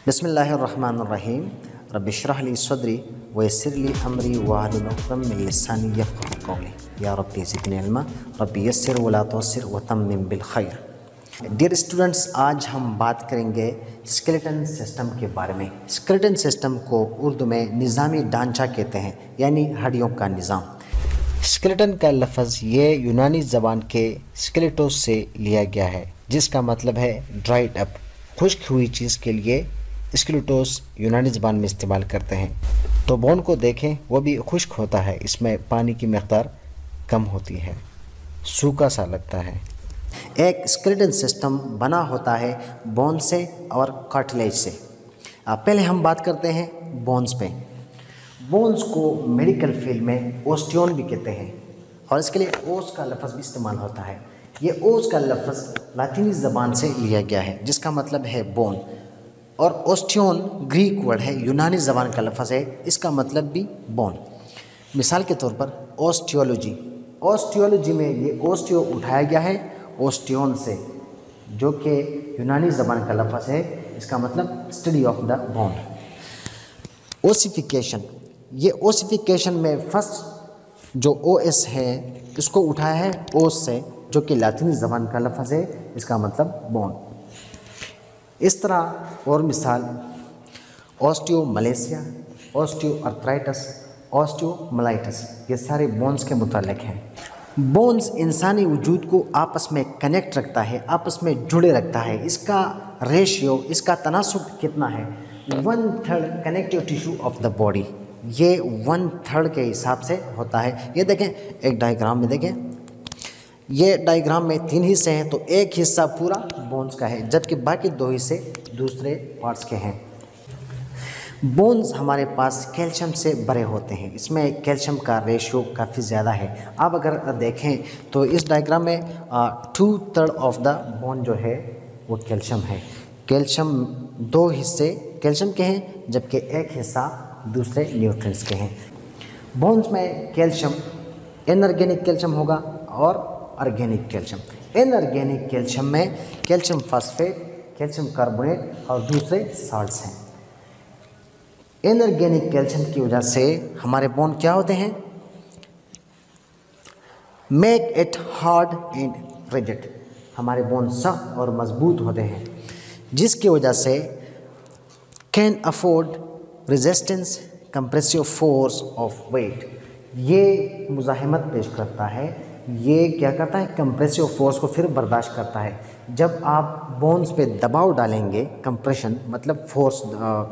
बिस्मिल्लाहिर्रहमानिर्रहीम रब्बि इश्रह ली सदरी वयस्सिर ली अमरी वहलुल उक़दतम मिन लिसानी यफ़क़हू क़ौली या रब्बी ज़िदनी इल्मा रब्बी यस्सिर वला तुअस्सिर वतम्मिम बिल खैर। डियर स्टूडेंट्स, आज हम बात करेंगे स्केलेटन सिस्टम के बारे में। स्केलेटन सिस्टम को उर्दू में निज़ामी ढांचा कहते हैं, यानी हड्डियों का निज़ाम। स्केलेटन का लफ्ज़ ये यूनानी ज़बान के स्केलेटोस से लिया गया है, जिसका मतलब है ड्राइड अप, खुश्क हुई चीज़ के लिए स्केलेटोस यूनानी ज़बान में इस्तेमाल करते हैं। तो बोन को देखें, वो भी खुश्क होता है, इसमें पानी की मकदार कम होती है, सूखा सा लगता है। एक स्केलेटन सिस्टम बना होता है बोन से और कार्टिलेज से। पहले हम बात करते हैं बोन्स पे। बोन्स को मेडिकल फील्ड में ओस्टियोन भी कहते हैं और इसके लिए ओस का लफ्ज़ भी इस्तेमाल होता है। ये ओस का लफ्ज़ लातीनी ज़बान से लिया गया है, जिसका मतलब है बोन, और ओस्टियोन ग्रीक वर्ड है, यूनानी ज़बान का लफ्ज़ है, इसका मतलब भी बोन। मिसाल के तौर पर ओस्टियोलॉजी, ओस्टियोलॉजी में ये ओस्टियो उठाया गया है ओस्टियोन से, जो कि यूनानी ज़बान का लफ्ज़ है, इसका मतलब study of the bone. Ossification, ये ओसिफिकेशन में फर्स्ट जो ओ एस है इसको उठाया है ओस से, जो कि लातीनी ज़बान का लफ्ज़ है, इसका मतलब बोन। इस तरह और मिसाल ऑस्टियोमलेशिया, ऑस्टियोआर्थराइटिस, ऑस्टियोमलाइटिस, ये सारे बोन्स के मुतालिक हैं। बोन्स इंसानी वजूद को आपस में कनेक्ट रखता है, आपस में जुड़े रखता है। इसका रेशियो, इसका तनासुब कितना है? 1/3 connective tissue of the body, ये 1/3 के हिसाब से होता है। ये देखें, एक डायग्राम में देखें, ये डायग्राम में 3 हिस्से हैं, तो एक हिस्सा पूरा बोन्स का है, जबकि बाकी 2 हिस्से दूसरे पार्ट्स के हैं। बोन्स हमारे पास कैल्शियम से भरे होते हैं, इसमें कैल्शियम का रेशियो काफ़ी ज़्यादा है। आप अगर देखें तो इस डायग्राम में 2/3 ऑफ द बोन जो है वो कैल्शियम है। कैल्शियम 2 हिस्से कैल्शियम के हैं, जबकि एक हिस्सा दूसरे न्यूट्रिएंट्स के हैं। बोन्स में कैल्शियम इनऑर्गेनिक कैल्शियम होगा और ऑर्गेनिक कैल्शियम। इनऑर्गेनिक कैल्शियम में कैल्शियम फास्फेट, कैल्शियम कार्बोनेट और दूसरे साल्ट्स हैं। इनऑर्गेनिक कैल्शियम की वजह से हमारे बोन क्या होते हैं? Make it hard and rigid, हमारे बोन सख्त और मजबूत होते हैं, जिसकी वजह से can afford resistance compressive force of weight, ये मुज़ाहिमत पेश करता है। ये क्या करता है? कंप्रेसिव फोर्स को फिर बर्दाश्त करता है। जब आप बोन्स पे दबाव डालेंगे, कंप्रेशन मतलब फोर्स,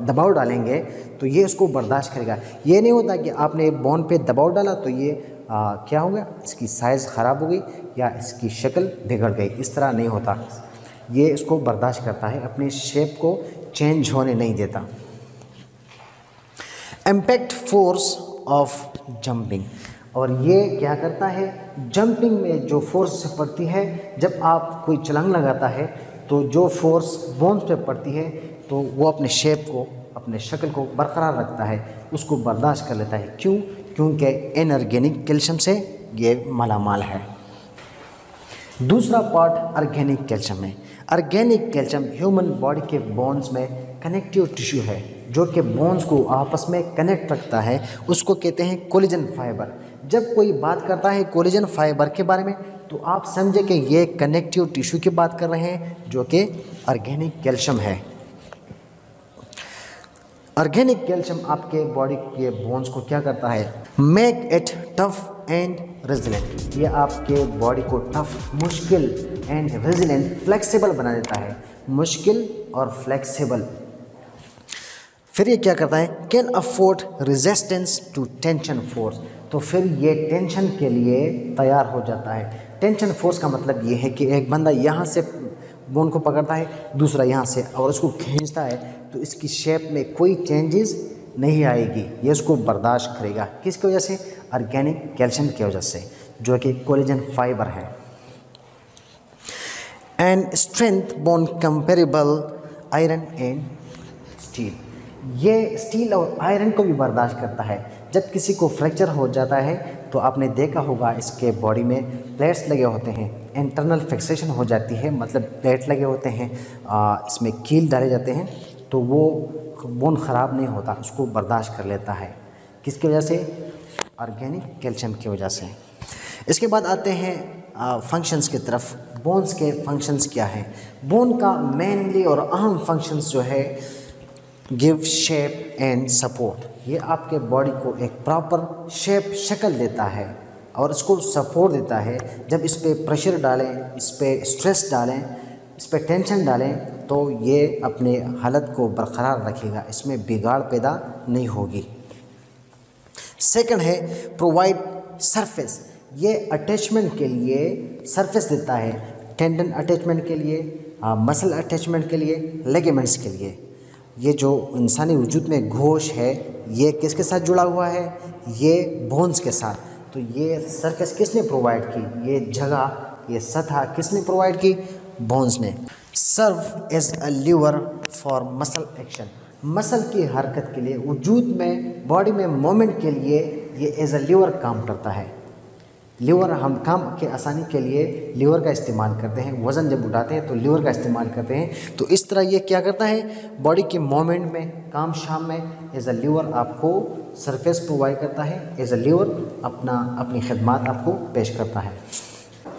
दबाव डालेंगे, तो ये इसको बर्दाश्त करेगा। ये नहीं होता कि आपने बोन पे दबाव डाला तो ये क्या हो गया, इसकी साइज़ ख़राब हो गई या इसकी शक्ल बिगड़ गई, इस तरह नहीं होता। ये इसको बर्दाश्त करता है, अपनी शेप को चेंज होने नहीं देता। इम्पैक्ट फोर्स ऑफ जंपिंग, और ये क्या करता है? जंपिंग में जो फोर्स से पड़ती है, जब आप कोई छलांग लगाता है तो जो फोर्स बोन्स पे पड़ती है तो वो अपने शेप को, अपने शक्ल को बरकरार रखता है, उसको बर्दाश्त कर लेता है। क्यों? क्योंकि इनऑर्गेनिक कैल्शियम से ये मालामाल है। दूसरा पार्ट ऑर्गेनिक कैल्शियम है। ऑर्गेनिक कैल्शियम ह्यूमन बॉडी के बोन्स में कनेक्टिव टिश्यू है, जो कि बोन्स को आपस में कनेक्ट रखता है, उसको कहते हैं कोलेजन फाइबर। जब कोई बात करता है कोलेजन फाइबर के बारे में, तो आप समझे कि ये कनेक्टिव टिश्यू की बात कर रहे हैं, जो कि ऑर्गेनिक कैल्शियम है। ऑर्गेनिक कैल्शियम आपके बॉडी के बोन्स को क्या करता है? Make it tough and resilient, ये आपके बॉडी को टफ, मुश्किल एंड रेजिलेंट, फ्लेक्सिबल बना देता है, मुश्किल और फ्लेक्सिबल। फिर ये क्या करता है? Can afford resistance to tension force, तो फिर ये टेंशन के लिए तैयार हो जाता है। टेंशन फोर्स का मतलब ये है कि एक बंदा यहाँ से बोन को पकड़ता है, दूसरा यहाँ से, और उसको खींचता है, तो इसकी शेप में कोई चेंजेस नहीं आएगी, ये उसको बर्दाश्त करेगा। किसकी वजह से? ऑर्गेनिक कैल्शियम की वजह से, जो कि कोलेजन फाइबर है। And strength bone comparable iron and steel, ये स्टील और आयरन को भी बर्दाश्त करता है। जब किसी को फ्रैक्चर हो जाता है तो आपने देखा होगा इसके बॉडी में प्लेट्स लगे होते हैं, इंटरनल फिक्सेशन हो जाती है, मतलब प्लेट लगे होते हैं, इसमें कील डाले जाते हैं, तो वो बोन ख़राब नहीं होता, उसको बर्दाश्त कर लेता है। किसकी वजह से? ऑर्गेनिक कैल्शियम की वजह से। इसके बाद आते हैं फंक्शंस की तरफ। बोन्स के फंक्शंस क्या है? बोन का मेनली और अहम फंक्शंस जो है, गिव शेप एंड सपोर्ट। ये आपके बॉडी को एक प्रॉपर शेप, शक्ल देता है और इसको सपोर्ट देता है। जब इस पर प्रेशर डालें, इस पर स्ट्रेस डालें, इस पर टेंशन डालें तो ये अपने हालत को बरकरार रखेगा, इसमें बिगाड़ पैदा नहीं होगी। सेकंड है प्रोवाइड सरफेस। ये अटैचमेंट के लिए सरफेस देता है, टेंडन अटैचमेंट के लिए, मसल अटैचमेंट के लिए, लिगामेंट्स के लिए। ये जो इंसानी वजूद में गोश है, ये किसके साथ जुड़ा हुआ है? ये बोन्स के साथ। तो ये सरफेस किसने प्रोवाइड की? ये जगह, ये सतह किसने प्रोवाइड की? बोन्स ने। Serve as a lever for muscle action. Muscle की हरकत के लिए, वजूद में, बॉडी में मूवमेंट के लिए ये एज अ लीवर काम करता है। लीवर, हम काम के आसानी के लिए लीवर का इस्तेमाल करते हैं। वज़न जब उठाते हैं तो लीवर का इस्तेमाल करते हैं। तो इस तरह ये क्या करता है? बॉडी के मूवमेंट में, काम शाम में एज अ लीवर आपको सरफेस प्रोवाइड करता है। एज अ लीवर अपनी खिदमत आपको पेश करता है।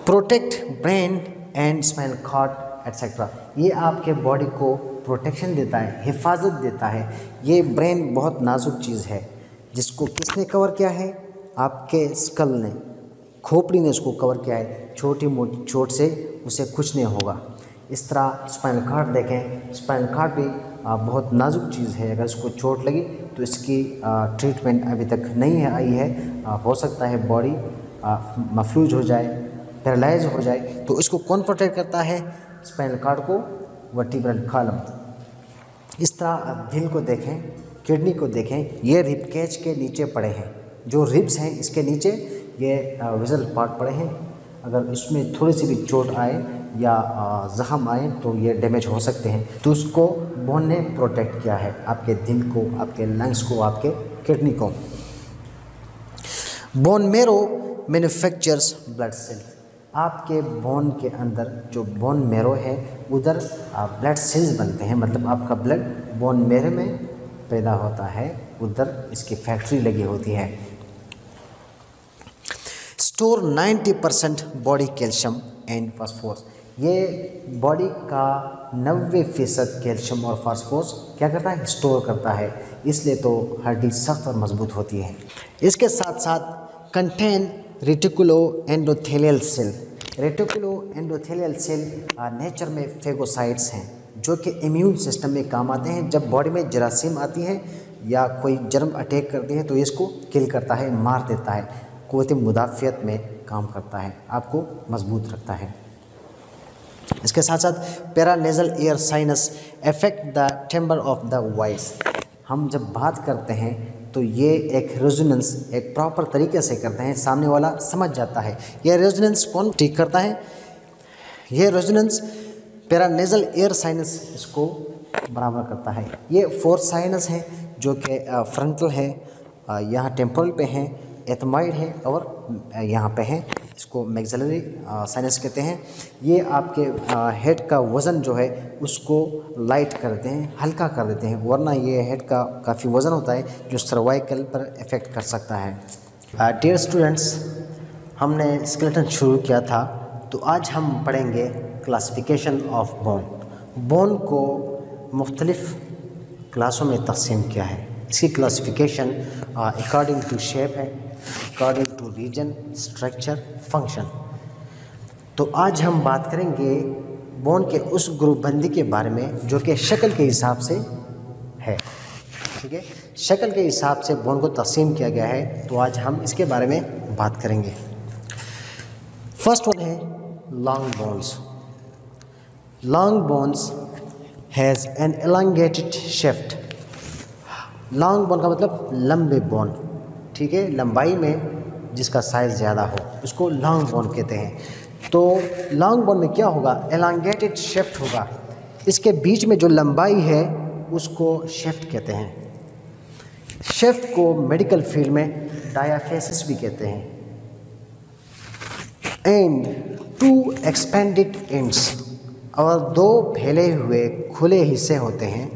Protect brain and spinal cord etcetera. ये आपके बॉडी को प्रोटेक्शन देता है, हिफाजत देता है। ये ब्रेन बहुत नाजुक चीज़ है, जिसको किसने कवर किया है? आपके स्कल ने, खोपड़ी ने उसको कवर किया है। छोटी मोटी चोट से उसे कुछ नहीं होगा। इस तरह स्पाइनल कॉर्ड देखें, स्पाइनल कॉर्ड भी बहुत नाजुक चीज़ है। अगर इसको चोट लगी तो इसकी ट्रीटमेंट अभी तक नहीं आई है। हो सकता है बॉडी मफलूज हो जाए, पैरालाइज हो जाए। तो इसको कौन प्रोटेक्ट करता है? स्पाइनल कॉर्ड को, वर्टिब्रल कॉलम। इस तरह दिल को देखें, किडनी को देखें, ये रिब केज के नीचे पड़े हैं। जो रिब्स हैं इसके नीचे ये विजल पार्ट पड़े हैं। अगर इसमें थोड़ी सी भी चोट आए या ज़ख़म आए तो ये डैमेज हो सकते हैं। तो उसको बोन ने प्रोटेक्ट किया है, आपके दिल को, आपके लंग्स को, आपके किडनी को। Bone marrow manufactures blood cell. आपके बोन के अंदर जो बोन मेरो है, उधर ब्लड सेल्स बनते हैं। मतलब आपका ब्लड बोन मेरो में पैदा होता है, उधर इसकी फैक्ट्री लगी होती है। Store 90% body calcium and phosphorus. ये बॉडी का 90% कैल्शियम और फास्फोरस क्या करता है? स्टोर करता है। इसलिए तो हड्डी सख्त और मजबूत होती है। इसके साथ साथ contain reticulo endothelial cell. Reticulo endothelial cell nature में फेगोसाइट्स हैं, जो कि इम्यून सिस्टम में काम आते हैं। जब बॉडी में जरासीम आती है या कोई जर्म अटैक करती है तो इसको किल करता है, मार देता है। क़ुव्वत मुदाफ़ियत में काम करता है, आपको मजबूत रखता है। इसके साथ साथ paranasal air sinus affect the timbre of the voice. हम जब बात करते हैं तो ये एक रेजोनेंस एक प्रॉपर तरीके से करते हैं, सामने वाला समझ जाता है। ये रेजोनेंस कौन ठीक करता है? ये रेजोनेंस पैरानेज़ल एयर साइनस इसको बराबर करता है। ये 4 साइनस हैं जो कि फ्रंटल है, यहाँ टेम्पोरल पे हैं, एथमॉइड है और यहाँ पे है, इसको मैक्सिलरी साइनस कहते हैं। ये आपके हेड का वज़न जो है उसको लाइट कर देते हैं, हल्का कर देते हैं, वरना ये हेड का काफ़ी वज़न होता है जो सर्वाइकल पर इफ़ेक्ट कर सकता है। डियर स्टूडेंट्स, हमने स्केलेटन शुरू किया था, तो आज हम पढ़ेंगे क्लासिफिकेशन ऑफ बोन। बोन को मुख्तलिफ़ क्लासों में तकसीम किया है। इसकी क्लासिफिकेशन अकॉर्डिंग टू शेप है, according to region, structure, function. तो आज हम बात करेंगे बोन के उस ग्रुप बंदी के बारे में जो कि शक्ल के हिसाब से है। ठीक है, शक्ल के हिसाब से बोन को तकसीम किया गया है, तो आज हम इसके बारे में बात करेंगे। फर्स्ट वन है long bones. Long bones has an elongated shaft. Long bone का मतलब लंबे बोन, ठीक है, लंबाई में जिसका साइज़ ज़्यादा हो उसको लॉन्ग बोन कहते हैं। तो लॉन्ग बोन में क्या होगा? एलोंगेटेड शेफ्ट होगा। इसके बीच में जो लंबाई है उसको शेफ्ट कहते हैं। शेफ्ट को मेडिकल फील्ड में डायाफेसिस भी कहते हैं। एंड 2 एक्सपेंडेड एंड्स, और 2 फैले हुए खुले हिस्से होते हैं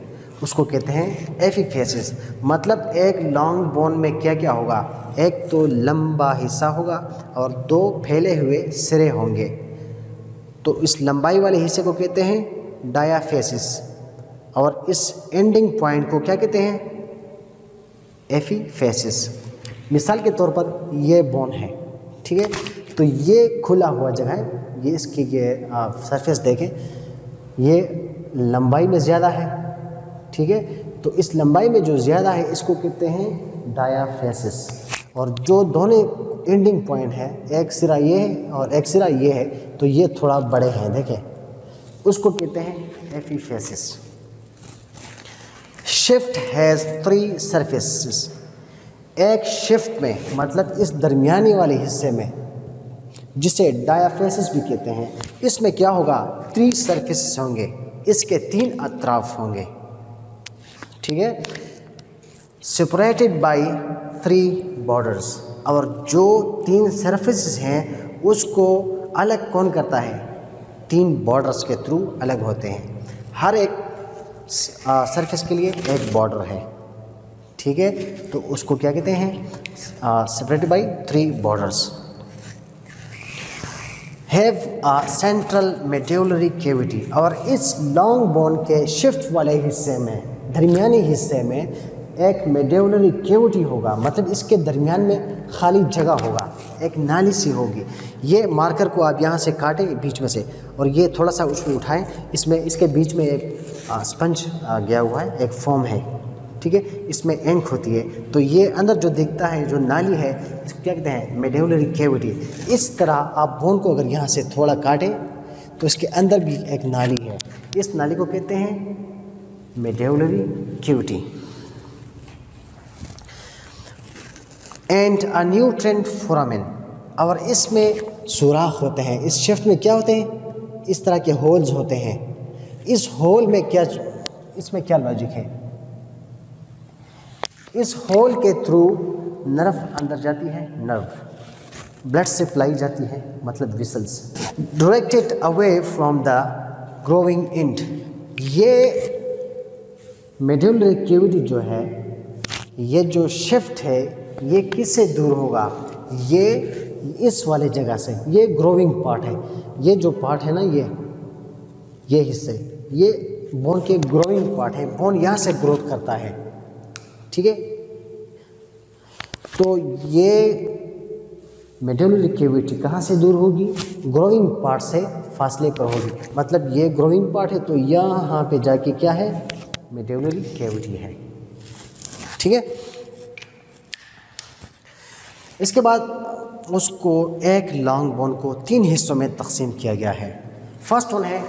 उसको कहते हैं एपीफेसिस। मतलब एक लॉन्ग बोन में क्या क्या होगा, एक तो लंबा हिस्सा होगा और दो फैले हुए सिरे होंगे। तो इस लंबाई वाले हिस्से को कहते हैं डायाफेसिस और इस एंडिंग पॉइंट को क्या कहते हैं, एपीफेसिस। मिसाल के तौर पर ये बोन है, ठीक है, तो ये खुला हुआ जगह है, ये इसकी ये सरफेस देखें, ये लंबाई में ज़्यादा है, ठीक है, तो इस लंबाई में जो ज़्यादा है इसको कहते हैं डायाफेसिस। और जो दोनों एंडिंग पॉइंट है, एक सिरा ये है और एक सिरा ये है, तो ये थोड़ा बड़े हैं, देखें, उसको कहते हैं एपीफेसिस। Shaft has 3 surfaces. एक शिफ्ट में मतलब इस दरमियानी वाले हिस्से में, जिसे डायाफेसिस भी कहते हैं, इसमें क्या होगा, 3 सरफेसेस होंगे, इसके 3 अतराफ होंगे, ठीक है, सेपरेटेड बाय 3 बॉर्डर्स। और जो 3 सरफेसेस हैं उसको अलग कौन करता है, 3 बॉर्डर्स के थ्रू अलग होते हैं। हर एक सरफेस के लिए एक बॉर्डर है, ठीक है, तो उसको क्या कहते हैं, separated by 3 borders. Have a central medullary cavity. और इस लॉन्ग बोन के शिफ्ट वाले हिस्से में, दरमियानी हिस्से में एक मेडुलरी कैविटी होगा, मतलब इसके दरमियान में खाली जगह होगा, एक नाली सी होगी। ये मार्कर को आप यहाँ से काटें बीच में से और ये थोड़ा सा उसको उठाएं, इसमें इसके बीच में एक स्पंज गया हुआ है, एक फोम है, ठीक है, इसमें एंक होती है, तो ये अंदर जो दिखता है जो नाली है इसको क्या कहते हैं, मेडुलरी कैविटी। इस तरह आप बोन को अगर यहाँ से थोड़ा काटें तो इसके अंदर भी एक नाली है, इस नाली को कहते हैं medullary cavity. And a nutrient foramen. और इसमें सुराख होते हैं, इस शिफ्ट में क्या होते हैं, इस तरह के होल्स होते हैं। इस होल में क्या, इसमें क्या लॉजिक है, इस होल के थ्रू नर्व अंदर जाती है, नर्व ब्लड सप्लाई जाती है, मतलब whistles directed away from the growing and. ये मेडुलरी कैविटी जो है, ये जो शिफ्ट है, ये किससे दूर होगा, ये इस वाले जगह से, ये ग्रोइंग पार्ट है, ये जो पार्ट है ना, ये हिस्से, ये बोन के ग्रोइंग पार्ट है, बोन यहाँ से ग्रोथ करता है, ठीक है। तो ये मेडुलरी कैविटी कहाँ से दूर होगी, ग्रोइंग पार्ट से फासले पर होगी, मतलब ये ग्रोइंग पार्ट है तो यहाँ पे जाके क्या है, मेडुलरी कैविटी है, ठीक है। इसके बाद उसको एक लॉन्ग बोन को 3 हिस्सों में तकसीम किया गया है। फर्स्ट वन है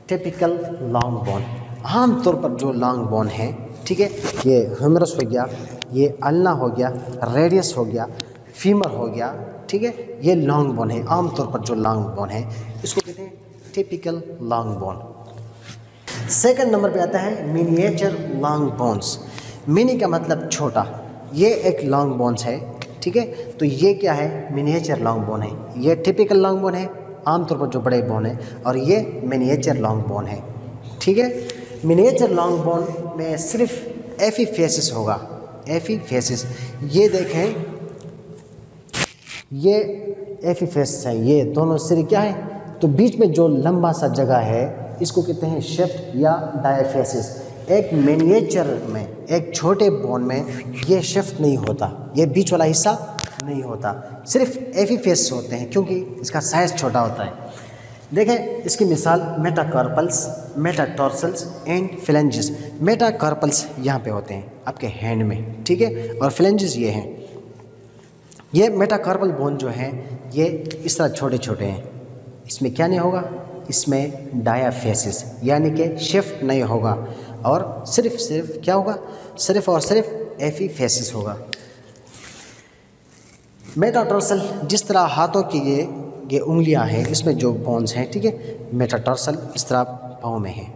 टिपिकल लॉन्ग बोन। आम तौर पर जो लॉन्ग बोन है, ठीक है, ये ह्यूमरस हो गया, ये अल्ना हो गया, रेडियस हो गया, फीमर हो गया, ठीक है, ये लॉन्ग बोन है। आम तौर पर जो लॉन्ग बोन है इसको कहते हैं typical long bone. Second number पे आता है मिनिएचर लॉन्ग बोन्स। मिनी का मतलब छोटा, ये एक लॉन्ग बोन्स है, ठीक है, तो ये क्या है, मिनिएचर लॉन्ग बोन है। ये टिपिकल लॉन्ग बोन है, आमतौर पर जो बड़े बोन है, और ये मिनिएचर लॉन्ग बोन है, ठीक है। मिनिएचर लॉन्ग बोन में सिर्फ एपीफेसिस होगा, एपीफेसिस। ये देखें, ये एपीफेसिस है, ये दोनों सिरे क्या है, तो बीच में जो लंबा सा जगह है इसको कहते हैं शिफ्ट या डायाफेसिस। एक मिनिएचर में, एक छोटे बोन में ये शिफ्ट नहीं होता, ये बीच वाला हिस्सा नहीं होता, सिर्फ एपीफेसिस होते हैं क्योंकि इसका साइज़ छोटा होता है। देखें इसकी मिसाल metacarpals, metatarsals and flanges. Metacarpals यहाँ पे होते हैं आपके हैंड में, ठीक है, और फ्लेंजेस ये हैं। ये मेटाकार्पल बोन जो हैं ये इस तरह छोटे छोटे हैं, इसमें क्या नहीं होगा, इसमें डायाफेसिस यानी कि शिफ्ट नहीं होगा, और सिर्फ क्या होगा, सिर्फ और सिर्फ एपीफेसिस होगा। मेटाटार्सल, जिस तरह हाथों की ये उंगलियां हैं, इसमें जो बोन्स हैं, ठीक है, मेटाटार्सल इस तरह पाँव में है,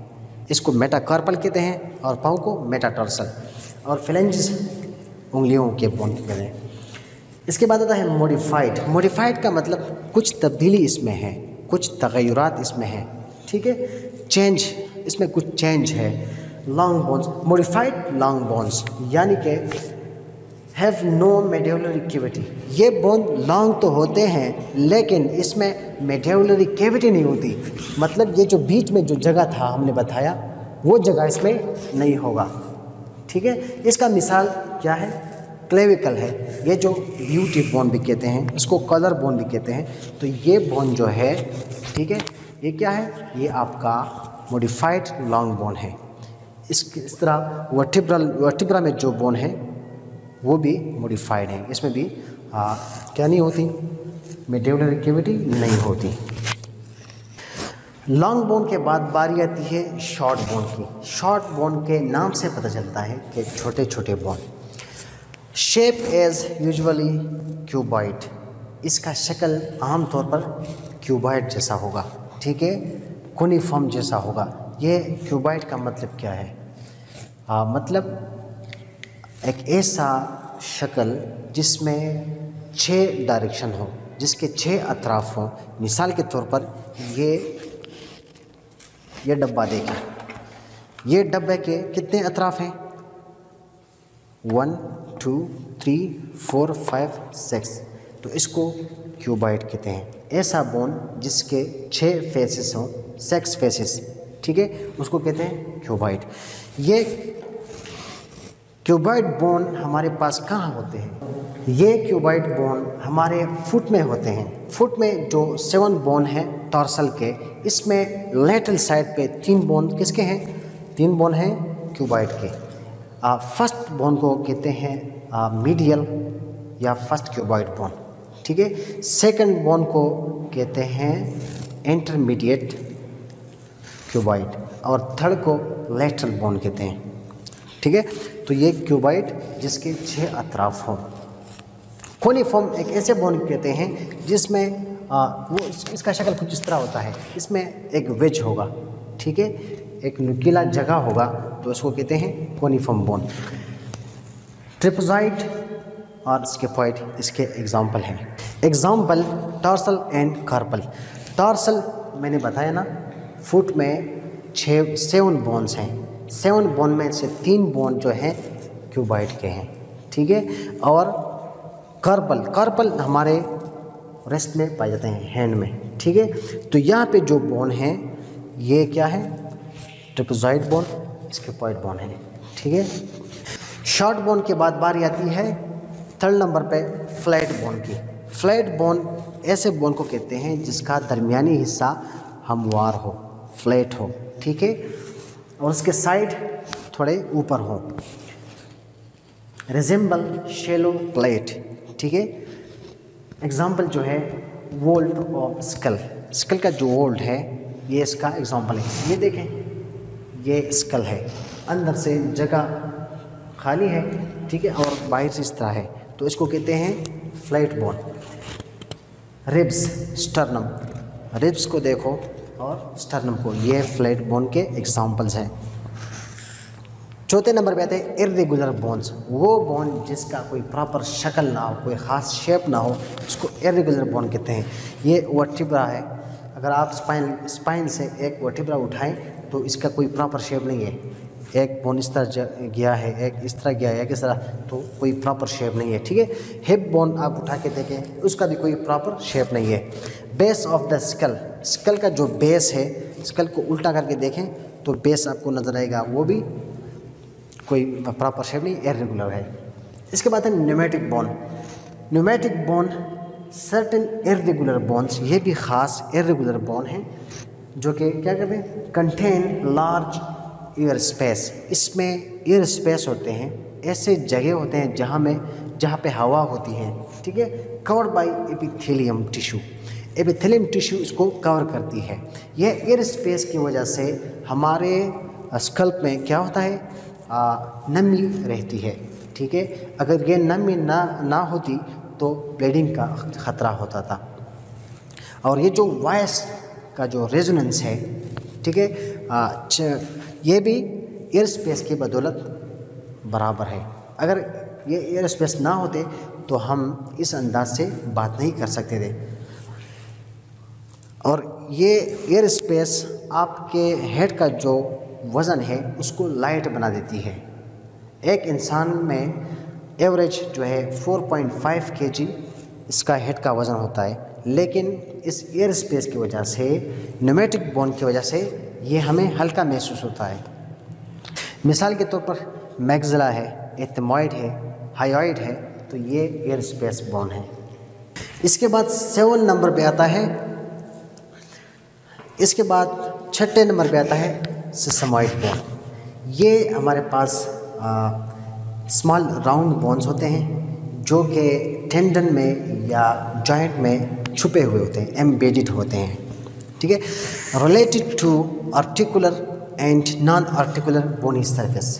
इसको मेटाकार्पल कहते हैं और पाँव को मेटाटार्सल, और फ्लेंजेस उंगलियों के बोन कहते हैं। इसके बाद आता है मॉडिफाइड। मॉडिफाइड का मतलब कुछ तब्दीली इसमें है, कुछ तगय्युरात इसमें है, ठीक है, चेंज, इसमें कुछ चेंज है। Long bones, modified long bones यानी कि हैव नो मेडुलरी कैविटी। ये बोन लॉन्ग तो होते हैं लेकिन इसमें मेडुलरी कैविटी नहीं होती, मतलब ये जो बीच में जो जगह था हमने बताया वो जगह इसमें नहीं होगा। ठीक है, इसका मिसाल क्या है, क्लेविकल है, ये जो ब्यूटी बोन भी कहते हैं, इसको कलर बोन भी कहते हैं। तो ये बोन जो है, ठीक है, ये क्या है, ये आपका मॉडिफाइड लॉन्ग बोन है। इस तरह वर्टिब्रा में जो बोन है वो भी मॉडिफाइड है, इसमें भी क्या नहीं होती, मेडुलरी कैविटी नहीं होती। लॉन्ग बोन के बाद बारी आती है शॉर्ट बोन की। शॉर्ट बोन के नाम से पता चलता है कि छोटे छोटे bone. Shape as usually cuboid, इसका शक्ल आमतौर पर क्यूबॉइड जैसा होगा, ठीक है, कोनिफॉर्म जैसा होगा। ये क्यूबॉइड का मतलब क्या है, मतलब एक ऐसा शक्ल जिसमें 6 डायरेक्शन हो, जिसके 6 अतराफ हों। मिसाल के तौर पर ये डब्बा देखिए, ये डब्बे के कितने अतराफ हैं, 1 2 3 4 5 6, तो इसको क्यूबॉइड कहते हैं। ऐसा बोन जिसके 6 फेसेस हों, 6 फेसेस, ठीक है, उसको कहते हैं क्यूबॉइड। ये क्यूबॉइड बोन हमारे पास कहाँ होते हैं, ये क्यूबॉइड बोन हमारे फुट में होते हैं। फुट में जो 7 बोन है टॉर्सल के, इसमें लेटरल साइड पे 3 बोन किसके हैं, 3 बोन हैं क्यूबॉइड के। फर्स्ट बोन को कहते हैं मीडियल या फर्स्ट क्यूबॉइड बोन, ठीक है। सेकंड बोन को कहते हैं इंटरमीडिएट क्यूबॉइड और थर्ड को लेटरल बोन कहते हैं, ठीक है। तो ये क्यूबॉइड जिसके 6 अतराफ हों। कोनिफॉर्म एक ऐसे बोन कहते हैं जिसमें वो इसका शक्ल कुछ इस तरह होता है, इसमें एक वेज होगा, ठीक है, एक नुकीला जगह होगा, तो इसको कहते हैं कोनिफॉर्म बोन। ट्रिपज़ॉइड और स्केफॉइड इसके एग्जाम्पल हैं। Example tarsal and carpal. Tarsal मैंने बताया ना, फुट में 7 बोन्स हैं, 7 बोन में से 3 बोन जो हैं क्यूबॉइड के हैं, ठीक है। और कार्पल हमारे रेस्ट में पाए जाते हैं, हैंड में, ठीक है। तो यहाँ पे जो बोन है ये क्या है, ट्रिपज़ॉइड बोन, स्केफॉइड बोन है, ठीक है। शॉर्ट बोन के बाद बारी आती है 3rd नंबर पे फ्लैट बोन की। फ्लैट बोन ऐसे बोन को कहते हैं जिसका दरमियानी हिस्सा हमवार हो, फ्लैट हो, ठीक है, और उसके साइड थोड़े ऊपर हो। रिजेंबल शैलो प्लेट, ठीक है। एग्जाम्पल जो है वोल्ट और स्कल। स्कल का जो वोल्ट है ये इसका एग्जाम्पल है। ये देखें, ये स्कल है, अंदर से जगह खाली है, ठीक है, और बाहर से इस तरह है, तो इसको कहते हैं flat bone. Ribs, sternum, ribs को देखो और स्टर्नम को, ये फ्लैट बोन के एग्जाम्पल्स हैं। 4थे नंबर पे आते हैं इर्रेगुलर बोन्स। वो बोन जिसका कोई प्रॉपर शक्ल ना हो, कोई ख़ास शेप ना हो, उसको इर्रेगुलर बोन कहते हैं। ये वर्टिब्रा है, अगर आप स्पाइन से एक वर्टिब्रा उठाएं तो इसका कोई प्रॉपर शेप नहीं है, एक बोन इस तरह गया है, एक इस तरह गया है, एक इस तरह, तो कोई प्रॉपर शेप नहीं है, ठीक है। हिप बोन आप उठा के देखें, उसका भी कोई प्रॉपर शेप नहीं है। Base of the skull, skull का जो बेस है, स्कल को उल्टा करके देखें तो बेस आपको नज़र आएगा, वो भी कोई प्रॉपर शेप नहीं, इर्रेगुलर है। इसके बाद है pneumatic bone. Pneumatic bone certain irregular bones, ये भी ख़ास इर्रेगुलर बोन हैं जो कि क्या कहते हैं, कंटेन लार्ज एयर स्पेस। इसमें एयर स्पेस होते हैं, ऐसे जगह होते हैं जहाँ पे हवा होती है, ठीक है। Covered by epithelium tissue, epithelium tissue इसको कवर करती है। यह एयर स्पेस की वजह से हमारे स्कल्प में क्या होता है, नमी रहती है, ठीक है। अगर ये नमी ना होती तो ब्लीडिंग का ख़तरा होता था। और ये जो वॉइस का जो रेजोनेंस है, ठीक है, ये भी एयर स्पेस की बदौलत बराबर है। अगर ये एयर स्पेस ना होते तो हम इस अंदाज से बात नहीं कर सकते थे। और ये एयर स्पेस आपके हेड का जो वज़न है उसको लाइट बना देती है। एक इंसान में एवरेज जो है 4.5 kg इसका हेड का वज़न होता है, लेकिन इस एयर स्पेस की वजह से, न्यूमेटिक बोन की वजह से ये हमें हल्का महसूस होता है। मिसाल के तौर पर मैग्जिला है, एथमॉइड है, हायोइड है, तो ये एयर स्पेस बोन है। इसके बाद 7 नंबर पे आता है, इसके बाद 6 नंबर पे आता है सिसमॉइड बोन। ये हमारे पास स्मॉल राउंड बोन्स होते हैं जो कि टेंडन में या जॉइंट में छुपे हुए होते हैं, एम्बेडेड होते हैं, ठीक है। Related to articular and non articular bony surface.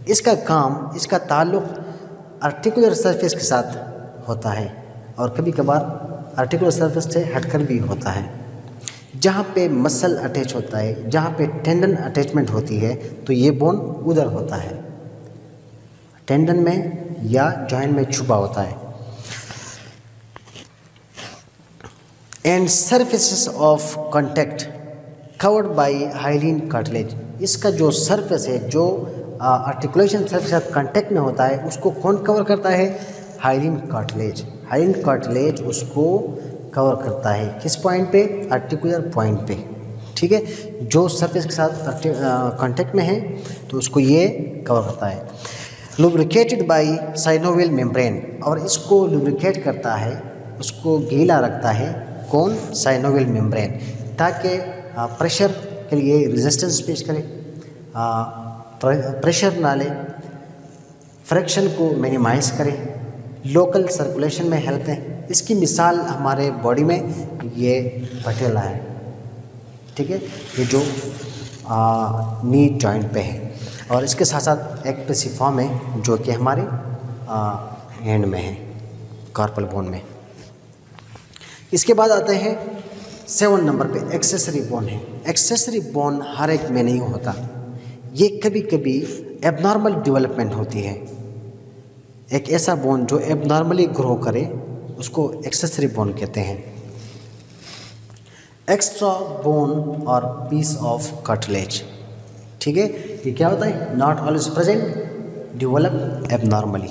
इसका काम, इसका ताल्लुक़ आर्टिकुलर सरफेस के साथ होता है और कभी कभार आर्टिकुलर सरफेस से हटकर भी होता है। जहाँ पे मसल अटैच होता है, जहाँ पे टेंडन अटैचमेंट होती है, तो ये बोन उधर होता है, टेंडन में या जॉइंट में छुपा होता है। And surfaces of contact covered by hyaline cartilage. इसका जो सरफेस है, जो आर्टिकुलेशन सरफेस ऑफ कॉन्टैक्ट में होता है, उसको कौन कवर करता है? Hyaline cartilage. हाइलिन कार्टिलेज उसको कवर करता है किस पॉइंट पे? आर्टिकुलर पॉइंट पे, ठीक है। जो सरफेस के साथ कांटेक्ट में है तो उसको ये कवर करता है। लुब्रिकेटेड बाय साइनोवियल मेम्ब्रेन, और इसको लुब्रिकेट करता है, उसको गीला रखता है कौन? साइनोवियल मेम्ब्रेन, ताकि प्रेशर के लिए रेजिस्टेंस पेश करे, प्रेशर ना ले, फ्रिक्शन को मिनिमाइज करे, लोकल सर्कुलेशन में हेल्प है। इसकी मिसाल हमारे बॉडी में ये पटेला है, ठीक है, ये जो नी जॉइंट पे है, और इसके साथ साथ एक पेसिफॉर्म है जो कि हमारे हैंड में है, कार्पल बोन में। इसके बाद आते हैं 7 नंबर पे एक्सेसरी बोन है। एक्सेसरी बोन हर एक में नहीं होता, ये कभी कभी एबनॉर्मल डेवलपमेंट होती है। एक ऐसा बोन जो एबनॉर्मली ग्रो करे उसको एक्सेसरी बोन कहते हैं। एक्स्ट्रा बोन और पीस ऑफ कार्टिलेज, ठीक है, ये क्या होता है? Not always present, develop abnormally.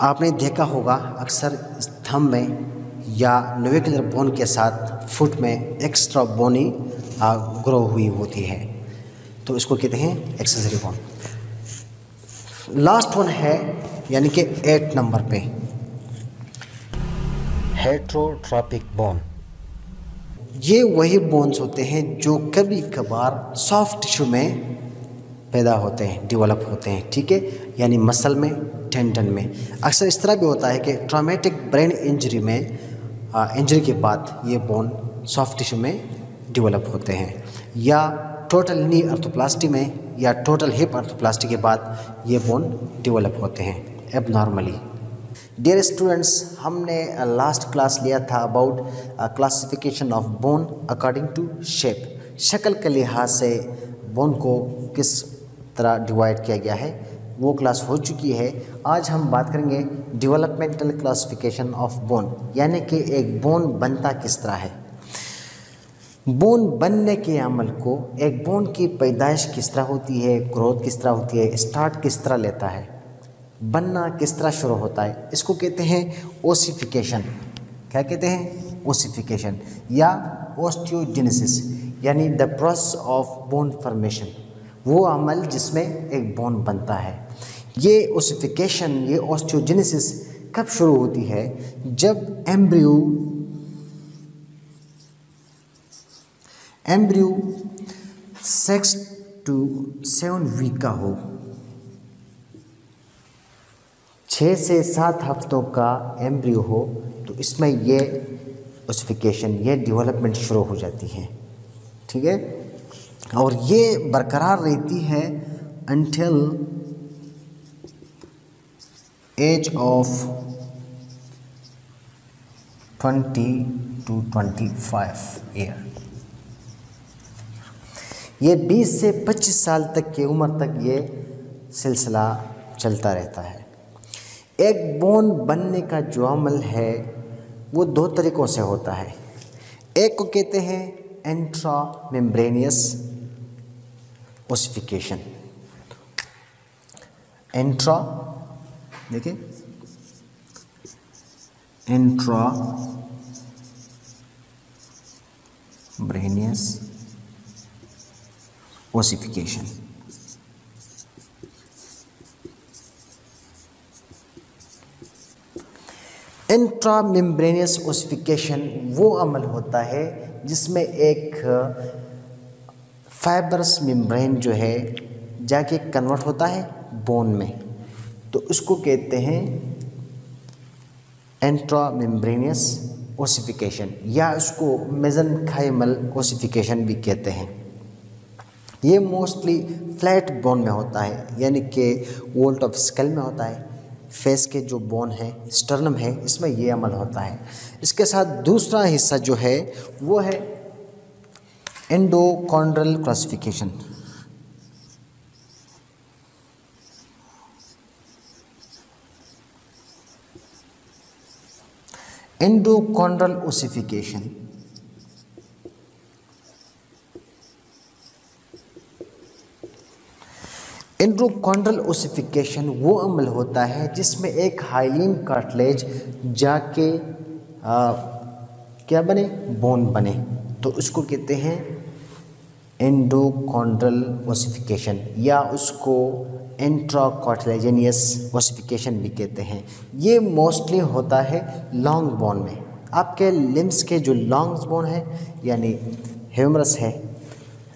आपने देखा होगा अक्सर थंब में या नोविकुलर बोन के साथ फुट में एक्स्ट्रा बोनी ग्रो हुई होती है, तो इसको कहते हैं एक्सेसरी बोन। लास्ट वन है यानी कि 8 नंबर पे हेटरोट्रॉपिक बोन। ये वही बोन्स होते हैं जो कभी कभार सॉफ्ट टिश्यू में पैदा होते हैं, डेवलप होते हैं, ठीक है, यानी मसल में, टेंडन में। अक्सर इस तरह भी होता है कि ट्रॉमेटिक ब्रेन इंजरी में इंजरी के बाद ये बोन सॉफ्ट टिश्यू में डेवलप होते हैं, या टोटल नी आर्थोप्लास्टी में या टोटल हिप आर्थोप्लास्टी के बाद ये बोन डेवलप होते हैं एबनॉर्मली। डियर स्टूडेंट्स, हमने लास्ट क्लास लिया था about classification of bone according to shape. शक्ल के लिहाज से बोन को किस तरह डिवाइड किया गया है वो क्लास हो चुकी है। आज हम बात करेंगे डेवलपमेंटल क्लासिफिकेशन ऑफ बोन, यानी कि एक बोन बनता किस तरह है। बोन बनने के अमल को, एक बोन की पैदाइश किस तरह होती है, ग्रोथ किस तरह होती है, स्टार्ट किस तरह लेता है, बनना किस तरह शुरू होता है, इसको कहते हैं ओसिफिकेशन। क्या कहते हैं? ओसिफिकेशन या ऑस्टियोजेनेसिस, यानी the process of bone formation, वो अमल जिसमें एक बोन बनता है। ये ओसिफिकेशन, ये ऑस्टियोजेनेसिस कब शुरू होती है? जब एम्ब्रियो 6 to 7 वीक का हो, 6 से 7 हफ्तों का एम्ब्रियो हो, तो इसमें ये ओसिफिकेशन, ये डेवलपमेंट शुरू हो जाती है, ठीक है, और ये बरकरार रहती है until age of 20 to 25 year. ये 20 से 25 साल तक की उम्र तक ये सिलसिला चलता रहता है। एक बोन बनने का जो अमल है वो 2 तरीक़ों से होता है। एक को कहते हैं इंट्रा मेम्ब्रेनियस ओसिफिकेशन। इंट्रा, देखिए intra membranous ossification. Intra membranous ossification वो अमल होता है जिसमें एक फाइबरस मेम्ब्रेन जो है जाके कन्वर्ट होता है बोन में, तो उसको कहते हैं इंट्रा मेम्ब्रेनियस ओसिफिकेशन, या उसको मेसेनकाइमल ओसिफिकेशन भी कहते हैं। ये मोस्टली फ्लैट बोन में होता है, यानी कि वोल्ट ऑफ स्कल में होता है। फेस के जो बोन है, स्टर्नम है, इसमें ये अमल होता है। इसके साथ दूसरा हिस्सा जो है वो है एंडोकॉन्ड्रल क्लासिफिकेशन। एंडोकॉन्ड्रल ओसिफिकेशन एंडोकॉन्ड्रल ओसिफिकेशन वो अमल होता है जिसमें एक हाइलिन कार्टिलेज जाके क्या बने, बोन बने, तो उसको कहते हैं एंडोकॉन्ड्रल ओसिफिकेशन, या उसको इंट्राकार्टिलेजिनियस ओसिफिकेशन भी कहते हैं। ये मोस्टली होता है लॉन्ग बोन में। आपके लिम्स के जो लॉन्ग बोन है, यानी ह्यूमरस है,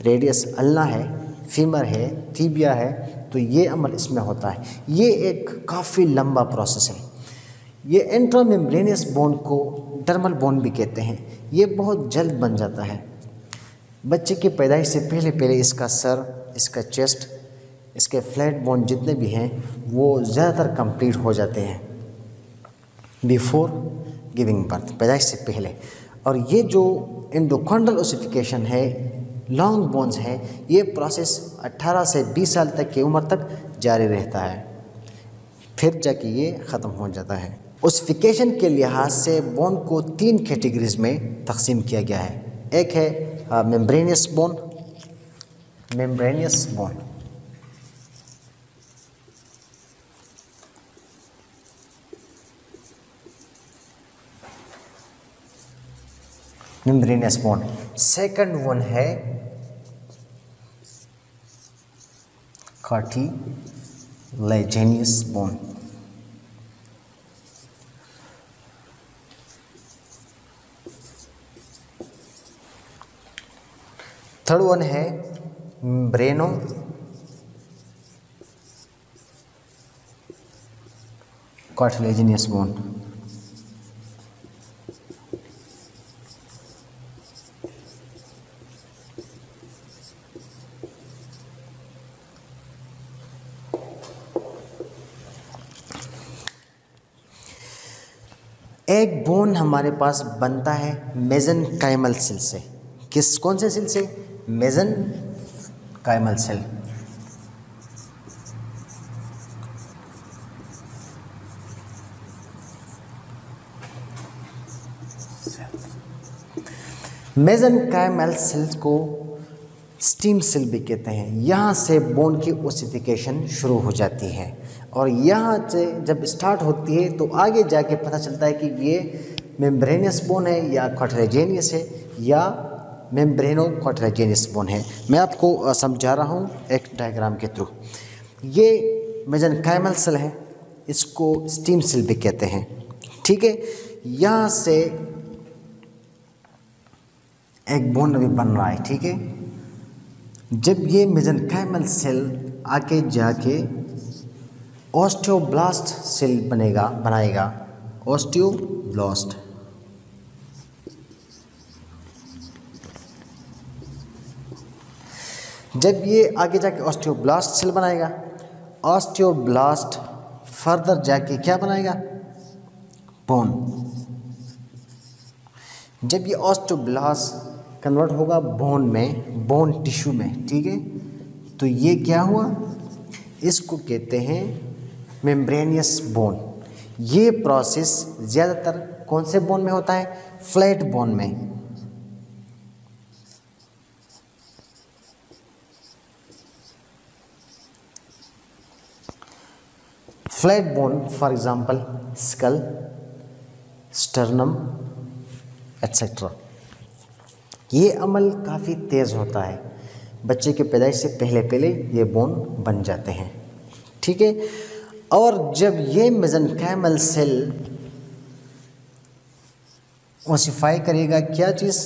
रेडियस अल्ना है, फीमर है, टीबिया है, तो ये अमल इसमें होता है। ये एक काफ़ी लंबा प्रोसेस है। ये इंट्रामेम्ब्रेनियस बोन को डर्मल बोन भी कहते हैं। ये बहुत जल्द बन जाता है। बच्चे की पैदाइश से पहले पहले इसका सर, इसका चेस्ट, इसके फ्लैट बोन जितने भी हैं वो ज़्यादातर कंप्लीट हो जाते हैं बिफोर गिविंग बर्थ, पैदाइश से पहले। और ये जो एंडोकॉन्ड्रल ओसिफिकेशन है, लॉन्ग बोन्स है, ये प्रोसेस 18 से 20 साल तक की उम्र तक जारी रहता है, फिर जाके ये ख़त्म हो जाता है। ओसिफिकेशन के लिहाज से बोन को 3 कैटेगरीज में तकसीम किया गया है। एक है membranosus bone, membranosus bone, membranosus bone. Second one है कार्टिलेजिनियस बोन। थर्ड वन है ब्रेनो कार्टिलेजिनियस बोन। एक बोन हमारे पास बनता है मेसेनकाइमल सेल से। कौन से सेल से? Mesenchymal cell. मेसेनकाइमल सेल को स्टीम सेल भी कहते हैं। यहाँ से बोन की ओसिफिकेशन शुरू हो जाती है, और यहाँ से जब स्टार्ट होती है तो आगे जाके पता चलता है कि ये मेम्ब्रेनियस बोन है या कार्टिलेजिनियस है या मेम्ब्रेनो कार्टिलेजिनियस बोन है। मैं आपको समझा रहा हूँ एक डायग्राम के थ्रू। ये मेसेनकाइमल सेल है, इसको स्टीम सेल भी कहते हैं। ठीक है, यहाँ से एक बोन अभी बन रहा है। ठीक है, जब ये मेसेनकाइमल सेल आके जाके ऑस्टियोब्लास्ट सेल बनाएगा ऑस्टियोब्लास्ट। जब ये आगे जाके ऑस्टियोब्लास्ट सेल बनाएगा, ऑस्टियोब्लास्ट फर्दर जाके क्या बनाएगा? बोन। जब ये ऑस्टियोब्लास्ट कन्वर्ट होगा बोन में, बोन टिश्यू में, ठीक है, तो ये क्या हुआ? इसको कहते हैं मेम्ब्रेनियस बोन। ये प्रोसेस ज़्यादातर कौन से बोन में होता है? फ्लैट बोन में। Flat bone for example skull, sternum etcetera. ये अमल काफ़ी तेज़ होता है, बच्चे के पैदाइश से पहले पहले ये बोन बन जाते हैं, ठीक है। और जब ये मेसेंकाइमल सेल ओसिफाई करेगा क्या चीज़,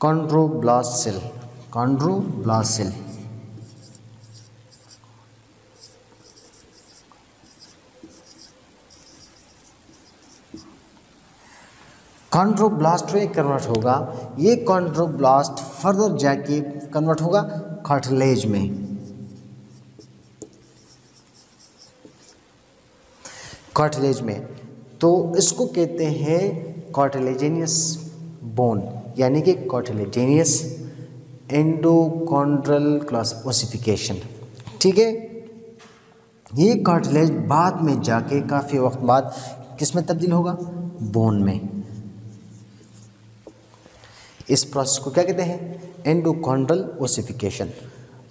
chondroblast cell, chondroblast cell. Chondroblast में कन्वर्ट होगा, ये कॉन्ड्रोब्लास्ट फर्दर जाके कन्वर्ट होगा कार्टिलेज में। कार्टिलेज में तो इसको कहते हैं कार्टिलेजिनियस बोन, यानी कि कार्टिलेजिनियस एंडोकॉन्ड्रल क्लास ओसिफिकेशन, ठीक है। ये कार्टिलेज बाद में जाके काफ़ी वक्त बाद किस में तब्दील होगा, बोन में। इस प्रोसेस को क्या कहते हैं, एंडोकॉन्ड्रल ओसिफिकेशन।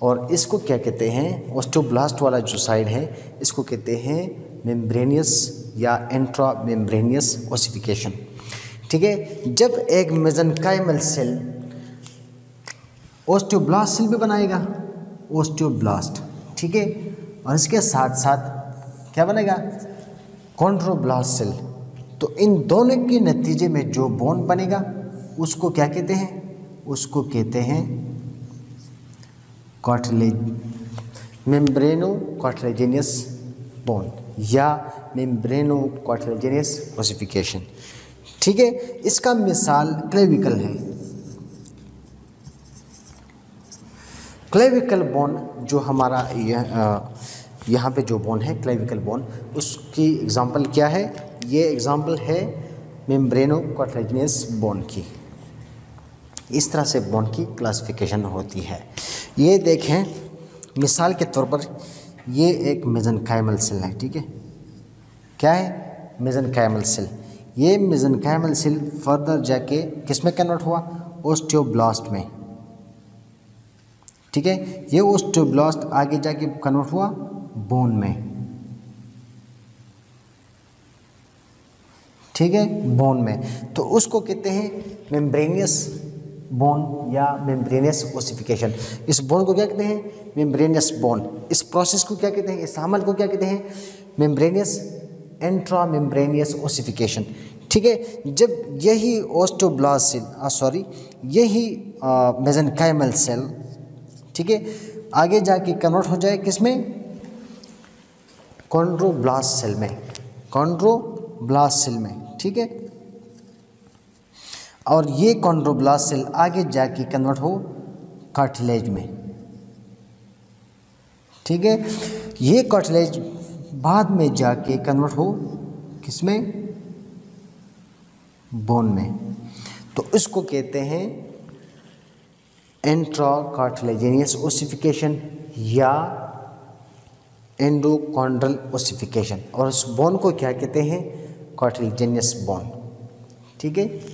और इसको क्या कहते हैं, ऑस्टियोब्लास्ट वाला जो साइड है इसको कहते हैं मेम्ब्रेनियस या इंट्रा मेम्ब्रेनियस ओसिफिकेशन, ठीक है। जब एक मेसेंकाइमल सेल ऑस्टियोब्लास्ट सेल भी बनाएगा, ऑस्टियोब्लास्ट, ठीक है, और इसके साथ साथ क्या बनेगा, कॉन्ड्रोब्लास्ट सेल। तो इन दोनों के नतीजे में जो बोन बनेगा उसको क्या कहते हैं, उसको कहते हैं कार्टिलेज, मेम्ब्रेनो कार्टिलेजिनियस बोन या मेम्ब्रेनो कार्टिलेजिनियस ओसिफिकेशन, ठीक है। इसका मिसाल क्लेविकल है। क्लेविकल बोन जो हमारा यहाँ पे जो बोन है क्लेविकल बोन, उसकी एग्जांपल क्या है, ये एग्जांपल है मेम्ब्रेनो कार्टिलेजिनियस बोन की। इस तरह से बोन की क्लासिफिकेशन होती है। ये देखें मिसाल के तौर पर, ये एक मेसेंकाइमल सेल है, ठीक है, क्या है, मेसेंकाइमल सेल। ये मेसेंकाइमल सेल फर्दर जाके किस में कन्वर्ट हुआ, ऑस्टियोब्लास्ट में, ठीक है। ये ऑस्टियोब्लास्ट आगे जाके कन्वर्ट हुआ बोन में, ठीक है, बोन में। तो उसको कहते हैं मेम्ब्रेनियस बोन या मेम्ब्रेनियस ओसिफिकेशन। इस बोन को क्या कहते हैं, मेम्ब्रेनियस बोन। इस प्रोसेस को क्या कहते हैं, इस अमल को क्या कहते हैं, मेम्ब्रेनियस इंट्रा मेम्ब्रेनियस ओसिफिकेशन, ठीक है। जब यही ऑस्टियोब्लास्ट सेल यही मेसेंकाइमल सेल, ठीक है, आगे जाके कन्वर्ट हो जाए किसमें, कॉन्ड्रोब्लास्ट सेल में, कॉन्ड्रोब्लास्ट सेल में, ठीक है। और ये कॉन्ड्रोब्लास्ट सेल आगे जाके कन्वर्ट हो कार्टिलेज में, ठीक है। ये कार्टिलेज बाद में जाके कन्वर्ट हो किसमें, बोन में। तो इसको कहते हैं इंट्रा कार्टिलेजिनियस ओसिफिकेशन या एंडोकॉन्ड्रल ओसिफिकेशन। और उस बोन को क्या कहते हैं, कार्टिलेजिनियस बोन, ठीक है।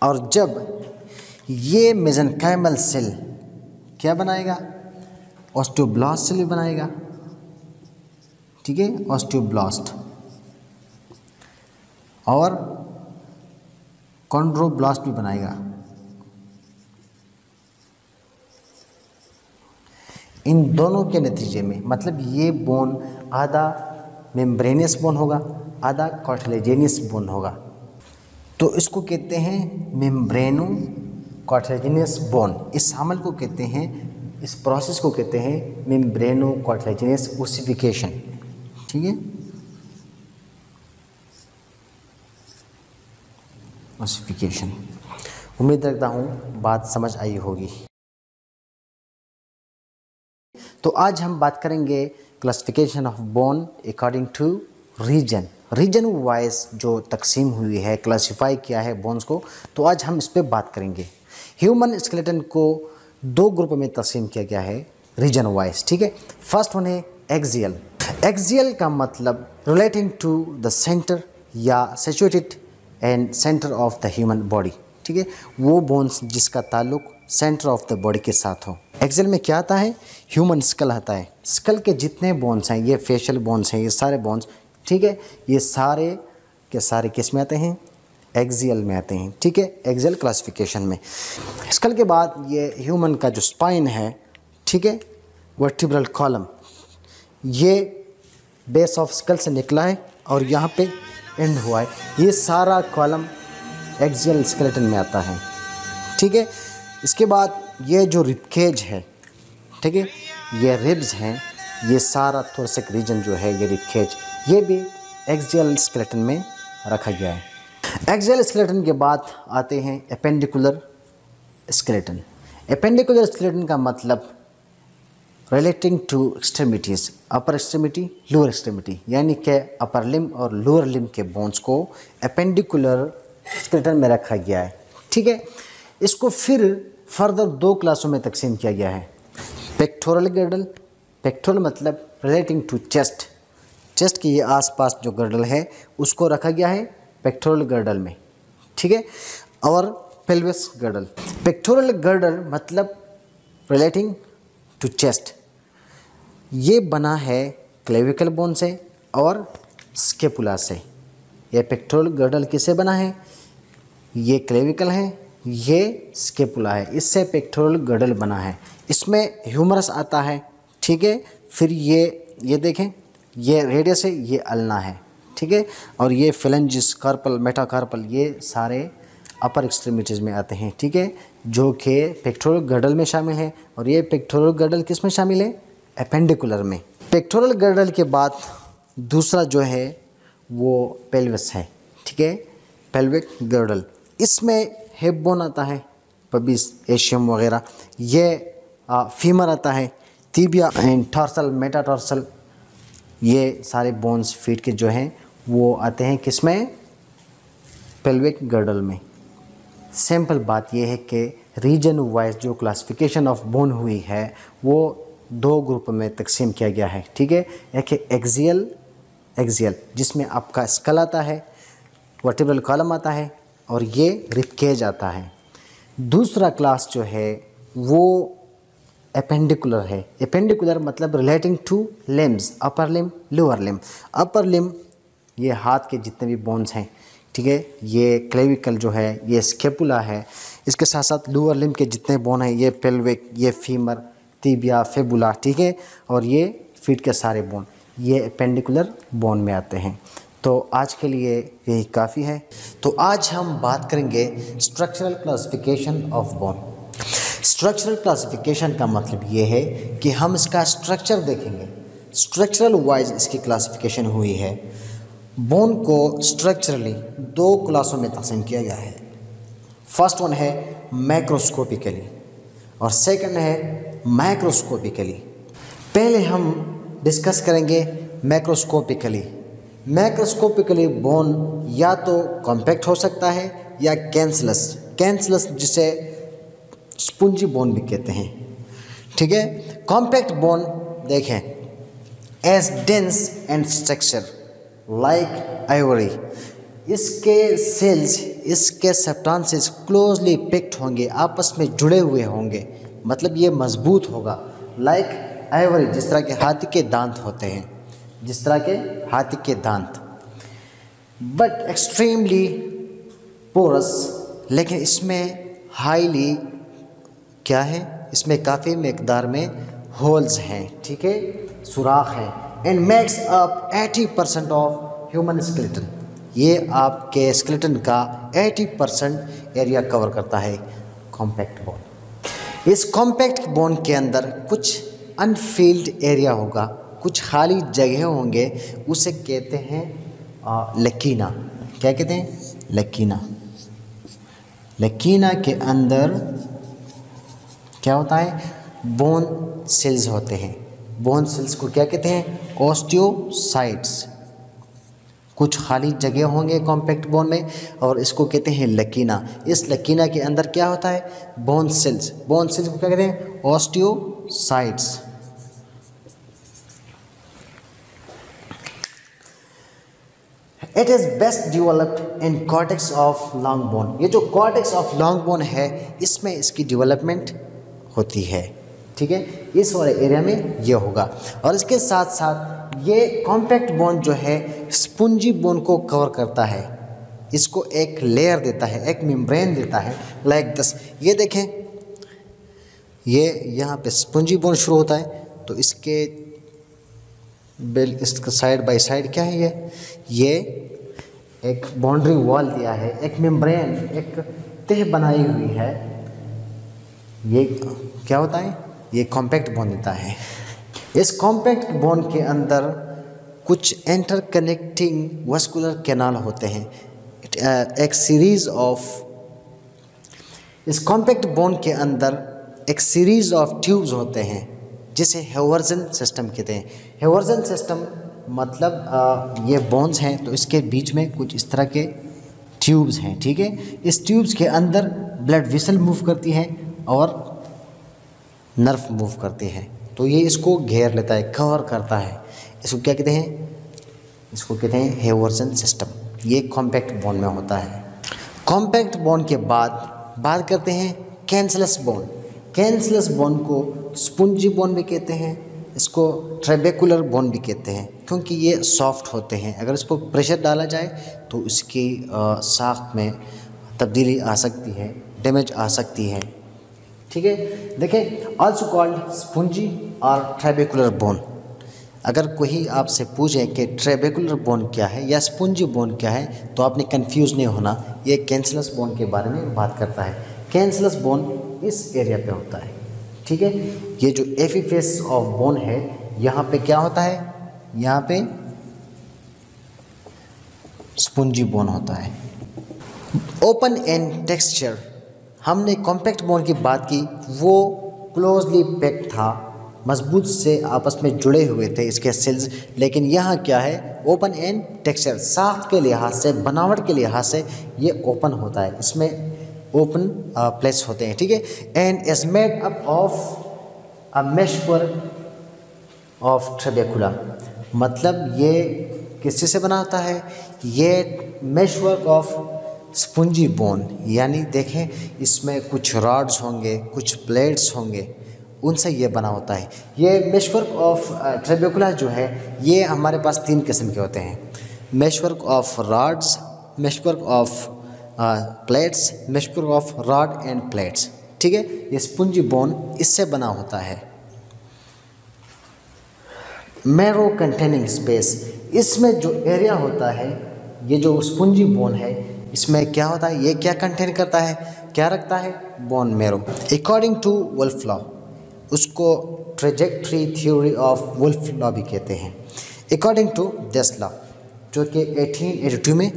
और जब ये मेसेंकाइमल सेल क्या बनाएगा, ऑस्टियोब्लास्ट सेल बनाएगा, ठीक है, ऑस्टियोब्लास्ट, और कॉन्ड्रोब्लास्ट भी बनाएगा। इन दोनों के नतीजे में मतलब ये बोन आधा मेम्ब्रेनियस बोन होगा, आधा कार्टिलेजिनियस बोन होगा। तो इसको कहते हैं मेम्ब्रेनो कार्टिलेजिनियस बोन। इस अमल को कहते हैं, इस प्रोसेस को कहते हैं मेम्ब्रेनो कार्टिलेजिनियस ओसिफिकेशन, ठीक है, ओसिफिकेशन। उम्मीद रखता हूँ बात समझ आई होगी। तो आज हम बात करेंगे classification of bone according to region, region wise जो तकसीम हुई है, क्लासिफाई किया है बोन्स को। तो आज हम इस पर बात करेंगे। ह्यूमन स्केलेटन को दो ग्रुप में तकसीम किया गया है रीजन वाइज, ठीक है। फर्स्ट वन है एक्सियल। एक्सियल का मतलब रिलेटिंग टू द सेंटर या situated and centre of the human body, ठीक है, वो बोन्स जिसका ताल्लुक सेंटर ऑफ द बॉडी के साथ हो। एक्सेल में क्या आता है, ह्यूमन स्कल आता है। स्कल के जितने बोन्स हैं, ये फेशियल बोन्स हैं, ये सारे बोन्स, ठीक है, ये सारे के सारे किस में आते हैं, एक्सियल में आते हैं, ठीक है, एक्सियल क्लासिफिकेशन में। स्कल के बाद ये ह्यूमन का जो स्पाइन है, ठीक है, वर्टिब्रल कॉलम, ये बेस ऑफ स्कल से निकला है और यहाँ पे एंड हुआ है। ये सारा कॉलम एक्सियल स्केलेटन में आता है, ठीक है। इसके बाद ये जो रिबकेज है, ठीक है, ये रिब्स हैं, ये सारा थोरसिक रीजन जो है, ये रिबकेज, ये भी एक्सियल स्केलेटन में रखा गया है। एक्सियल स्केलेटन के बाद आते हैं एपेंडिकुलर स्केलेटन। एपेंडिकुलर स्केलेटन का मतलब relating to extremities, upper extremity, lower extremity, यानी कि अपर लिम्ब और लोअर लिम्ब के बोन्स को एपेंडिकुलर स्केलेटन में रखा गया है, ठीक है। इसको फिर फर्दर 2 क्लासों में तकसीम किया गया है। पेक्टोरल गर्डल, पेक्टोरल मतलब रिलेटिंग टू चेस्ट, चेस्ट के ये आसपास जो गर्डल है उसको रखा गया है पेक्टोरल गर्डल में, ठीक है। और पेल्विस गर्डल, पेक्टोरल गर्डल मतलब रिलेटिंग टू चेस्ट, ये बना है क्लेविकल बोन से और स्केपुला से। ये पेक्टोरल गर्डल किससे बना है, ये क्लेविकल है, ये स्केपुला है, इससे पेक्टोरल गर्डल बना है। इसमें ह्यूमरस आता है, ठीक है, फिर ये देखें, ये रेडियस है, ये अल्ना है, ठीक है, और ये फेलेंजिस, कार्पल, मेटाकार्पल, ये सारे अपर एक्सट्रीमिटीज़ में आते हैं, ठीक है, जो कि पेक्टोरल गर्डल में शामिल है। और ये पेक्टोरल गर्डल किस में शामिल है, एपेंडिकुलर में। पेक्टोरल गर्डल के बाद दूसरा जो है वो पेल्विस है, ठीक है, पेल्विक गर्डल, इसमें हिप बोन आता है, पबिस, एशियम वगैरह, ये फीमर आता है, टीबिया एंड टॉर्सल, मेटाटॉर्सल, ये सारे बोन्स फीट के जो हैं वो आते हैं किसमें, पेल्विक गर्डल में। सिंपल बात यह है कि रीजन वाइज जो क्लासिफिकेशन ऑफ बोन हुई है वो 2 ग्रुप में तकसीम किया गया है, ठीक है। एक है एक्सियल जिसमें आपका स्कल आता है, वर्टिब्रल कॉलम आता है और ये रिबकेज आता है। दूसरा क्लास जो है वो एपेंडिकुलर है। एपेंडिकुलर मतलब relating to limbs, upper limb, lower limb. Upper limb ये हाथ के जितने भी बोन्स हैं, ठीक है, ये क्लेविकल जो है, ये स्केपुला है, इसके साथ साथ लोअर लिम्ब के जितने बोन हैं, ये पेल्विक, ये फीमर, टीबिया, फेबुला, ठीक है, और ये फीट के सारे बोन, ये एपेंडिकुलर बोन में आते हैं। तो आज के लिए यही काफ़ी है। तो आज हम बात करेंगे structural classification of bone. Structural classification का मतलब ये है कि हम इसका स्ट्रक्चर देखेंगे, स्ट्रक्चरल वाइज इसकी क्लासिफिकेशन हुई है। बोन को स्ट्रक्चरली 2 क्लासों में तकसीम किया गया है। फर्स्ट वन है मैक्रोस्कोपिकली और सेकंड है माइक्रोस्कोपिकली। पहले हम डिस्कस करेंगे मैक्रोस्कोपिकली। मैक्रोस्कोपिकली बोन या तो कॉम्पैक्ट हो सकता है या कैंसलस जिसे स्पंजी बोन भी कहते हैं, ठीक है। कॉम्पैक्ट बोन देखें, as dense and structure like ivory, इसके सेल्स, इसके सब्सटेंसेस क्लोजली पैक्ड होंगे, आपस में जुड़े हुए होंगे, मतलब ये मजबूत होगा। लाइक आइवरी, जिस तरह के हाथी के दांत होते हैं, जिस तरह के हाथी के दांत, बट एक्सट्रीमली पोरस, लेकिन इसमें हाईली क्या है, इसमें काफ़ी मकदार में होल्स हैं, ठीक है, सुराख हैं। And makes up 80% of human skeleton, ये आपके स्केलेटन का 80% एरिया कवर करता है कॉम्पैक्ट बोन। इस कॉम्पैक्ट बोन के अंदर कुछ अनफील्ड एरिया होगा, कुछ खाली जगह होंगे, उसे कहते हैं लकीना। क्या कहते हैं, लकीना। लकीना के अंदर क्या होता है, बोन सेल्स होते हैं। बोन सेल्स को क्या कहते हैं, ऑस्टियोसाइट्स। कुछ खाली जगह होंगे कॉम्पैक्ट बोन में और इसको कहते हैं लकीना। इस लकीना के अंदर क्या होता है, बोन सेल्स। बोन सेल्स को क्या कहते हैं, osteocytes. It is best developed in cortex of long bone. ये जो कॉर्टेक्स ऑफ लॉन्ग बोन है इसमें इसकी डेवलपमेंट होती है, ठीक है, इस वाले एरिया में ये होगा। और इसके साथ साथ ये कॉम्पैक्ट बोन जो है स्पंजी बोन को कवर करता है, इसको एक लेयर देता है, एक मेम्ब्रेन देता है लाइक दिस। ये देखें, ये यहाँ पे स्पंजी बोन शुरू होता है तो इसके इसका साइड बाय साइड क्या है, ये एक बाउंड्री वॉल दिया है, एक मेम्ब्रेन, एक तह बनाई हुई है। ये क्या होता है, ये कॉम्पैक्ट बोन देता है। इस कॉम्पैक्ट बोन के अंदर कुछ इंटरकनेक्टिंग वस्कुलर कैनाल होते हैं, एक सीरीज ऑफ, इस कॉम्पैक्ट बोन के अंदर एक सीरीज ऑफ ट्यूब्स होते हैं जिसे हेवर्जन सिस्टम कहते हैं। हेवर्जन सिस्टम मतलब ये बोन्स हैं तो इसके बीच में कुछ इस तरह के ट्यूब्स हैं, ठीक है। इस ट्यूब्स के अंदर ब्लड वेसल मूव करती है और नर्व मूव करती है, तो ये इसको घेर लेता है, कवर करता है। इसको क्या कहते हैं, इसको कहते हैं हेवर्जन सिस्टम। ये कॉम्पैक्ट बोन में होता है। कॉम्पैक्ट बोन के बाद बात करते हैं कैंसलस बोन। कैंसलस बोन को स्पंजी बोन भी कहते हैं, इसको ट्रेबेकुलर बोन भी कहते हैं, क्योंकि ये सॉफ्ट होते हैं। अगर इसको प्रेशर डाला जाए तो इसकी साख्त में तब्दीली आ सकती है, डैमेज आ सकती है, ठीक है। देखें, आल्सो कॉल्ड स्पंजी और ट्रेबेकुलर बोन। अगर कोई आपसे पूछे कि ट्रेबेकुलर बोन क्या है या स्पंजी बोन क्या है तो आपने कंफ्यूज नहीं होना, ये कैंसलस बोन के बारे में बात करता है। कैंसलस बोन इस एरिया पे होता है, ठीक है। ये जो एपिफेस ऑफ बोन है यहाँ पे क्या होता है, यहाँ पे स्पंजी बोन होता है। ओपन एंड टेक्सचर, हमने कॉम्पैक्ट बोन की बात की, वो क्लोजली पैक्ड था, मजबूत से आपस में जुड़े हुए थे इसके सेल्स। लेकिन यहाँ क्या है, ओपन एंड टेक्सचर, साख्त के लिहाज से, बनावट के लिहाज से ये ओपन होता है, इसमें ओपन प्लेट्स होते हैं, ठीक है। And is made up of a meshwork of trabecula, मतलब ये किस चीज़ से बना होता है, ये मेशवर्क ऑफ स्पंजी बोन, यानी देखें इसमें कुछ रॉड्स होंगे, कुछ प्लेट्स होंगे, उनसे ये बना होता है। ये मेशवर्क ऑफ ट्रेबेकुला जो है ये हमारे पास 3 किस्म के होते हैं, meshwork of rods, meshwork of plates, meshwork of rod and plates, ठीक है। ये स्पंजी बोन इससे बना होता है। मैरो कंटेनिंग स्पेस, इसमें जो एरिया होता है, ये जो स्पंजी बोन है इसमें क्या होता है, ये क्या कंटेन करता है, क्या रखता है, bone marrow. According to Wolff law, उसको trajectory theory of Wolff law भी कहते हैं। अकॉर्डिंग टू दिस लॉ, जो कि 1882 में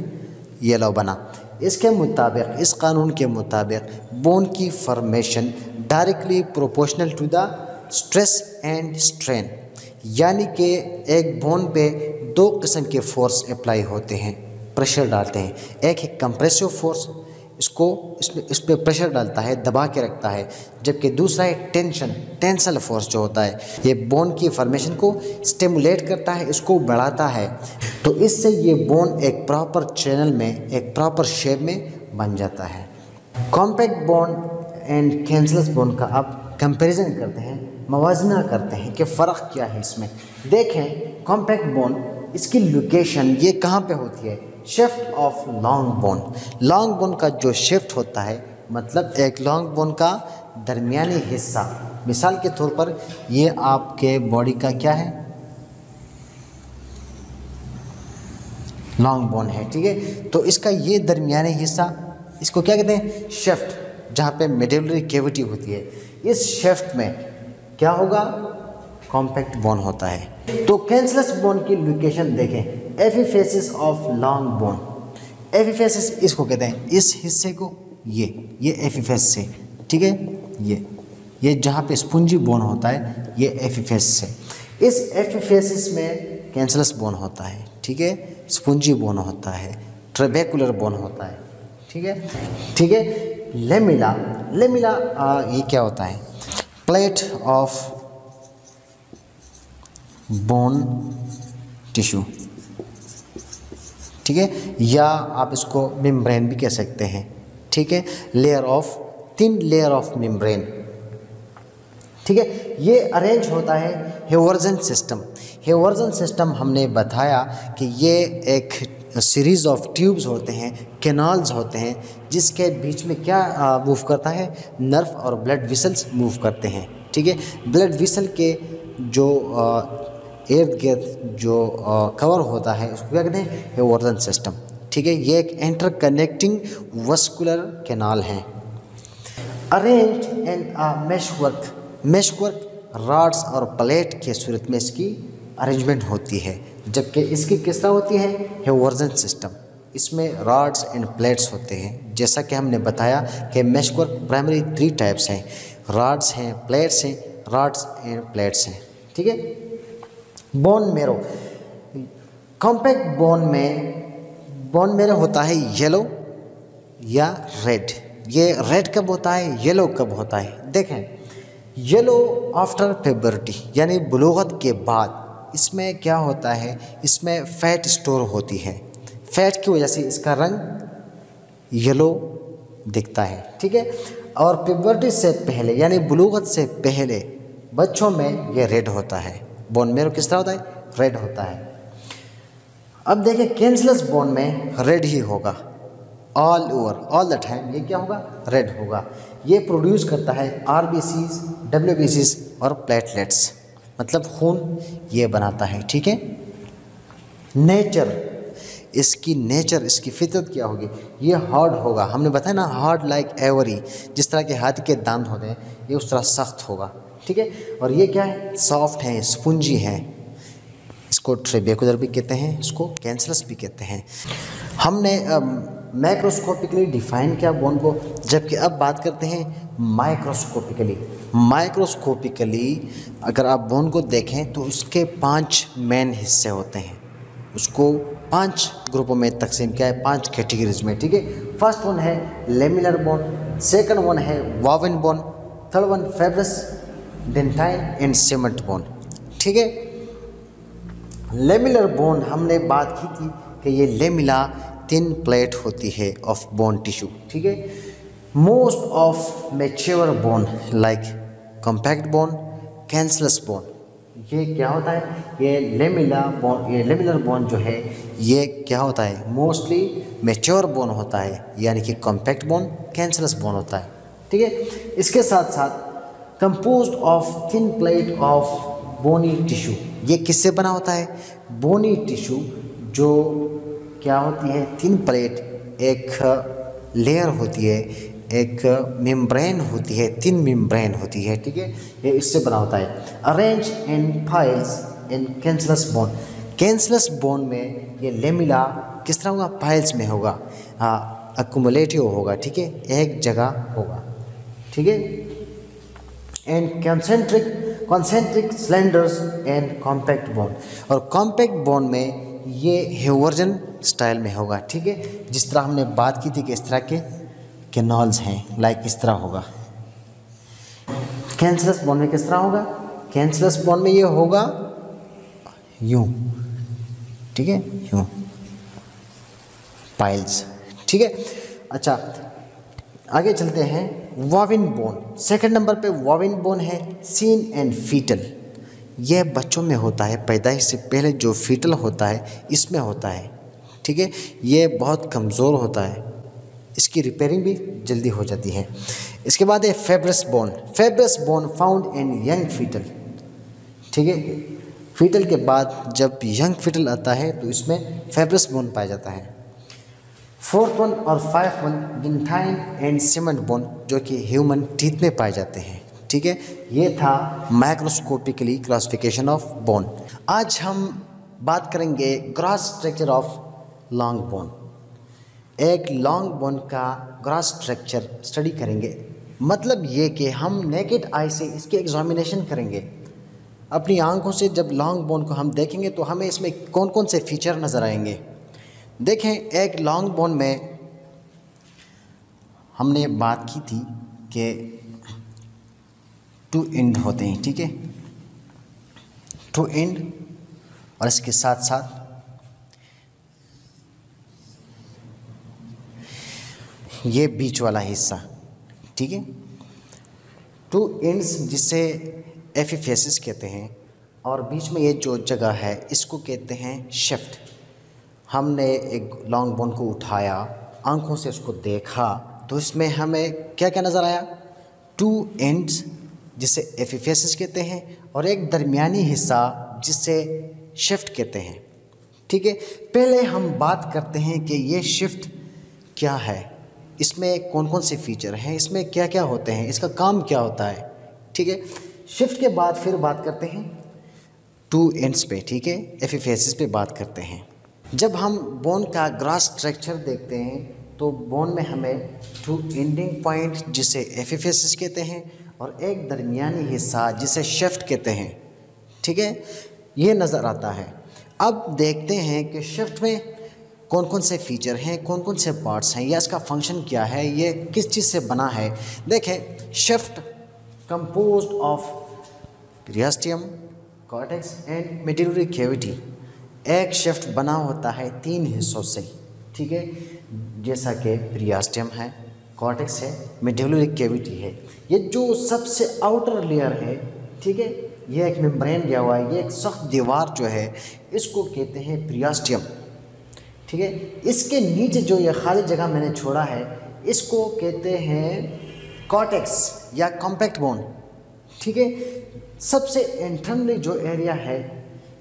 ये लॉ बना, इसके मुताबिक, इस कानून के मुताबिक बोन की formation directly proportional to the stress and strain, यानी कि एक बोन पे 2 किस्म के फोर्स अप्लाई होते हैं, प्रेशर डालते हैं। एक है कंप्रेसिव फोर्स, इसको इस पर प्रेशर डालता है, दबा के रखता है, जबकि दूसरा है टेंसल फोर्स जो होता है, ये बोन की फॉर्मेशन को स्टिमुलेट करता है, इसको बढ़ाता है, तो इससे ये बोन एक प्रॉपर चैनल में, एक प्रॉपर शेप में बन जाता है। Compact bone and cancellous bone का अब कंपैरिजन करते हैं, मवाजना करते हैं कि फ़र्क क्या है इसमें। देखें, कॉम्पैक्ट बोन, इसकी लोकेशन ये कहाँ पे होती है, shift of long bone. Long bone का जो शिफ्ट होता है, मतलब एक लॉन्ग बोन का दरमियानी हिस्सा, मिसाल के तौर पर ये आपके बॉडी का क्या है, लॉन्ग बोन है, ठीक है। तो इसका ये दरमियानी हिस्सा, इसको क्या कहते हैं, शेफ्ट, जहाँ पे मेडुलरी कैविटी होती है, इस शेफ्ट में क्या होगा, कॉम्पैक्ट बोन होता है। तो कैंसलस बोन की लोकेशन देखें, epiphysis of long bone, epiphysis इसको कहते हैं, इस हिस्से को, ये एपिफेस से, ठीक है, ये जहाँ पे स्पंजी बोन होता है ये एपिफेस से, इस एपिफेसिस में कैंसलस बोन होता है, ठीक है, स्पंजी बोन होता है, ट्रेबेकुलर बोन होता है, ठीक है। लेमिला, ये क्या होता है, प्लेट ऑफ बोन टिश्यू, ठीक है, या आप इसको मेम्ब्रेन भी कह सकते हैं। ठीक है, layer of thin layer of membrane. ठीक है, ये अरेंज होता है हेवर्जन सिस्टम। हेवर्जन सिस्टम हमने बताया कि ये एक सीरीज़ ऑफ ट्यूब्स होते हैं, कैनाल्स होते हैं, जिसके बीच में क्या मूव करता है, नर्व और ब्लड वेसल्स मूव करते हैं। ठीक है, ब्लड वेसल के जो इर्द गिर्द जो कवर होता है उसको क्या कहते हैं, हेवर्जन सिस्टम। ठीक है, ये एक इंटरकनेक्टिंग वस्कुलर कैनाल है। Arrange in meshwork. Meshwork rods और प्लेट के सूरत में इसकी अरेंजमेंट होती है, जबकि इसकी किस तरह होती है, हेवर्जन सिस्टम। इसमें रॉड्स एंड प्लेट्स होते हैं। जैसा कि हमने बताया कि मेशवर्क प्राइमरी 3 टाइप्स हैं, रॉड्स हैं, प्लेट्स हैं, रॉड्स एंड प्लेट्स हैं। ठीक है, bone marrow. Compact bone marrow होता है येलो या रेड। ये रेड कब होता है, येलो कब होता है? देखें, येलो आफ्टर प्यूबर्टी यानी बुलूगत के बाद इसमें क्या होता है, इसमें फैट स्टोर होती है। फैट की वजह से इसका रंग येलो दिखता है। ठीक है, और प्यूबर्टी से पहले यानी बुलूगत से पहले बच्चों में ये रेड होता है। बोन मैरो किस तरह होता है, रेड होता है। अब देखिए, कैंसरस बोन में रेड ही होगा, all over all the time ये क्या होगा, रेड होगा। ये प्रोड्यूस करता है आरबीसीज, डब्ल्यूबीसीज और प्लेटलेट्स, मतलब खून ये बनाता है। ठीक है, नेचर, इसकी फितरत क्या होगी, ये हार्ड होगा। हमने बताया ना, हार्ड लाइक एवरी, जिस तरह के हाथी के दांत होते हैं ये उस तरह सख्त होगा। ठीक है, और ये क्या है, सॉफ्ट है, स्पंजी है। इसको ट्रेबेकुलर भी कहते हैं, इसको कैंसरस भी कहते हैं। हमने मैक्रोस्कोपिकली डिफाइन किया बोन को, जबकि अब बात करते हैं माइक्रोस्कोपिकली। माइक्रोस्कोपिकली अगर आप बोन को देखें तो उसके 5 मेन हिस्से होते हैं। उसको 5 ग्रुपों में तकसीम किया है, 5 कैटेगरीज में। ठीक है, फर्स्ट वन है लेमिलर बोन, सेकंड वन है woven bone, third one fibrous, dentine and cement bone. ठीक है, लेमिलर बोन हमने बात की थी कि ये लेमिला थिन प्लेट होती है ऑफ बोन टिश्यू। ठीक है, most of mature bone like compact bone, cancerous bone, ये क्या होता है, ये लेमिलर बोन जो है ये क्या होता है, मोस्टली मैच्योर बोन होता है, यानी कि कॉम्पैक्ट बोन, कैंसरस बोन होता है। ठीक है, इसके साथ साथ composed of thin plate of bony tissue. ये किससे बना होता है, बोनी टिश्यू जो क्या होती है, थिन प्लेट, एक लेयर होती है, एक मेम्ब्रेन होती है, थिन मेम्ब्रेन होती है। ठीक है, ये इससे बना होता है। Arrange in piles in cancerous bone. Cancerous bone में ये लेमिला किस तरह होगा, पाइल्स में होगा, अक्यूमुलेटिव होगा। ठीक है, एक जगह होगा। ठीक है, and concentric cylinders and compact bone. और कॉम्पैक्ट बोन में ये हेवर्जन स्टाइल में होगा। ठीक है, जिस तरह हमने बात की थी कि इस तरह के कैनाल्स हैं, लाइक इस तरह होगा। कैंसरस बोन में किस तरह होगा, कैंसरस बोन में ये होगा यूं। ठीक है, यूं पाइल्स। ठीक है, अच्छा आगे चलते हैं। वॉविन बोन, सेकंड नंबर पे वॉविन बोन है, सीन एंड फीटल। यह बच्चों में होता है, पैदाइश से पहले जो फीटल होता है इसमें होता है। ठीक है, ये बहुत कमज़ोर होता है, इसकी रिपेयरिंग भी जल्दी हो जाती है। इसके बाद है fibrous bone. Fibrous bone found in young fetal. ठीक है, फीटल के बाद जब यंग फीटल आता है तो इसमें फाइब्रस बोन पाया जाता है। फोर्थ वन और 5th one dentine and cement bone, जो कि ह्यूमन टीथ में पाए जाते हैं। ठीक है, ये था माइक्रोस्कोपिकली क्लासिफिकेशन ऑफ बोन। आज हम बात करेंगे gross structure of long bone. एक लॉन्ग बोन का ग्रॉस स्ट्रक्चर स्टडी करेंगे, मतलब ये कि हम नेकेड आई से इसके एग्जामिनेशन करेंगे। अपनी आंखों से जब लॉन्ग बोन को हम देखेंगे तो हमें इसमें कौन कौन से फीचर नज़र आएंगे। देखें, एक लॉन्ग बोन में हमने बात की थी कि 2 एंड होते हैं। ठीक है, 2 एंड, और इसके साथ साथ ये बीच वाला हिस्सा, ठीक है। टू एंड्स जिसे एपिफेसिस कहते हैं, और बीच में ये जो जगह है इसको कहते हैं शेफ्ट। हमने एक लॉन्ग बोन को उठाया, आंखों से उसको देखा, तो इसमें हमें क्या क्या नज़र आया? टू एंड्स जिसे एपिफेसिस कहते हैं, और एक दरमियानी हिस्सा जिसे शेफ्ट कहते हैं, ठीक है। पहले हम बात करते हैं कि ये शिफ्ट क्या है, इसमें कौन कौन से फीचर हैं, इसमें क्या क्या होते हैं, इसका काम क्या होता है, ठीक है। शिफ्ट के बाद फिर बात करते हैं टू एंड्स पे, ठीक है, एपिफेसिस पे बात करते हैं। जब हम बोन का ग्रास स्ट्रक्चर देखते हैं तो बोन में हमें टू एंडिंग पॉइंट जिसे एपिफेसिस कहते हैं और एक दरमियानी हिस्सा जिसे शेफ्ट कहते हैं, ठीक है, ये नज़र आता है। अब देखते हैं कि शेफ्ट में कौन कौन से फीचर हैं, कौन कौन से पार्ट्स हैं, या इसका फंक्शन क्या है, ये किस चीज़ से बना है। देखें, shaft composed of periosteum, cortex and medullary cavity. एक शेफ्ट बना होता है 3 हिस्सों से, ठीक है, जैसा कि पीरियास्टियम है, कॉर्टेक्स है, मेडुलरी कैविटी है। ये जो सबसे आउटर लेयर है, ठीक है, ये एक मेम्ब्रेन दिया हुआ है, ये एक सख्त दीवार जो है इसको कहते हैं पीरियास्टियम, ठीक है। इसके नीचे जो ये खाली जगह मैंने छोड़ा है इसको कहते हैं कॉर्टेक्स या कॉम्पैक्ट बोन, ठीक है। सबसे इंटरनली जो एरिया है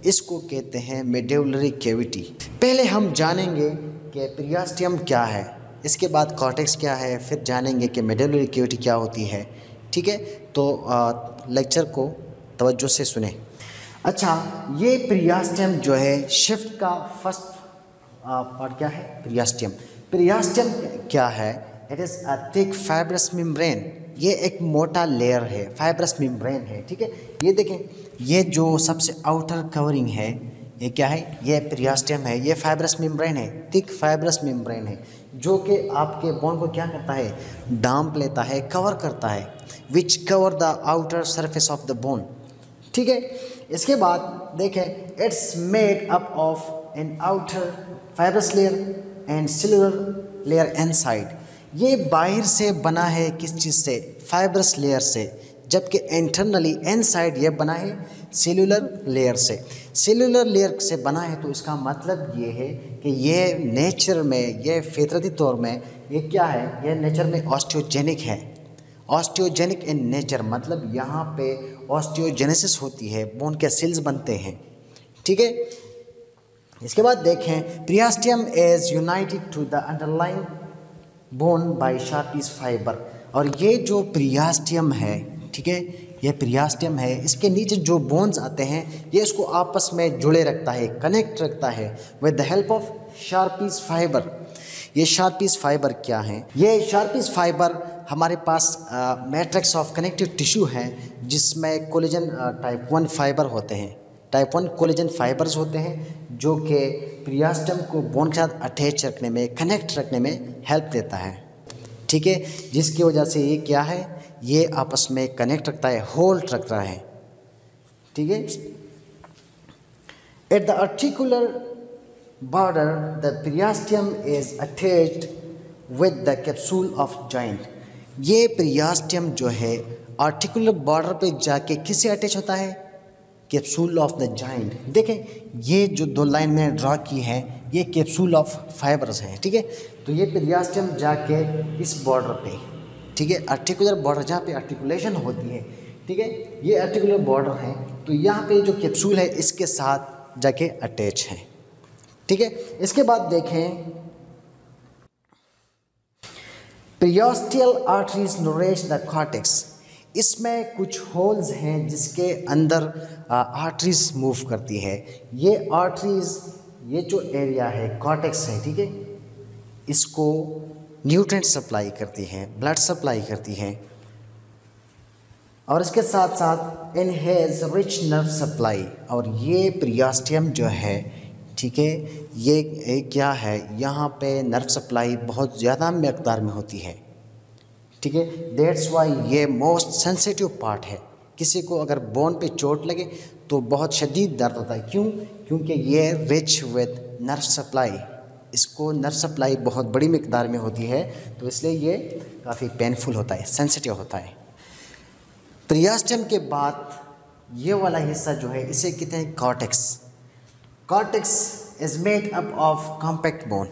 इसको कहते हैं मेडुलरी कैविटी। पहले हम जानेंगे कि पीरियास्टियम क्या है, इसके बाद कॉर्टेक्स क्या है, फिर जानेंगे कि मेडुलरी कैविटी क्या होती है, ठीक है। तो लेक्चर को तवज्जो से सुने। अच्छा, ये पीरियास्टियम जो है शिफ्ट का फर्स्ट पार्ट क्या है? पीरियास्टियम। पीरियास्टियम क्या है? It is a thick fibrous membrane. ये एक मोटा लेयर है, फाइब्रस मेम्ब्रेन है, ठीक है। ये देखें, ये जो सबसे आउटर कवरिंग है ये क्या है? ये पीरियास्टियम है, ये फाइब्रस मेम्ब्रेन है, थिक फाइब्रस मेम्ब्रेन है, जो कि आपके बोन को क्या करता है? डांप लेता है, कवर करता है, which cover the outer surface of the bone, ठीक है। इसके बाद देखें, it's made up of an outer fibrous layer and cellular layer inside. ये बाहर से बना है किस चीज़ से? फाइब्रस लेयर से, जबकि इंटरनली इनसाइड ये बना है सेलुलर लेयर से। सेलुलर लेयर से बना है तो इसका मतलब ये है कि ये नेचर में, ये फितरती तौर में ये क्या है? ये नेचर में ऑस्टियोजेनिक है। ऑस्टियोजेनिक इन नेचर मतलब यहाँ पे ऑस्टियोजेनेसिस होती है, बोन के सेल्स बनते हैं, ठीक है। इसके बाद देखें, periosteum is united to the underlying bone by Sharpey's fibre. और ये जो पीरियास्टियम है, ठीक है, ये पीरियास्टियम है, इसके नीचे जो बोन्स आते हैं ये इसको आपस में जुड़े रखता है, कनेक्ट रखता है with the help of Sharpey's fibre. ये शार्पीज फाइबर क्या हैं? ये शार्पीज फाइबर हमारे पास मैट्रिक्स ऑफ कनेक्टिव टिश्यू है जिसमें कोलेजन टाइप 1 फाइबर होते हैं, टाइप 1 कोलेजन फाइबर्स होते हैं जो कि पीरियास्टियम को बोन के साथ अटैच रखने में, कनेक्ट रखने में हेल्प देता है, ठीक है, जिसकी वजह से ये क्या है? ये आपस में कनेक्ट रखता है, होल्ड रखता है, ठीक है। At the articular border the periosteum is attached with the capsule of joint. ये पीरियास्टियम जो है आर्टिकुलर बॉर्डर पे जाके किससे अटैच होता है? Capsule of the joint. देखें, ये जो 2 लाइन मैंने ड्रा की है ये कैप्सूल ऑफ फाइबर्स हैं, ठीक है। तो ये पीरियास्टियम जाके इस बॉर्डर पे, ठीक है, आर्टिकुलर बॉर्डर जहाँ पे आर्टिकुलेशन होती है, ठीक है, ये आर्टिकुलर बॉर्डर है, तो यहाँ पे जो कैप्सूल है इसके साथ जाके अटैच है, ठीक है। इसके बाद देखें, periosteal arteries nourish the cortex. इसमें कुछ होल्स हैं जिसके अंदर आर्टरीज मूव करती है। ये आर्टरीज, ये जो एरिया है कॉर्टेक्स है, ठीक है, इसको न्यूट्रिएंट सप्लाई करती है, ब्लड सप्लाई करती है, और इसके साथ साथ इनहेज रिच नर्व सप्लाई। और ये पीरियास्टियम जो है, ठीक है, ये क्या है? यहाँ पे नर्व सप्लाई बहुत ज़्यादा मकदार में होती है, ठीक है। दैट्स वाई ये मोस्ट सेंसिटिव पार्ट है। किसी को अगर बोन पे चोट लगे तो बहुत शदीद दर्द होता है। क्यों? क्योंकि ये रिच विद नर्व सप्लाई, इसको नर्व सप्लाई बहुत बड़ी मिकदार में होती है, तो इसलिए ये काफ़ी पेनफुल होता है, सेंसिटिव होता है। पेरियास्टम के बाद ये वाला हिस्सा जो है इसे कहते हैं cortex. Cortex is made up of compact bone.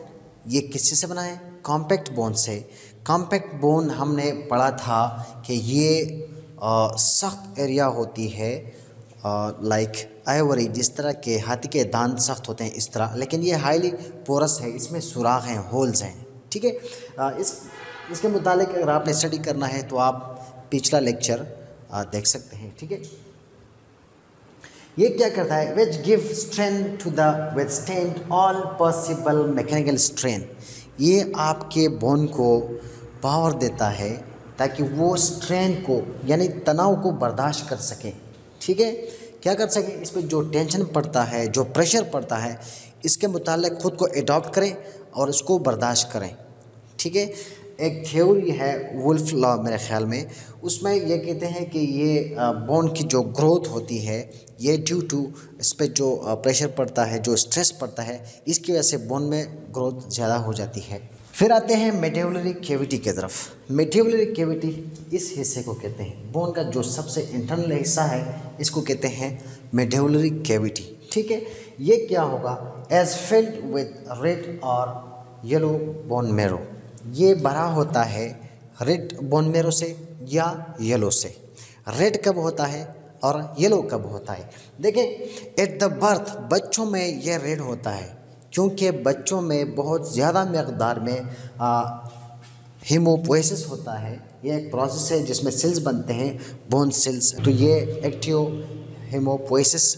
ये किस चीज़ से बना है? कॉम्पैक्ट बोन से। कॉम्पैक्ट बोन हमने पढ़ा था कि ये सख्त एरिया होती है, लाइक आइवरी, जिस तरह के हाथी के दांत सख्त होते हैं इस तरह, लेकिन ये हाईली पोरस है, इसमें सुराख हैं, होल्स हैं। ठीक है, इसके मुतालिक अगर आपने स्टडी करना है तो आप पिछला लेक्चर देख सकते हैं। ठीक है, ये क्या करता है? Which give strength to the withstand all possible mechanical strain. ये आपके बोन को पावर देता है ताकि वो स्ट्रेन को यानी तनाव को बर्दाश्त कर सकें। ठीक है, क्या कर सकें? इस पर जो टेंशन पड़ता है, जो प्रेशर पड़ता है, इसके मुतालिक ख़ुद को एडॉप्ट करें और उसको बर्दाश्त करें। ठीक है, एक थ्योरी है वुल्फ लॉ मेरे ख्याल में, उसमें ये कहते हैं कि ये बोन की जो ग्रोथ होती है ये ड्यू टू इस पर जो प्रेशर पड़ता है, जो स्ट्रेस पड़ता है, इसकी वजह से बोन में ग्रोथ ज़्यादा हो जाती है। फिर आते हैं मेडिवलरी कैविटी की तरफ। मेडिवलरी कैविटी इस हिस्से को कहते हैं, बोन का जो सबसे इंटरनल हिस्सा है इसको कहते हैं मेडिवलरी कैविटी। ठीक है, ये क्या होगा? एज फिल्ड विद रेड और येलो बोन मैरो। ये भरा होता है रेड बोन मैरो से या येलो से। रेड कब होता है और येलो कब होता है? देखें, एट द बर्थ बच्चों में ये रेड होता है क्योंकि बच्चों में बहुत ज़्यादा मकदार में हीमोपोएसिस होता है। ये एक प्रोसेस है जिसमें सेल्स बनते हैं, बोन सेल्स, तो ये एक्टिव हीमोपोएसिस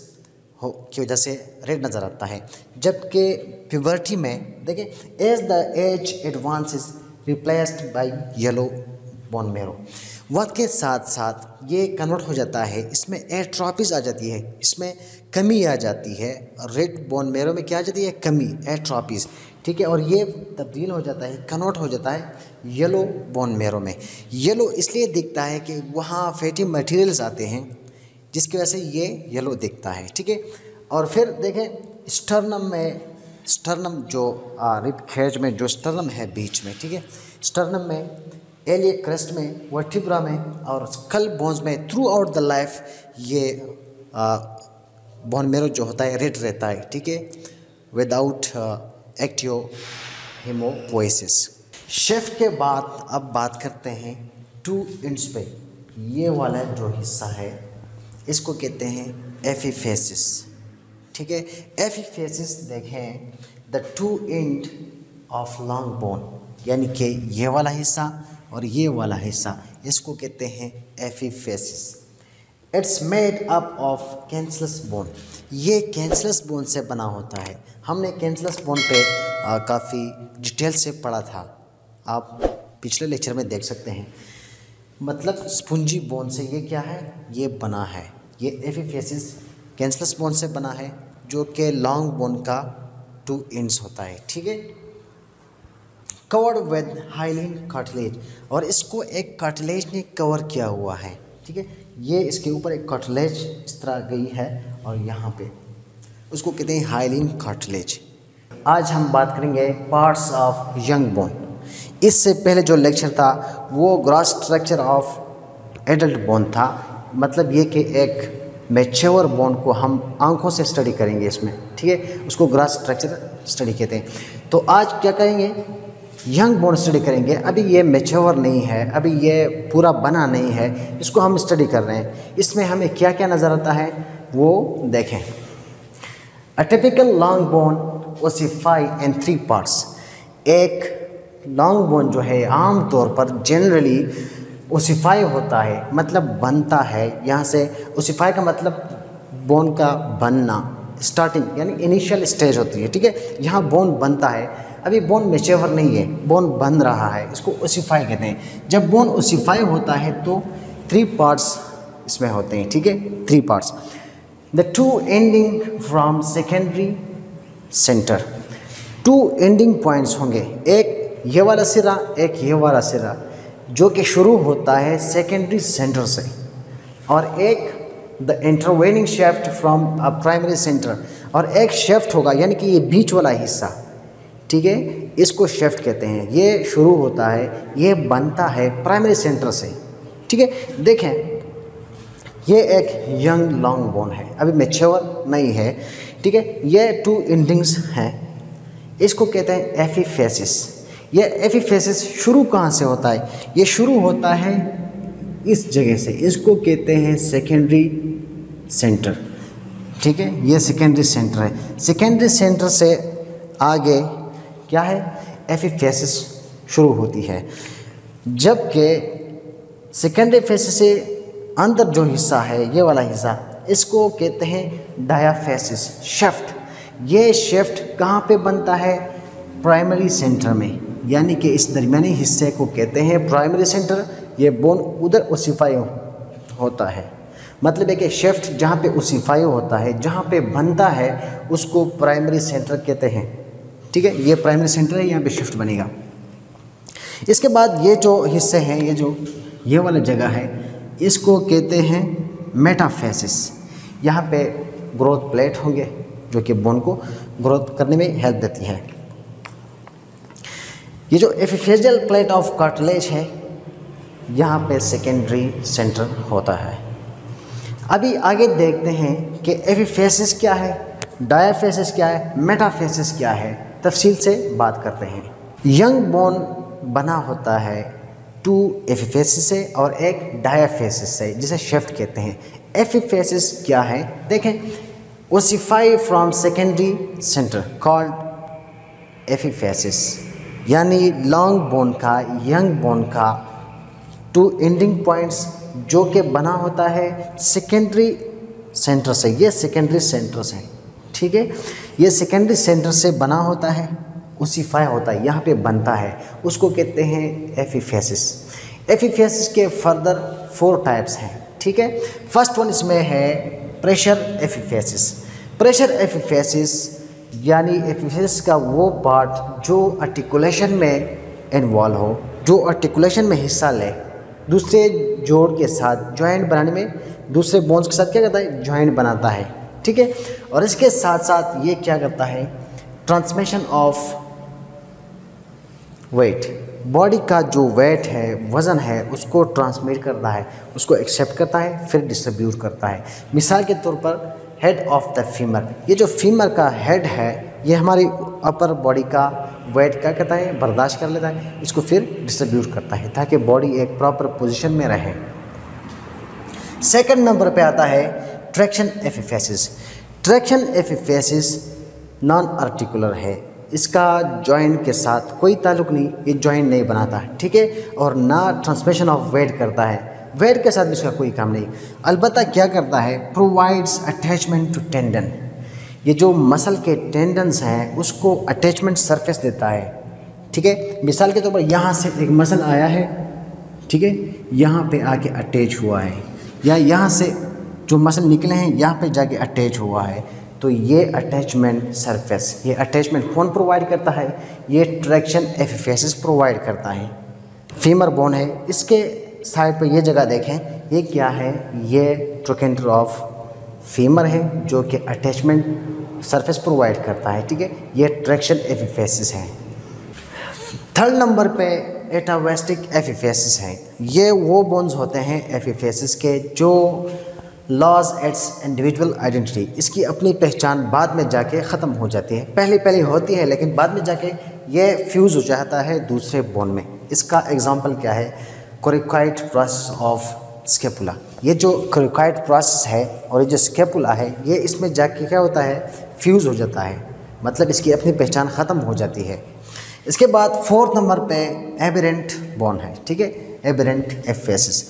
की वजह से रेड नज़र आता है। जबकि प्यूबर्टी में देखें, as the age advances replaced by yellow bone marrow. वक्त के साथ साथ ये कन्वर्ट हो जाता है, इसमें एट्रोफीज आ जाती है, इसमें कमी आ जाती है। रेड बोन मैरो में क्या आ जाती है? कमी, एट्रोफीज। ठीक है, और ये तब्दील हो जाता है, कन्वर्ट हो जाता है येलो बोन मैरो में। येलो इसलिए दिखता है कि वहाँ फैटी मटेरियल्स आते हैं जिसकी वजह से ये येलो दिखता है। ठीक है, और फिर देखें स्टर्नम में, स्टर्नम जो रिब खेज में जो स्टर्नम है बीच में, ठीक है, स्टर्नम में, एलियक क्रेस्ट में, वर्टिब्रा में और स्कल बोन्स में थ्रू आउट द लाइफ ये बोन मैरो जो होता है रेड रहता है। ठीक है, विदाउट एक्टिव हीमोपोएसिस। शेफ्ट के बाद अब बात करते हैं 2 इंच पे। ये वाला जो हिस्सा है इसको कहते हैं एपिफेसिस। ठीक है, एपिफेसिस देखें, the 2 end of long bone, यानी कि ये वाला हिस्सा और ये वाला हिस्सा, इसको कहते हैं epiphysis. It's made up of cancellous bone. ये कैंसलस बोन से बना होता है। हमने कैंसलस बोन पे काफ़ी डिटेल से पढ़ा था, आप पिछले लेक्चर में देख सकते हैं। मतलब स्पंजी बोन से ये क्या है? ये बना है। ये एपिफेसिस कैंसलस बोन से बना है जो कि लॉन्ग बोन का 2 इंच होता है। ठीक है, कवर्ड विद हाइलिन कार्टिलेज, और इसको एक कार्टिलेज ने कवर किया हुआ है। ठीक है, ये इसके ऊपर एक कार्टिलेज इस तरह गई है और यहाँ पे उसको कहते हैं हाइलिन कार्टिलेज। आज हम बात करेंगे पार्ट्स ऑफ यंग बोन। इससे पहले जो लेक्चर था वो gross structure of adult bone था। मतलब ये कि एक मैच्योर बोन को हम आंखों से स्टडी करेंगे इसमें। ठीक है, उसको ग्रॉस स्ट्रक्चर स्टडी कहते हैं। तो आज क्या करेंगे? यंग बोन स्टडी करेंगे। अभी ये मैच्योर नहीं है, अभी ये पूरा बना नहीं है, इसको हम स्टडी कर रहे हैं। इसमें हमें क्या क्या नज़र आता है वो देखें। A typical long bone ossify in 3 parts. एक लॉन्ग बोन जो है आम तौर पर जनरली ओसिफाई होता है, मतलब बनता है। यहाँ से ओसिफाई का मतलब बोन का बनना, स्टार्टिंग यानी इनिशियल स्टेज होती है। ठीक है, यहाँ बोन बनता है, अभी बोन मैच्योर नहीं है, बोन बन रहा है, इसको ओसिफाई कहते हैं। जब बोन ओसिफाई होता है तो 3 पार्ट्स इसमें होते हैं। ठीक है, 3 parts. The 2 ending from secondary centre. 2 ending points होंगे, एक ये वाला सिरा, एक ये वाला सिरा, जो कि शुरू होता है सेकेंडरी सेंटर से, और एक the intervening shaft from a primary centre, और एक शेफ्ट होगा यानी कि ये बीच वाला हिस्सा, ठीक है, इसको शेफ्ट कहते हैं। ये शुरू होता है, ये बनता है प्राइमरी सेंटर से। ठीक है, देखें ये एक यंग लॉन्ग बोन है, अभी मैच्योर नहीं है। ठीक है, ये 2 एंडिंग्स हैं, इसको कहते हैं एपिफेसिस। ये एपिफेसिस शुरू कहाँ से होता है? ये शुरू होता है इस जगह से, इसको कहते हैं सेकेंडरी सेंटर। ठीक है, ये सेकेंडरी सेंटर है। सेकेंडरी सेंटर से आगे क्या है? एपिफेसिस शुरू होती है। जबकि सेकेंडरी फेसिस से अंदर जो हिस्सा है, ये वाला हिस्सा, इसको कहते हैं डायाफेसिस, शेफ्ट। ये शेफ्ट कहाँ पे बनता है? प्राइमरी सेंटर में, यानी कि इस दरमियानी हिस्से को कहते हैं प्राइमरी सेंटर। ये बोन उधर ओसिफाई होता है, मतलब है कि शेफ्ट जहाँ पे ओसिफाई होता है, जहाँ पे बनता है, उसको प्राइमरी सेंटर कहते हैं। ठीक है, ये प्राइमरी सेंटर है, यहाँ पे शेफ्ट बनेगा। इसके बाद ये जो हिस्से हैं, ये वाला जगह है, इसको कहते हैं मेटाफेसिस। यहाँ पे ग्रोथ प्लेट होंगे जो कि बोन को ग्रोथ करने में हेल्प देती है। ये जो एपिफेजियल प्लेट ऑफ कार्टिलेज है, यहाँ पे सेकेंडरी सेंटर होता है। अभी आगे देखते हैं कि एपिफेसिस क्या है, डायाफेसिस क्या है, मेटाफेसिस क्या है, तफसील से बात करते हैं। यंग बोन बना होता है 2 एपिफेसिस से और एक डायाफेसिस से, जिसे शेफ्ट कहते हैं। एपिफेसिस क्या है? देखें, ossify from secondary centre called epiphysis, यानी लॉन्ग बोन का, यंग बोन का 2 एंडिंग पॉइंट्स जो कि बना होता है सेकेंडरी सेंटर से। ये सेकेंडरी सेंटर से, ठीक है, ये सेकेंडरी सेंटर से बना होता है, ओसिफाई होता है, यहाँ पे बनता है, उसको कहते हैं एपिफेसिस। एपिफेसिस के फर्दर 4 टाइप्स हैं। ठीक है, फर्स्ट वन इसमें है प्रेशर एपिफेसिस। प्रेशर एपिफेसिस यानी एपिफेसिस का वो पार्ट जो आर्टिकुलेशन में इन्वॉल्व हो, जो आर्टिकुलेशन में हिस्सा ले, दूसरे जोड़ के साथ जॉइंट बनाने में, दूसरे बोन्स के साथ क्या करता है? जॉइंट बनाता है। ठीक है, और इसके साथ साथ ये क्या करता है? ट्रांसमिशन ऑफ वेट, बॉडी का जो वेट है, वज़न है, उसको ट्रांसमिट करता है, उसको एक्सेप्ट करता है, फिर डिस्ट्रीब्यूट करता है। मिसाल के तौर पर हेड ऑफ द फीमर, ये जो फीमर का हेड है, ये हमारी अपर बॉडी का वेट क्या करता है? बर्दाश्त कर लेता है, इसको फिर डिस्ट्रीब्यूट करता है ताकि बॉडी एक प्रॉपर पोजीशन में रहे। सेकंड नंबर पे आता है traction epiphysis. Traction epiphysis non articular है, इसका जॉइंट के साथ कोई ताल्लुक नहीं, ये जॉइंट नहीं बनाता है। ठीक है, और ना ट्रांसमिशन ऑफ वेट करता है, वेट के साथ भी इसका कोई काम नहीं। अलबत्ता क्या करता है? प्रोवाइड्स अटैचमेंट टू टेंडन, ये जो मसल के टेंडन्स हैं उसको अटैचमेंट सरफेस देता है। ठीक है, मिसाल के तौर पर यहाँ से एक मसल आया है, ठीक है, यहाँ पे आके अटैच हुआ है, या यहाँ से जो मसल निकले हैं यहाँ पे जाके अटैच हुआ है, तो ये अटैचमेंट सरफेस, ये अटैचमेंट कौन प्रोवाइड करता है? ये ट्रैक्शन एपिफेसिस प्रोवाइड करता है। फीमर बोन है, इसके साइड पे ये जगह देखें, ये क्या है? ये ट्रोकेंटर ऑफ फीमर है जो कि अटैचमेंट सरफेस प्रोवाइड करता है। ठीक है, ये ट्रैक्शन एपिफेसिस है। थर्ड नंबर पे एटावेस्टिक एपिफेसिस है। ये वो बोन्स होते हैं एपिफेसिस के जो लॉज इट्स इंडिविजुअल आइडेंटिटी, इसकी अपनी पहचान बाद में जाके ख़त्म हो जाती है। पहले होती है लेकिन बाद में जाके ये फ्यूज़ हो जाता है दूसरे बोन में। इसका एग्जांपल क्या है? कोरिकॉइड प्रोसेस ऑफ स्केपुला। ये जो कोरिकॉइड प्रोसेस है और ये जो स्केपुला है, ये इसमें जाके क्या होता है? फ्यूज़ हो जाता है, मतलब इसकी अपनी पहचान ख़त्म हो जाती है। इसके बाद 4th नंबर पे एबेरेंट बोन है। ठीक है, aberrant epiphysis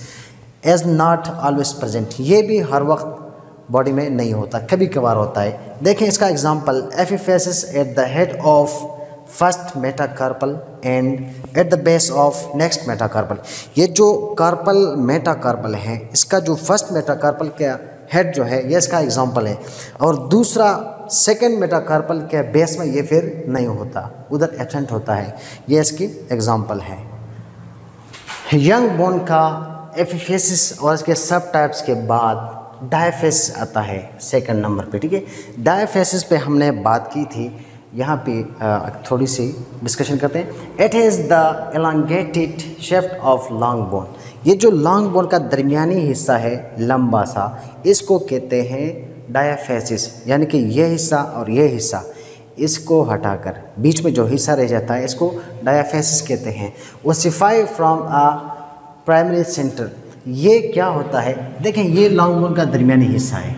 as not always present, ये भी हर वक्त बॉडी में नहीं होता, कभी कभार होता है। देखें इसका example, epiphysis at the head of first metacarpal and at the base of next metacarpal. ये जो कार्पल मेटाकार्पल है, इसका जो फर्स्ट मेटाकार्पल का हेड जो है, ये इसका एग्जांपल है, और दूसरा सेकंड मेटाकार्पल के बेस में ये फिर नहीं होता, उधर एब्सेंट होता है। ये इसकी एग्जांपल है। यंग बोन का एपिफेसिस और इसके सब टाइप्स के बाद डायाफेसिस आता है सेकंड नंबर पे। ठीक है, डायाफेसिस पे हमने बात की थी यहाँ पे थोड़ी सी डिस्कशन करते हैं। It is the elongated shaft of long bone. ये जो लॉन्ग बोन का दरमियानी हिस्सा है लंबा सा, इसको कहते हैं डायाफेसिस। यानी कि ये हिस्सा और ये हिस्सा, इसको हटाकर बीच में जो हिस्सा रह जाता है इसको डायाफेसिस कहते हैं। ओसिफाई फ्रॉम अ प्राइमरी सेंटर। ये क्या होता है, देखें ये लॉन्ग बोन का दरमियानी हिस्सा है,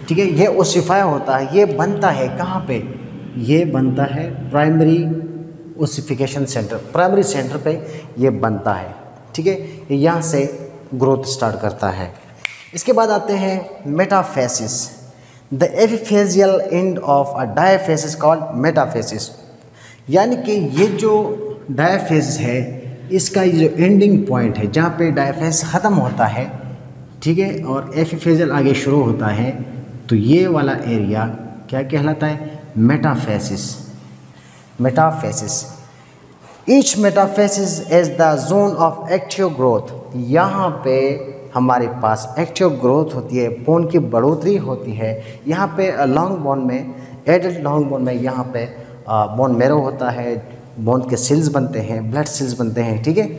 ठीक है। ये ओसिफाई होता है, ये बनता है कहाँ पे, ये बनता है primary ossification centre, primary centre पे ये बनता है, ठीक है। ये यहाँ से ग्रोथ स्टार्ट करता है। इसके बाद आते हैं metaphysis. The epiphyseal end of a diaphysis called metaphysis. यानी कि ये जो डायाफेसिस है इसका ये जो एंडिंग पॉइंट है जहाँ पे डायाफेसिस ख़त्म होता है, ठीक है, और एपिफेजियल आगे शुरू होता है, तो ये वाला एरिया क्या कहलाता है, metaphysis. Metaphysis, each metaphysis is the zone of active growth. यहाँ पे हमारे पास एक्टिव ग्रोथ होती है, बोन की बढ़ोतरी होती है। यहाँ पे लॉन्ग बोन में, एडल्ट लॉन्ग बोन में यहाँ पे बोन मैरो होता है, बोन के सेल्स बनते हैं, ब्लड सेल्स बनते हैं, ठीक है।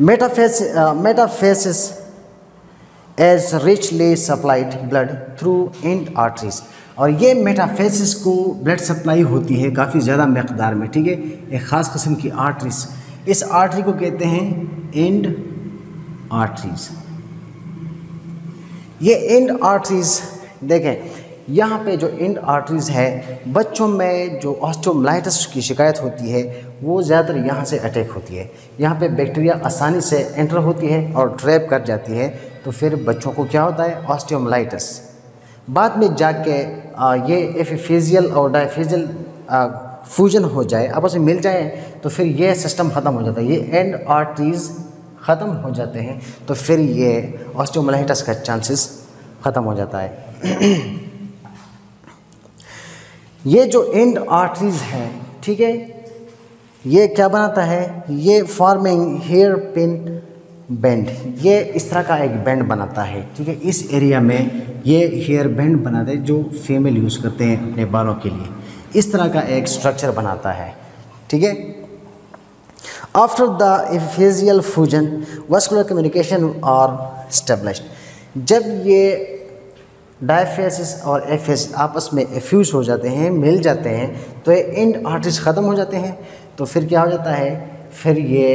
Metaphysis is richly supplied blood through end arteries. और ये मेटाफेसिस को ब्लड सप्लाई होती है काफ़ी ज़्यादा मकदार में, ठीक है, एक ख़ास किस्म की आर्टरीज। इस आर्टरी को कहते हैं एंड आर्टरीज। ये एंड आर्टरीज देखें, यहाँ पे जो एंड आर्टरीज है, बच्चों में जो ऑस्टियोमाइलाइटिस की शिकायत होती है वो ज़्यादातर यहाँ से अटैक होती है। यहाँ पे बैक्टीरिया आसानी से एंटर होती है और ट्रैप कर जाती है, तो फिर बच्चों को क्या होता है, ऑस्टियोमाइलाइटिस। बाद में जाके ये एपिफेजियल और डायफेजियल फ्यूजन हो जाए, आपस में मिल जाए, तो फिर ये सिस्टम ख़त्म हो जाता है, ये एंड आर्टरीज ख़त्म हो जाते हैं, तो फिर ये ऑस्टियोमाइलाइटिस का चांसेस ख़त्म हो जाता है। ये जो एंड आर्टरीज हैं, ठीक है, ये क्या बनाता है, ये फॉर्मिंग हेयर पिन बैंड, ये इस तरह का एक बैंड बनाता है, ठीक है। इस एरिया में ये हेयर बैंड बनाते हैं जो फीमेल यूज़ करते हैं अपने बालों के लिए, इस तरह का एक स्ट्रक्चर बनाता है, ठीक है। After the epiphyseal fusion vascular communication are established. जब ये डायफेसिस और एफेसिस आपस में फ्यूज हो जाते हैं, मिल जाते हैं, तो ये एंड आर्टरीज ख़त्म हो जाते हैं, तो फिर क्या हो जाता है, फिर ये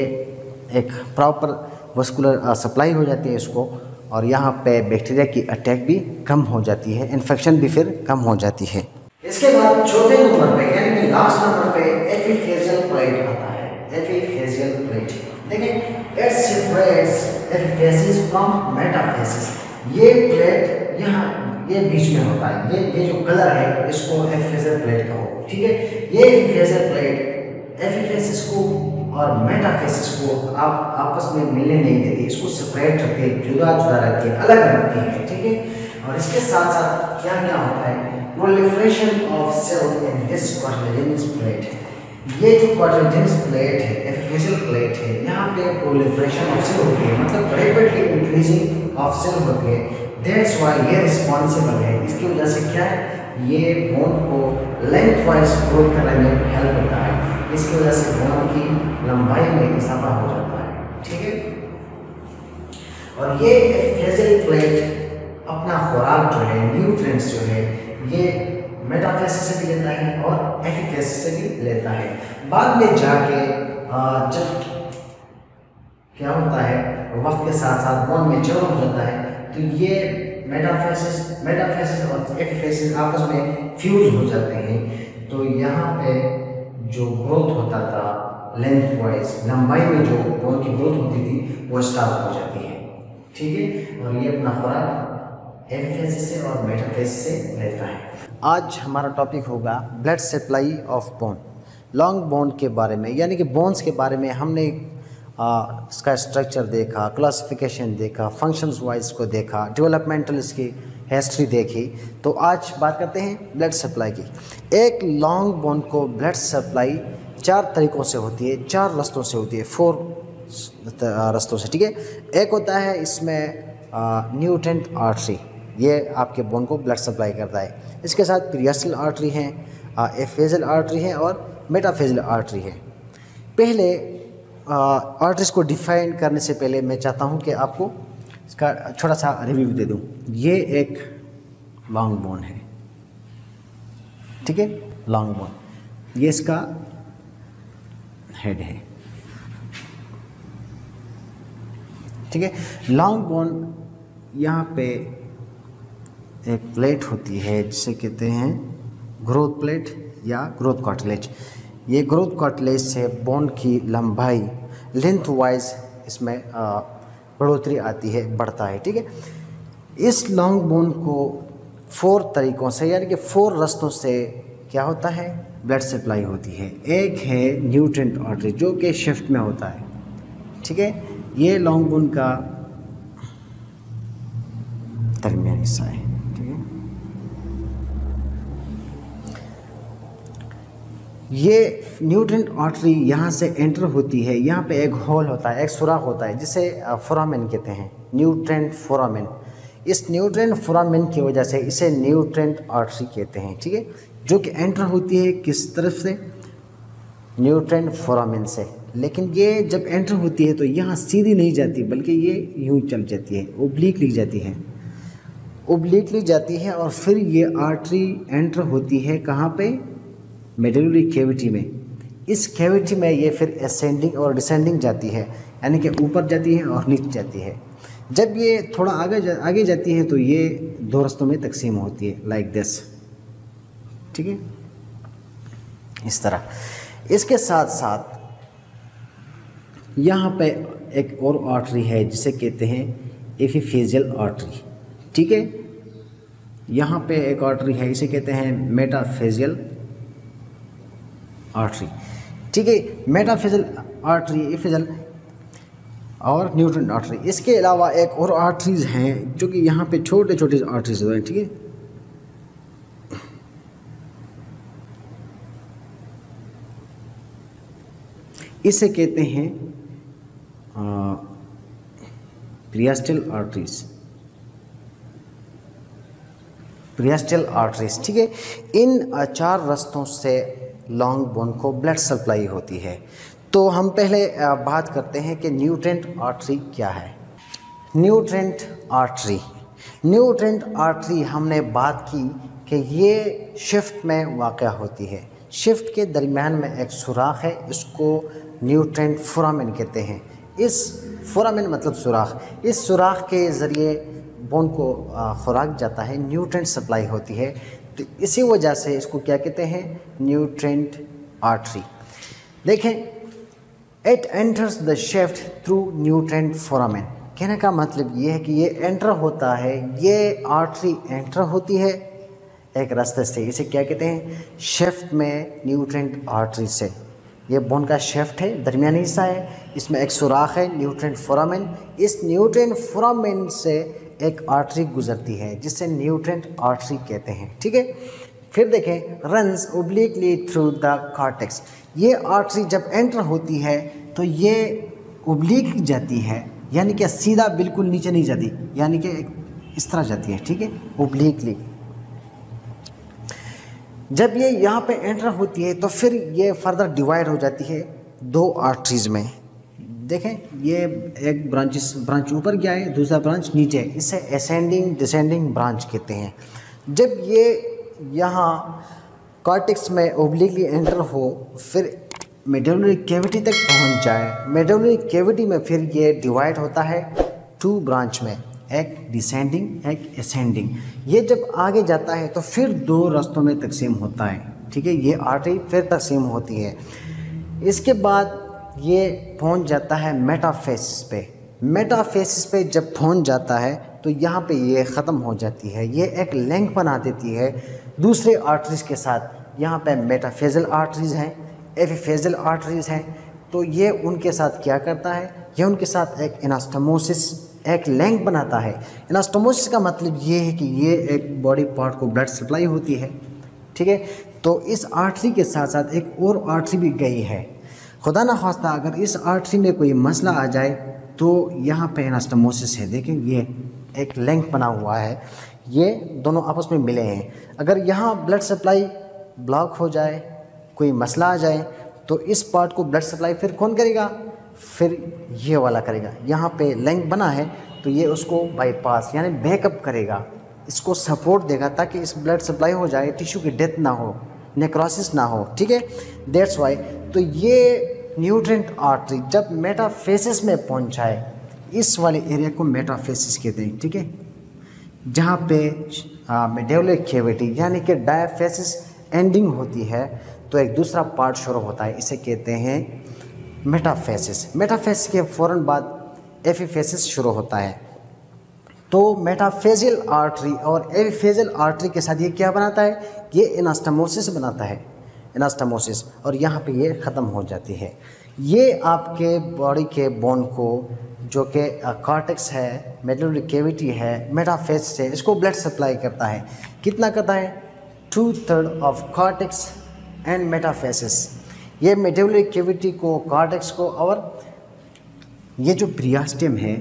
एक प्रॉपर वस्कुलर सप्लाई हो जाती है इसको, और यहाँ पे बैक्टीरिया की अटैक भी कम हो जाती है, इन्फेक्शन भी फिर कम हो जाती है। इसके बाद चौथे नंबर पे यानी कि लास्ट नंबर पे एपिफेजियल प्लेट आता है। एपिफेजियल प्लेट देखिए, इट सेपरेट्स एपिफेसिस फ्रॉम मेटाफेसिस। ये प्लेट यहाँ ये बीच में होता है, ये जो कलर है इसको एपिफेजियल प्लेट कहो, ठीक है। ये एपिफेजियल प्लेट एपिफेसिस को और मेटाफेसिस को आप आपस में मिलने नहीं देती, इसको सेपरेट रखती है, जुदा जुदा रखती है, अलग रखती है, ठीक है। और इसके साथ साथ क्या क्या होता है, proliferation of cell in this cartilaginous plate. ये जो कार्टिलेजिनस प्लेट है, एपिफेजियल प्लेट है, यहाँ पे प्रोलिफरेशन ऑफ सेल होती है, मतलब रैपिडली इंक्रीजिंग ऑफ सेल होती है। दैट्स व्हाई ये रिस्पॉन्सिबल है, इसकी वजह से क्या है, ये बोन को लेंथ वाइज ग्रोथ करने में हेल्प करता है, इसकी वजह से बोन की लंबाई में इजाफा हो जाता है, ठीक है। और ये एपिफेजियल प्लेट अपना खुराक जो है, न्यूट्रिएंट्स जो है, ये मेटाफेसिस से भी लेता है और एपिफेसिस से भी लेता है। बाद में जाके जब क्या होता है, वक्त के साथ साथ बोन मैच्योर हो जाता है, तो ये मेटाफेसिस और एपिफेसिस आपस में फ्यूज हो जाते हैं, तो यहाँ पे जो ग्रोथ होता था लेंथ वाइज, लंबाई में जो बोन की ग्रोथ होती थी वो स्टार्ट हो जाती है, ठीक है। और ये अपना खुराक एपिफेसिस से और मेटाफेसिस से लेता है। आज हमारा टॉपिक होगा blood supply of bone, long bone के बारे में, यानी कि बोन्स के बारे में हमने इसका स्ट्रक्चर देखा, क्लासिफिकेशन देखा, फंक्शंस वाइज को देखा, डेवलपमेंटल इसकी हिस्ट्री देखी। तो आज बात करते हैं ब्लड सप्लाई की। एक लॉन्ग बोन को ब्लड सप्लाई 4 तरीक़ों से होती है, 4 रास्तों से होती है, 4 रास्तों से, ठीक है। एक होता है इसमें न्यूट्रेंट आर्टरी, ये आपके बोन को ब्लड सप्लाई करता है। इसके साथ पेरियास्टल आर्टरी हैं, एफेजल आर्टरी है और मेटाफेजल आर्टरी है। पहले आर्टरीज को डिफाइन करने से पहले मैं चाहता हूं कि आपको इसका छोटा सा रिव्यू दे दूं। ये एक लॉन्ग बोन है, ठीक है, लॉन्ग बोन, ये इसका हेड है, ठीक है। लॉन्ग बोन यहाँ पे एक प्लेट होती है जिसे कहते हैं ग्रोथ प्लेट या ग्रोथ कार्टिलेज। ये ग्रोथ कार्टिलेज से बोन की लंबाई लेंथ वाइज इसमें बढ़ोतरी आती है, बढ़ता है, ठीक है। इस लॉन्ग बोन को 4 तरीक़ों से यानी कि 4 रास्तों से क्या होता है, ब्लड सप्लाई होती है। एक है न्यूट्रेंट आर्टरी जो कि शिफ्ट में होता है, ठीक है। ये लॉन्ग बोन का दरमियानी हिस्सा है, ठीक है। ये न्यूट्रेंट आर्टरी यहाँ से एंटर होती है, यहाँ पे एक होल होता है, एक सुराख होता है जिसे फोरामेन कहते हैं, न्यूट्रेंट फोरामेन। इस न्यूट्रेंट फोरामेन की वजह से इसे न्यूट्रेंट आर्टरी कहते हैं, ठीक है, जो कि एंटर होती है किस तरफ से, न्यूट्रेंट फोरामेन से। लेकिन ये जब एंटर होती है तो यहाँ सीधी नहीं जाती बल्कि ये यूँ चल जाती है, ओब्लिकली जाती है, ओब्लिकली जाती है और फिर ये आर्टरी एंटर होती है कहाँ पे, मेडुलरी कैविटी में। इस कैविटी में ये फिर असेंडिंग और डिसेंडिंग जाती है, यानी कि ऊपर जाती है और नीचे जाती है। जब ये थोड़ा आगे जाती है तो ये 2 रास्तों में तकसीम होती है, लाइक दिस, ठीक है, इस तरह। इसके साथ साथ यहाँ पे एक और आर्टरी है जिसे कहते हैं एपिफेजियल आर्टरी, ठीक है। यहाँ पे एक आर्टरी है, इसे कहते हैं मेटाफेजियल आर्टरी, ठीक है। मेटाफेजियल आर्टरी, एपिफेजियल और न्यूट्रेंट आर्टरी। इसके अलावा एक और आर्टरीज हैं जो कि यहाँ पे छोटे छोटे आर्टरीज हैं, ठीक है। इसे कहते हैं प्रियास्टल आर्टरीज, प्रियास्टल आर्टरीज, ठीक है। इन 4 रास्तों से लॉन्ग बोन को ब्लड सप्लाई होती है। तो हम पहले बात करते हैं कि न्यूट्रेंट आर्टरी क्या है। न्यूट्रेंट आर्टरी, न्यूट्रेंट आर्टरी हमने बात की कि ये शिफ्ट में वाक़या होती है। शिफ्ट के दरमियान में एक सुराख है, इसको न्यूट्रेंट फोरामेन कहते हैं। इस फोरामेन मतलब सुराख, इस सुराख के ज़रिए बोन को खुराक जाता है, न्यूट्रेंट सप्लाई होती है। तो इसी वजह से इसको क्या कहते हैं, न्यूट्रेंट आर्टरी। देखें, it enters the shift through nutrient foramen. कहने का मतलब ये है कि ये एंटर होता है, ये आर्टरी एंटर होती है एक रास्ते से, इसे क्या कहते हैं, शिफ्ट में न्यूट्रेंट आर्टरी से। ये बोन का शेफ्ट है, दरमियानी हिस्सा है, इसमें एक सुराख है न्यूट्रेंट फोरामेन। इस न्यूट्रेंट फोरामेन से एक आर्टरी गुजरती है जिसे न्यूट्रेंट आर्टरी कहते हैं, ठीक है। फिर देखें, runs obliquely through the cortex. ये आर्टरी जब एंटर होती है तो ये ओब्लिक जाती है, यानी कि सीधा बिल्कुल नीचे नहीं जाती, यानी कि इस तरह जाती है, ठीक है, ओब्लिकली। जब ये यहाँ पे एंटर होती है तो फिर ये फर्दर डिवाइड हो जाती है 2 आर्टरीज में। देखें, ये एक ब्रांच ऊपर गया है, दूसरा ब्रांच नीचे है, इसे असेंडिंग डिसेंडिंग ब्रांच कहते हैं। जब ये यहाँ कॉर्टेक्स में ओब्लिकली एंटर हो, फिर मेडुलरी कैविटी तक पहुँच जाए, मेडुलरी कैविटी में फिर ये डिवाइड होता है 2 ब्रांच में, एक डिसेंडिंग एक असेंडिंग। ये जब आगे जाता है तो फिर 2 रास्तों में तकसीम होता है, ठीक है, ये आर्टरी फिर तकसीम होती है। इसके बाद ये पहुंच जाता है मेटाफेसिस पे। मेटाफेसिस पे जब पहुंच जाता है तो यहाँ पे ये ख़त्म हो जाती है, ये एक लिंक बना देती है दूसरे आर्टरीज के साथ। यहाँ पे मेटाफेजल आर्टरीज हैं, एपिफेजल आर्टरीज हैं, तो ये उनके साथ क्या करता है, ये उनके साथ एक एनास्टोमोसिस, एक लिंक बनाता है। एनास्टोमोसिस का मतलब ये है कि ये एक बॉडी पार्ट को ब्लड सप्लाई होती है, ठीक है। तो इस आर्टरी के साथ साथ एक और आर्टरी भी गई है। खुदा ना खास्ता अगर इस आर्टरी में कोई मसला आ जाए तो यहाँ पे एनास्टोमोसिस है। देखें, ये एक लिंक बना हुआ है, ये दोनों आपस में मिले हैं। अगर यहाँ ब्लड सप्लाई ब्लॉक हो जाए, कोई मसला आ जाए, तो इस पार्ट को ब्लड सप्लाई फिर कौन करेगा? फिर ये वाला करेगा। यहाँ पे लिंक बना है तो ये उसको बाईपास यानी बैकअप करेगा, इसको सपोर्ट देगा ताकि इस ब्लड सप्लाई हो जाए, टिश्यू की डेथ ना हो, नेक्रोसिस ना हो। ठीक है, दैट्स वाई। तो ये न्यूट्रिएंट आर्टरी जब मेटाफेसिस में पहुँच जाए, इस वाले एरिया को मेटाफेसिस कहते हैं। ठीक है, जहाँ पे मेडुलरी कैविटी यानी कि डायफेसिस एंडिंग होती है तो एक दूसरा पार्ट शुरू होता है, इसे कहते हैं मेटाफेसिस। मेटाफेसिस के फ़ौरन बाद एपिफेसिस शुरू होता है। तो मेटाफेजियल आर्टरी और एपिफेजियल आर्टरी के साथ ये क्या बनाता है? ये एनास्टमोसिस बनाता है, एनास्टमोसिस, और यहाँ पे ये ख़त्म हो जाती है। ये आपके बॉडी के बोन को, जो कि कॉर्टेक्स है, मेडुलरी कैविटी है, मेटाफेसिस है, इसको ब्लड सप्लाई करता है। कितना करता है? 2/3 ऑफ कॉर्टेक्स एंड मेटाफेसिस। ये मेडुलरी कैविटी को, कॉर्टेक्स को, और ये जो ब्रियास्टियम है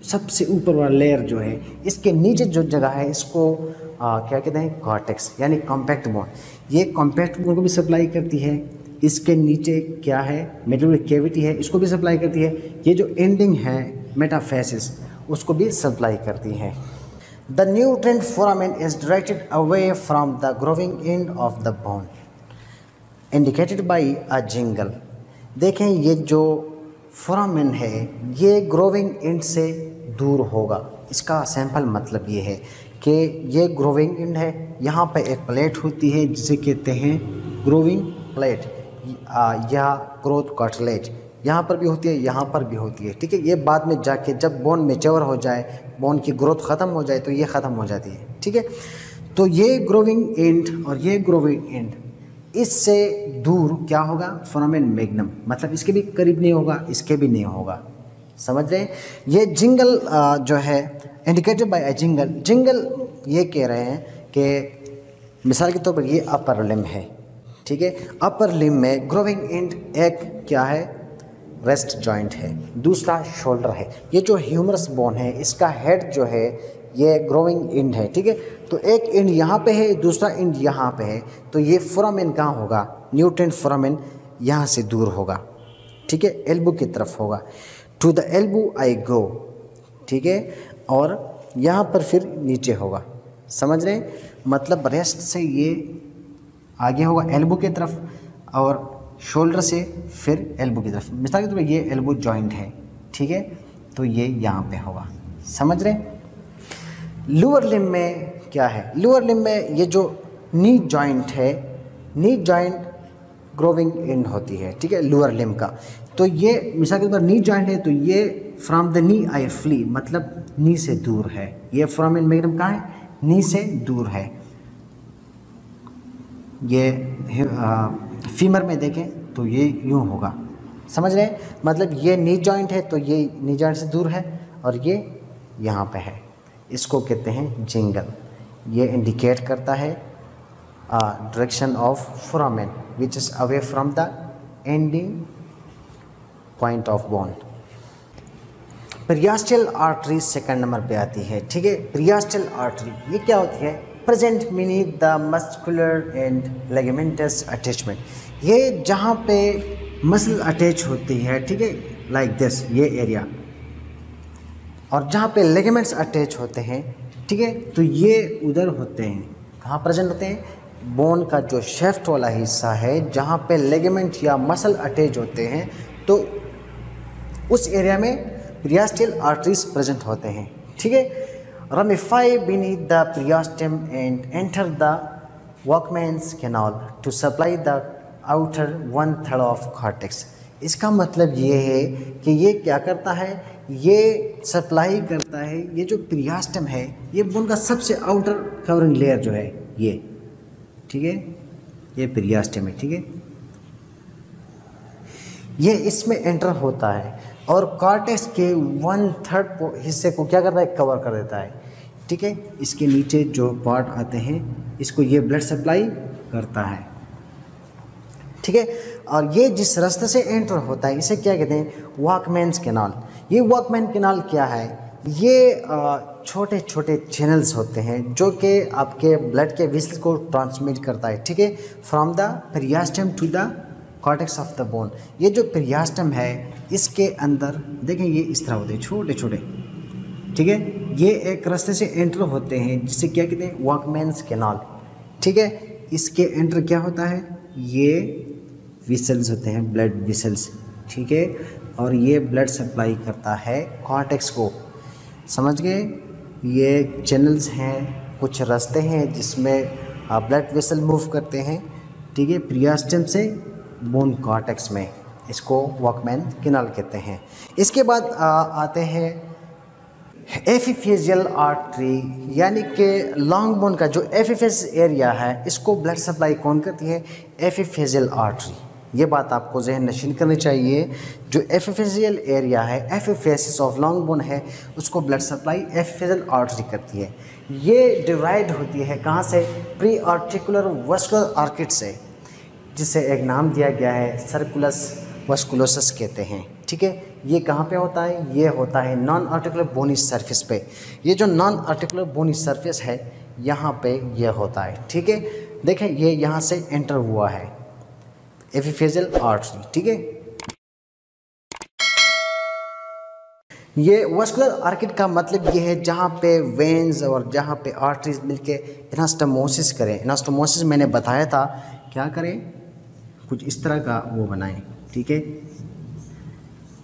सबसे ऊपर वाला लेयर जो है, इसके नीचे जो जगह है इसको क्या कहते हैं? कॉर्टेक्स यानी कॉम्पैक्ट बोन। ये कॉम्पैक्ट बोन को भी सप्लाई करती है। इसके नीचे क्या है? मेडुलरी कैविटी है, इसको भी सप्लाई करती है। ये जो एंडिंग है मेटाफेसिस, उसको भी सप्लाई करती है। The nutrient foramen is directed away from the growing end of the bone indicated by a jingle. देखें, ये जो फोरामेन है ये ग्रोविंग एंड से दूर होगा। इसका सिंपल मतलब ये है कि ये ग्रोविंग एंड है, यहाँ पे एक प्लेट होती है जिसे कहते हैं ग्रोविंग प्लेट या ग्रोथ कार्टिलेज। यहाँ पर भी होती है, यहाँ पर भी होती है। ठीक है, ये बाद में जाके जब बोन मैच्योर हो जाए, बोन की ग्रोथ ख़त्म हो जाए तो ये ख़त्म हो जाती है। ठीक है, तो ये ग्रोविंग एंड और ये ग्रोविंग एंड, इससे दूर क्या होगा? फोरामेन मैग्नम, मतलब इसके भी करीब नहीं होगा, इसके भी नहीं होगा। समझ रहे हैं? ये जिंगल जो है indicated by a jingle. Jingle ये कह रहे हैं कि मिसाल के तौर पर ये अपर लिम्ब है। ठीक है, अपर लिम्ब में ग्रोविंग एंड एक क्या है? रेस्ट जॉइंट है, दूसरा शोल्डर है। ये जो ह्यूमरस बोन है इसका हेड जो है ये ग्रोविंग एंड है। ठीक है, तो एक एंड यहाँ पे है, दूसरा एंड यहाँ पे है, तो ये फोरामेन कहाँ होगा? न्यूट्रिएंट फोरामेन यहाँ से दूर होगा। ठीक है, एल्बो की तरफ होगा। टू द एल्बो आई गो। ठीक है, और यहाँ पर फिर नीचे होगा। समझ रहे हैं? मतलब रेस्ट से ये आगे होगा एल्बो की तरफ, और शोल्डर से फिर एल्बो की तरफ। मिसाल के तौर पर ये एल्बो जॉइंट है। ठीक है, तो ये यहाँ पे होगा। समझ रहे हैं? लोअर लिम्ब में क्या है? लोअर लिम्ब में ये जो नी जॉइंट है, नी जॉइंट ग्रोविंग एंड होती है। ठीक है, लोअर लिम्ब का। तो ये मिसाल के तौर पर नी जॉइंट है तो ये from the knee I flea, मतलब नी से दूर है। ये फोरामेन मैग्नम कहाँ है? नी से दूर है। ये फीमर में देखें तो ये यूँ होगा। समझ रहे हैं? मतलब ये नी जॉइंट है तो ये नी जॉइंट से दूर है, और ये यहाँ पे है। इसको कहते हैं जिंगल। ये इंडिकेट करता है direction of foramen which is away from the ending point of bone. Periosteal artery second number पे आती है। ठीक है, पेरियास्टियल आर्टरी ये क्या होती है? Present meaning the muscular and ligamentous attachment. ये जहाँ पे मसल अटैच होती है, ठीक है, लाइक दिस, ये एरिया, और जहाँ पे लिगामेंट्स अटैच होते हैं, ठीक है, तो ये उधर होते हैं। कहाँ प्रेजेंट होते हैं? बोन का जो शेफ्ट वाला हिस्सा है जहाँ पे लिगामेंट या मसल अटैच होते हैं, तो उस एरिया में पेरियास्टियल आर्टरीज प्रेजेंट होते हैं। ठीक है, ramify beneath the periosteum and enter the Walkman's canal to supply the outer 1/3 of cortex। इसका मतलब ये है कि ये क्या करता है? ये सप्लाई करता है, ये जो पेरियास्टियम है ये बोन का सबसे आउटर कवरिंग लेयर जो है ये, ठीक है, ये पेरियास्टियम है। ठीक है, ये इसमें एंटर होता है और कॉर्टेक्स के 1/3 हिस्से को क्या करता है? कवर कर देता है। ठीक है, इसके नीचे जो पार्ट आते हैं इसको ये ब्लड सप्लाई करता है। ठीक है, और ये जिस रास्ते से एंटर होता है इसे क्या कहते हैं? वॉकमैन्स कैनाल। ये वॉकमैन कैनाल क्या है? ये छोटे छोटे चैनल्स होते हैं जो कि आपके ब्लड के वेसल्स को ट्रांसमिट करता है, ठीक है, from the periosteum to the cortex of the bone. ये जो पेरियास्टम है इसके अंदर देखें ये इस तरह होते हैं छोटे छोटे, ठीक है, ये एक रास्ते से एंटर होते हैं जिसे क्या कहते हैं, वॉकमैन्स कैनाल, ठीक है। इसके एंटर क्या होता है, ये विसल्स होते हैं, ब्लड विसल्स, ठीक है, और ये ब्लड सप्लाई करता है कॉर्टेक्स को, समझ गए। ये चैनल्स हैं, कुछ रास्ते हैं जिसमें ब्लड वेसल मूव करते हैं, ठीक है, पेरियास्टम से बोन कॉर्टेक्स में, इसको वॉकमैन कैनाल कहते हैं। इसके बाद आते हैं एपिफेजियल आर्टरी, यानी कि लॉन्ग बोन का जो एपिफेज एरिया है इसको ब्लड सप्लाई कौन करती है, एपिफेजियल आर्टरी। ये बात आपको जहन नशीन करनी चाहिए, जो एपिफेजियल एरिया है, एपिफेसिस ऑफ लॉन्ग बोन है, उसको ब्लड सप्लाई एपिफेजियल आर्टरी करती है। ये डिवाइड होती है कहाँ से, प्री आर्टिकुलर वस्कुलर आर्किड से, जिसे एक नाम दिया गया है सर्कुलस वस्कुलोसस कहते हैं, ठीक है। ये कहाँ पे होता है, ये होता है नॉन आर्टिकुलर बोनी सरफेस पे। ये जो नॉन आर्टिकुलर बोनी सरफेस है यहाँ पे ये होता है, ठीक है। देखें ये यहाँ से एंटर हुआ है एपिफेजियल आर्टरी, ठीक है। ये वस्कुलर आर्किड का मतलब ये है जहाँ पे वेन्स और जहाँ पे आर्टरीज मिलके एनास्टोमोसिस करें। एनास्टोमोसिस मैंने बताया था क्या करें, कुछ इस तरह का वो बनाएं, ठीक है,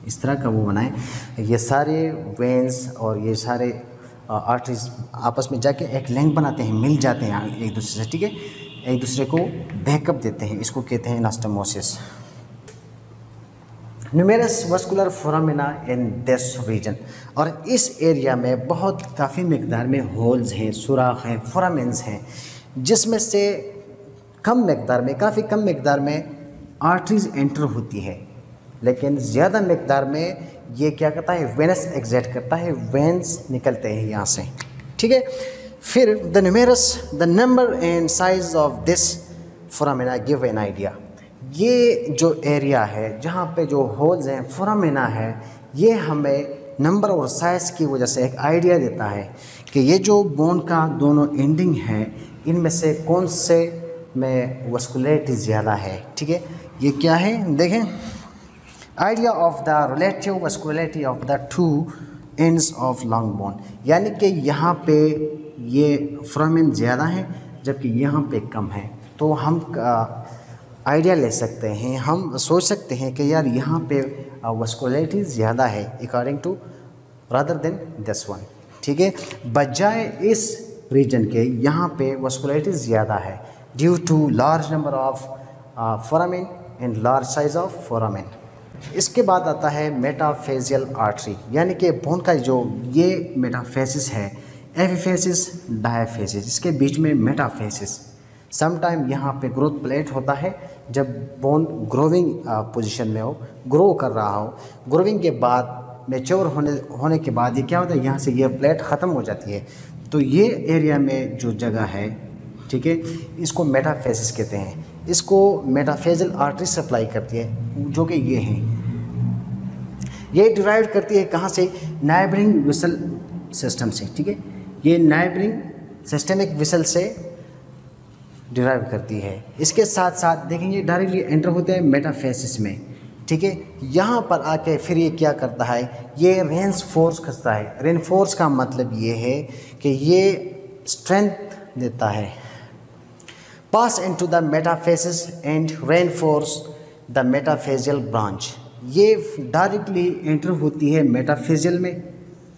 इस तरह का वो बनाएं। ये सारे वेन्स और ये सारे आर्टरीज आपस में जाके एक लिंक बनाते हैं, मिल जाते हैं एक दूसरे से, ठीक है, एक दूसरे को बैकअप देते हैं, इसको कहते हैं anastomosis. Numerous vascular foramina in this region, और इस एरिया में बहुत काफ़ी मकदार में होल्स हैं, सुराख हैं, फोरामेंस हैं, जिसमें से कम मकदार में, काफ़ी कम मकदार में आर्टरीज एंटर होती है, लेकिन ज़्यादा मकदार में ये क्या करता है, वेनस एग्जैक्ट करता है, वेन्स निकलते हैं यहाँ से, ठीक है। फिर the number and size of this foramina give an idea. ये जो एरिया है जहाँ पे जो होल्स हैं, फोरामिना है, ये हमें नंबर और साइज़ की वजह से एक आइडिया देता है कि ये जो बोन का दोनों एंडिंग है इनमें से कौन से में वस्कुलरिटी ज़्यादा है, ठीक है। ये क्या है देखें, idea of the relative vascularity of the two ends of long bone, यानी कि यहाँ पे ये फोरामेन ज़्यादा है जबकि यहाँ पे कम है, तो हम आइडिया ले सकते हैं, हम सोच सकते हैं कि यार यहाँ पे वस्कुलरिटी ज़्यादा है according to rather than this one, ठीक है, बजाय इस रीजन के यहाँ पे वस्कुलरिटी ज़्यादा है due to large number of foramen and large size of foramen. इसके बाद आता है मेटाफेजियल आर्टरी, यानी कि बोन का जो ये मेटाफेसिस है, एपिफेसिस डायफेसिस, इसके बीच में मेटाफेसिस। समटाइम यहाँ पे ग्रोथ प्लेट होता है, जब बोन ग्रोविंग पोजीशन में हो, ग्रो कर रहा हो, ग्रोविंग के बाद मैच्योर होने के बाद ये क्या होता है, यहाँ से ये प्लेट ख़त्म हो जाती है, तो ये एरिया में जो जगह है, ठीक है, इसको मेटाफेसिस कहते हैं। इसको मेटाफेजियल आर्टरी सप्लाई करती है, जो कि ये हैं, ये डिराइव करती है कहाँ से, नाइबरिंग विसल सिस्टम से, ठीक है, ये नाइबरिंग सिस्टेमिक विसल से डिराइव करती है। इसके साथ साथ देखेंगे डायरेक्टली एंटर होते हैं मेटाफेसिस में, ठीक है। यहाँ पर आके फिर ये क्या करता है, ये रेनफोर्स करता है। रेनफोर्स का मतलब ये है कि ये स्ट्रेंथ देता है, pass into the metaphysis and reinforce the metaphyseal branch. ये डायरेक्टली एंटर होती है मेटाफेजियल में,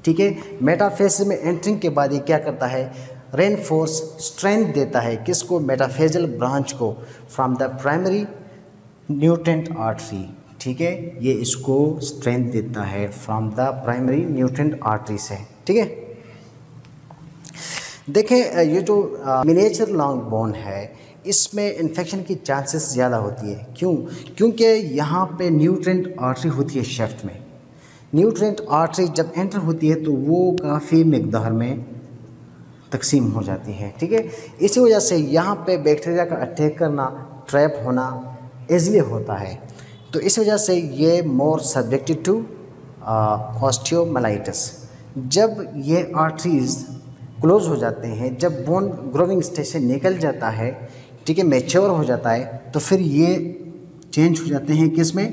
ठीक है। मेटाफेसिस में एंट्रिंग के बाद ये क्या करता है, रेनफोर्स स्ट्रेंथ देता है किसको, मेटाफेजियल ब्रांच को, from the primary nutrient artery, ठीक है, ये इसको स्ट्रेंथ देता है from the primary nutrient artery से, ठीक है। देखें ये जो मिनिएचर लॉन्ग बोन है इसमें इन्फेक्शन की चांसेस ज़्यादा होती है, क्यों, क्योंकि यहाँ पे न्यूट्रेंट आर्टरी होती है शेफ्ट में। न्यूट्रेंट आर्टरी जब एंटर होती है तो वो काफ़ी मकदार में तकसीम हो जाती है, ठीक है। इसी वजह से यहाँ पे बैक्टीरिया का अटैक करना, ट्रैप होना ईजिली होता है, तो इस वजह से ये मोर सब्जेक्टेड टू ऑस्टियोमाइलाइटिस, जब ये आर्टरीज क्लोज हो जाते हैं, जब बोन ग्रोविंग स्टेज से निकल जाता है, ठीक है, मैच्योर हो जाता है, तो फिर ये चेंज हो जाते हैं किस में,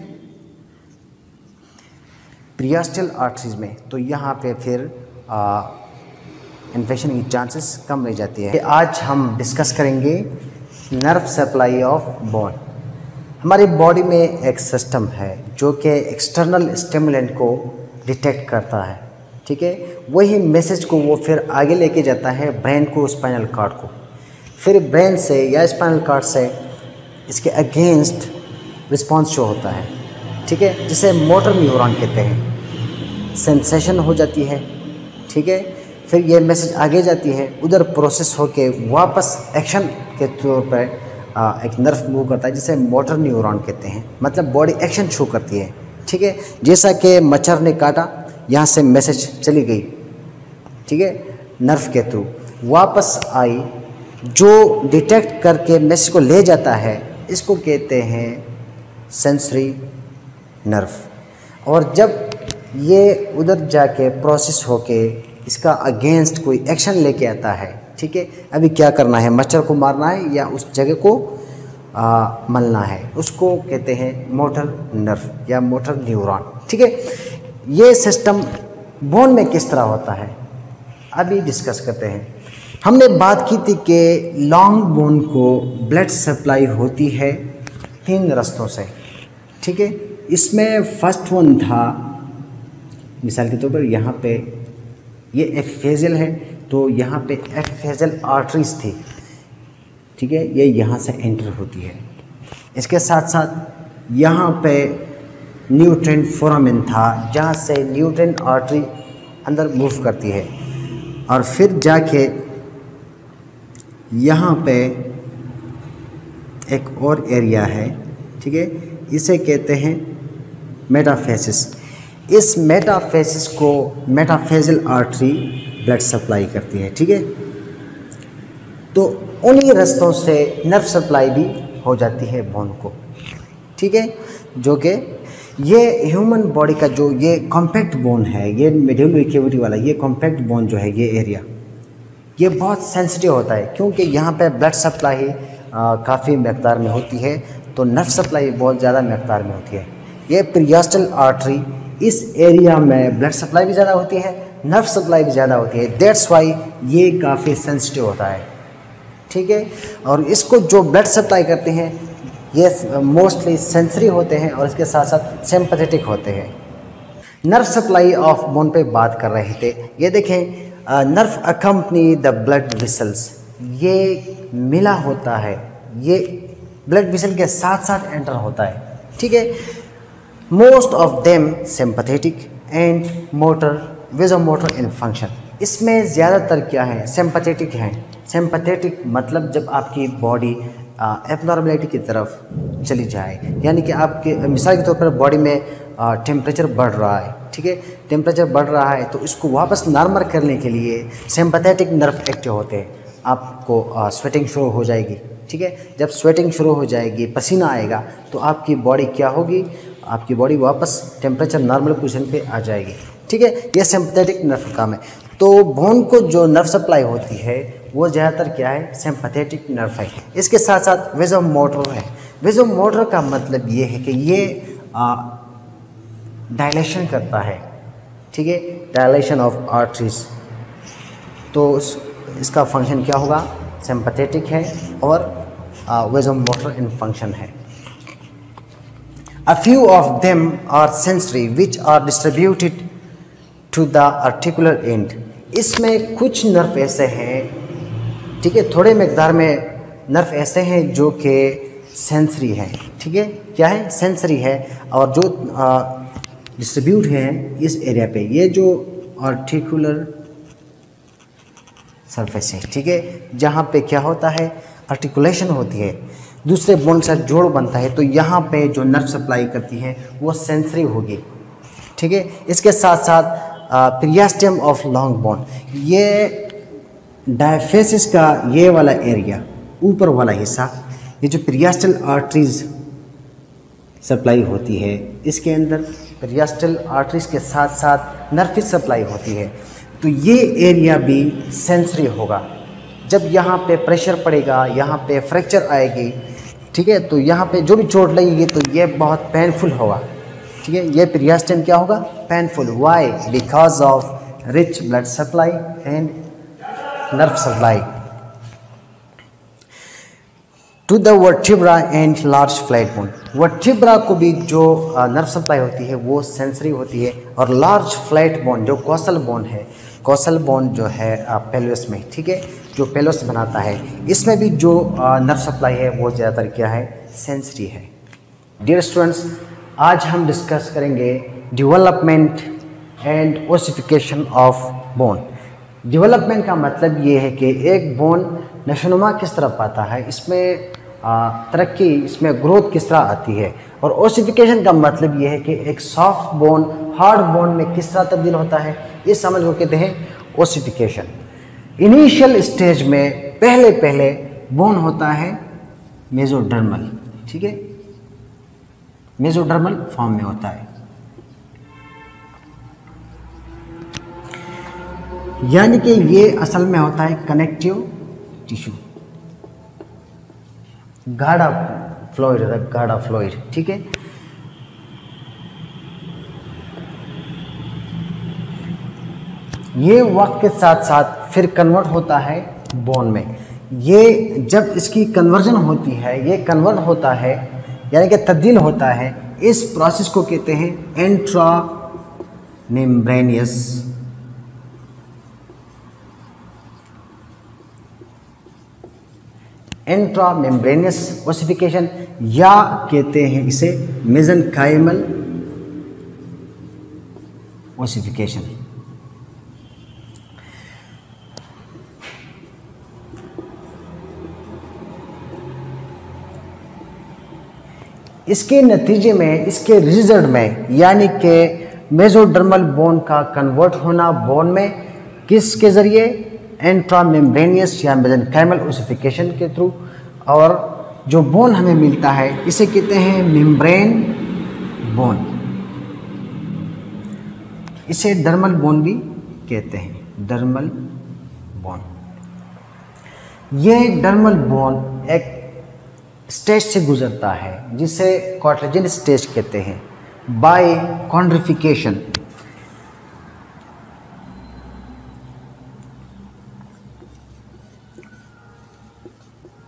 प्रियास्टल आर्टरीज में। तो यहाँ पे फिर इन्फेक्शन की चांसेस कम रह जाती है। आज हम डिस्कस करेंगे नर्व सप्लाई ऑफ बोन। हमारी बॉडी में एक सिस्टम है जो कि एक्सटर्नल स्टिमुलेंट को डिटेक्ट करता है, ठीक है, वही मैसेज को वो फिर आगे लेके जाता है ब्रेन को, स्पाइनल कॉर्ड को, फिर ब्रेन से या स्पाइनल कॉर्ड से इसके अगेंस्ट रिस्पॉन्स शो होता है, ठीक है, जिसे मोटर न्यूरॉन कहते हैं। सेंसेशन हो जाती है, ठीक है, फिर ये मैसेज आगे जाती है, उधर प्रोसेस होके वापस एक्शन के तौर पर एक नर्व मूव करता है जिसे मोटर न्यूरॉन कहते हैं, मतलब बॉडी एक्शन शो करती है, ठीक है। जैसा कि मच्छर ने काटा, यहाँ से मैसेज चली गई, ठीक है, नर्व के थ्रू वापस आई, जो डिटेक्ट करके मैसेज को ले जाता है, इसको कहते हैं सेंसरी नर्व। और जब ये उधर जाके प्रोसेस होके इसका अगेंस्ट कोई एक्शन लेके आता है, ठीक है, अभी क्या करना है, मच्छर को मारना है या उस जगह को मलना है, उसको कहते हैं मोटर नर्व या मोटर न्यूरॉन, ठीक है। ये सिस्टम बोन में किस तरह होता है अभी डिस्कस करते हैं। हमने बात की थी कि लॉन्ग बोन को ब्लड सप्लाई होती है 3 रास्तों से, ठीक है। इसमें फर्स्ट वन था, मिसाल के तौर पर यहाँ पे ये एपिफेजियल है, तो यहाँ पे एपिफेजियल आर्टरीज थी, ठीक है, ये यहाँ से एंटर होती है। इसके साथ साथ यहाँ पे न्यूट्रेंट फोरामेन था, जहाँ से न्यूट्रेंट आर्टरी अंदर मूव करती है, और फिर जाके यहाँ पे एक और एरिया है, ठीक है, इसे कहते हैं मेटाफेसिस। इस मेटाफेसिस को मेटाफेजियल आर्टरी ब्लड सप्लाई करती है, ठीक है। तो उन्हीं रास्तों से नर्व सप्लाई भी हो जाती है बोन को, ठीक है, जो कि ये ह्यूमन बॉडी का जो ये कॉम्पैक्ट बोन है, ये मेडुलरी कैविटी वाला ये कॉम्पैक्ट बोन जो है, ये एरिया ये बहुत सेंसिटिव होता है, क्योंकि यहाँ पे ब्लड सप्लाई काफ़ी मकदार में होती है, तो नर्व सप्लाई बहुत ज़्यादा मकदार में होती है। ये प्रियास्टल आर्टरी, इस एरिया में ब्लड सप्लाई भी ज़्यादा होती है, नर्व सप्लाई भी ज़्यादा होती है, दैट्स वाई ये काफ़ी सेंसिटिव होता है, ठीक है। और इसको जो ब्लड सप्लाई करते हैं ये मोस्टली सेंसरी होते हैं और इसके साथ साथ सिंपैथेटिक होते हैं। नर्व सप्लाई ऑफ बोन पे बात कर रहे थे, ये देखें, nerve accompany the blood whistles, ये मिला होता है, ये ब्लड विसल के साथ साथ एंटर होता है, ठीक है। Most of them sympathetic and motor vasomotor in function. इसमें ज़्यादातर क्या है, सिंपैथेटिक हैं। सिंपैथेटिक मतलब जब आपकी बॉडी एबनॉर्मलिटी की तरफ चली जाए, यानी कि आपके मिसाल के तौर पर बॉडी में टेम्परेचर बढ़ रहा है, ठीक है, टेम्परेचर बढ़ रहा है, तो इसको वापस नॉर्मल करने के लिए सिंपैथेटिक नर्व एक्टिव होते हैं। आपको स्वेटिंग शुरू हो जाएगी, ठीक है, जब स्वेटिंग शुरू हो जाएगी, पसीना आएगा, तो आपकी बॉडी क्या होगी, आपकी बॉडी वापस टेम्परेचर नॉर्मल पोजीशन पे आ जाएगी, ठीक है। ये सिंपैथेटिक नर्व का काम है। तो बोन को जो नर्व सप्लाई होती है वो ज़्यादातर क्या है, सिंपैथेटिक नर्व है। इसके साथ साथ वेजोमोटर है। वेजोमोटर का मतलब ये है कि ये डायलेशन करता है, ठीक है, डायलेशन ऑफ आर्टरीज। तो इसका फंक्शन क्या होगा, सिंपैथेटिक है और वेजोमोटर इन फंक्शन है। A few of them are sensory which are distributed to the articular end. इसमें कुछ नर्व ऐसे हैं, ठीक है, थोड़े मकदार में नर्व ऐसे हैं जो कि सेंसरी हैं, ठीक है, क्या है, सेंसरी है, और जो डिस्ट्रीब्यूट है इस एरिया पे, ये जो आर्टिकुलर सरफेस है, ठीक है, जहाँ पे क्या होता है, आर्टिकुलेशन होती है, दूसरे बोन के साथ जोड़ बनता है, तो यहाँ पे जो नर्व सप्लाई करती है वो सेंसरी होगी, ठीक है। इसके साथ साथ पेरिस्टेम ऑफ लॉन्ग बोन, ये डायफेसिस का ये वाला एरिया, ऊपर वाला हिस्सा, ये जो पेरिस्टल आर्टरीज सप्लाई होती है, इसके अंदर पेरियास्टल आर्टरीज के साथ साथ नर्वस सप्लाई होती है, तो ये एरिया भी सेंसरी होगा। जब यहाँ पे प्रेशर पड़ेगा, यहाँ पे फ्रैक्चर आएगी, ठीक है, तो यहाँ पे जो भी चोट लगेगी तो ये बहुत पेनफुल होगा, ठीक है। ये पेरियास्टम क्या होगा? Painful. Why? Because of rich blood supply and nerve supply to the vertebra and large flat bone. Vertebra को भी जो नर्व सप्लाई होती है वो सेंसरी होती है, और लार्ज फ्लैट बोन जो कॉसल बोन है, कॉसल बोन जो है पेल्विस में, ठीक है, जो पेल्विस बनाता है, इसमें भी जो नर्व सप्लाई है वो ज़्यादातर क्या है? सेंसरी है। डियर स्टूडेंट्स, आज हम डिस्कस करेंगे development and ossification of bone. Development का मतलब ये है कि एक बोन नशोनुमा किस तरह पाता है, इसमें तरक्की, इसमें ग्रोथ किस तरह आती है। और ओसिफिकेशन का मतलब ये है कि एक सॉफ्ट बोन हार्ड बोन में किस तरह तब्दील होता है, इस समझ को कहते हैं ओसिफिकेशन। इनिशियल स्टेज में पहले बोन होता है मेसोडर्मल, ठीक है, मेसोडर्मल फॉर्म में होता है, यानी कि ये असल में होता है कनेक्टिव टिश्यू, गाढ़ा फ्लूइड, गाढ़ा फ्लूइड, ठीक है। ये वक्त के साथ साथ फिर कन्वर्ट होता है बोन में। ये जब इसकी कन्वर्जन होती है, ये कन्वर्ट होता है यानी कि तब्दील होता है, इस प्रोसेस को कहते हैं इंट्रा मेम्ब्रेनियस इंट्रामेम्ब्रेनियस ओसिफिकेशन, या कहते हैं इसे मेसेंकाइमल ओसिफिकेशन। इसके नतीजे में, इसके रिजल्ट में, यानी कि मेसोडर्मल बोन का कन्वर्ट होना बोन में किसके ज़रिए? इंट्रामेम्ब्रेनियस या मेसेंकाइमल ओसिफिकेशन के थ्रू। और जो बोन हमें मिलता है इसे कहते हैं मेम्ब्रेन बोन, इसे डर्मल बोन भी कहते हैं, डर्मल बोन। ये डर्मल बोन एक स्टेज से गुजरता है जिसे कार्टिलेजिनस स्टेज कहते हैं, बाय कॉन्ड्रिफिकेशन।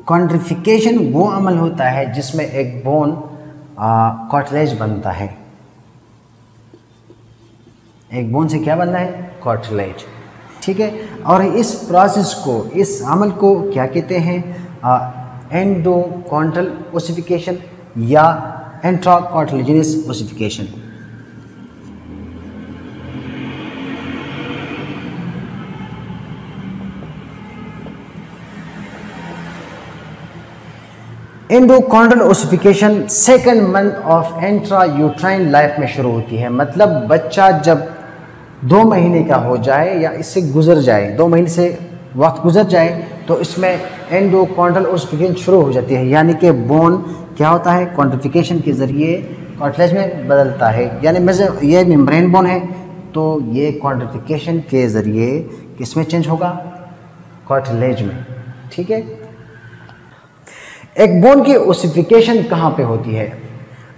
कॉन्ड्रिफिकेशन वो अमल होता है जिसमें एक बोन कार्टिलेज बनता है। एक बोन से क्या बनता है? कार्टिलेज, ठीक है। और इस प्रोसेस को, इस अमल को क्या कहते हैं? एंडोकॉन्ड्रल ओसिफिकेशन या intracartilaginous ossification. Endochondral ossification second month of intra uterine life में शुरू होती है। मतलब बच्चा जब 2 महीने का हो जाए या इससे गुजर जाए, 2 महीने से वक्त गुजर जाए, तो इसमें एंडोकॉन्ड्रल ओसिफिकेशन शुरू हो जाती है, यानी कि बोन क्या होता है? कॉन्ड्रिफिकेशन के ज़रिए कार्टिलेज में बदलता है। यानी ये मेम्ब्रेन बोन है तो ये कॉन्ड्रिफिकेशन के ज़रिए किस में चेंज होगा? कार्टिलेज में, ठीक है। एक बोन की ओसिफिकेशन कहाँ पे होती है?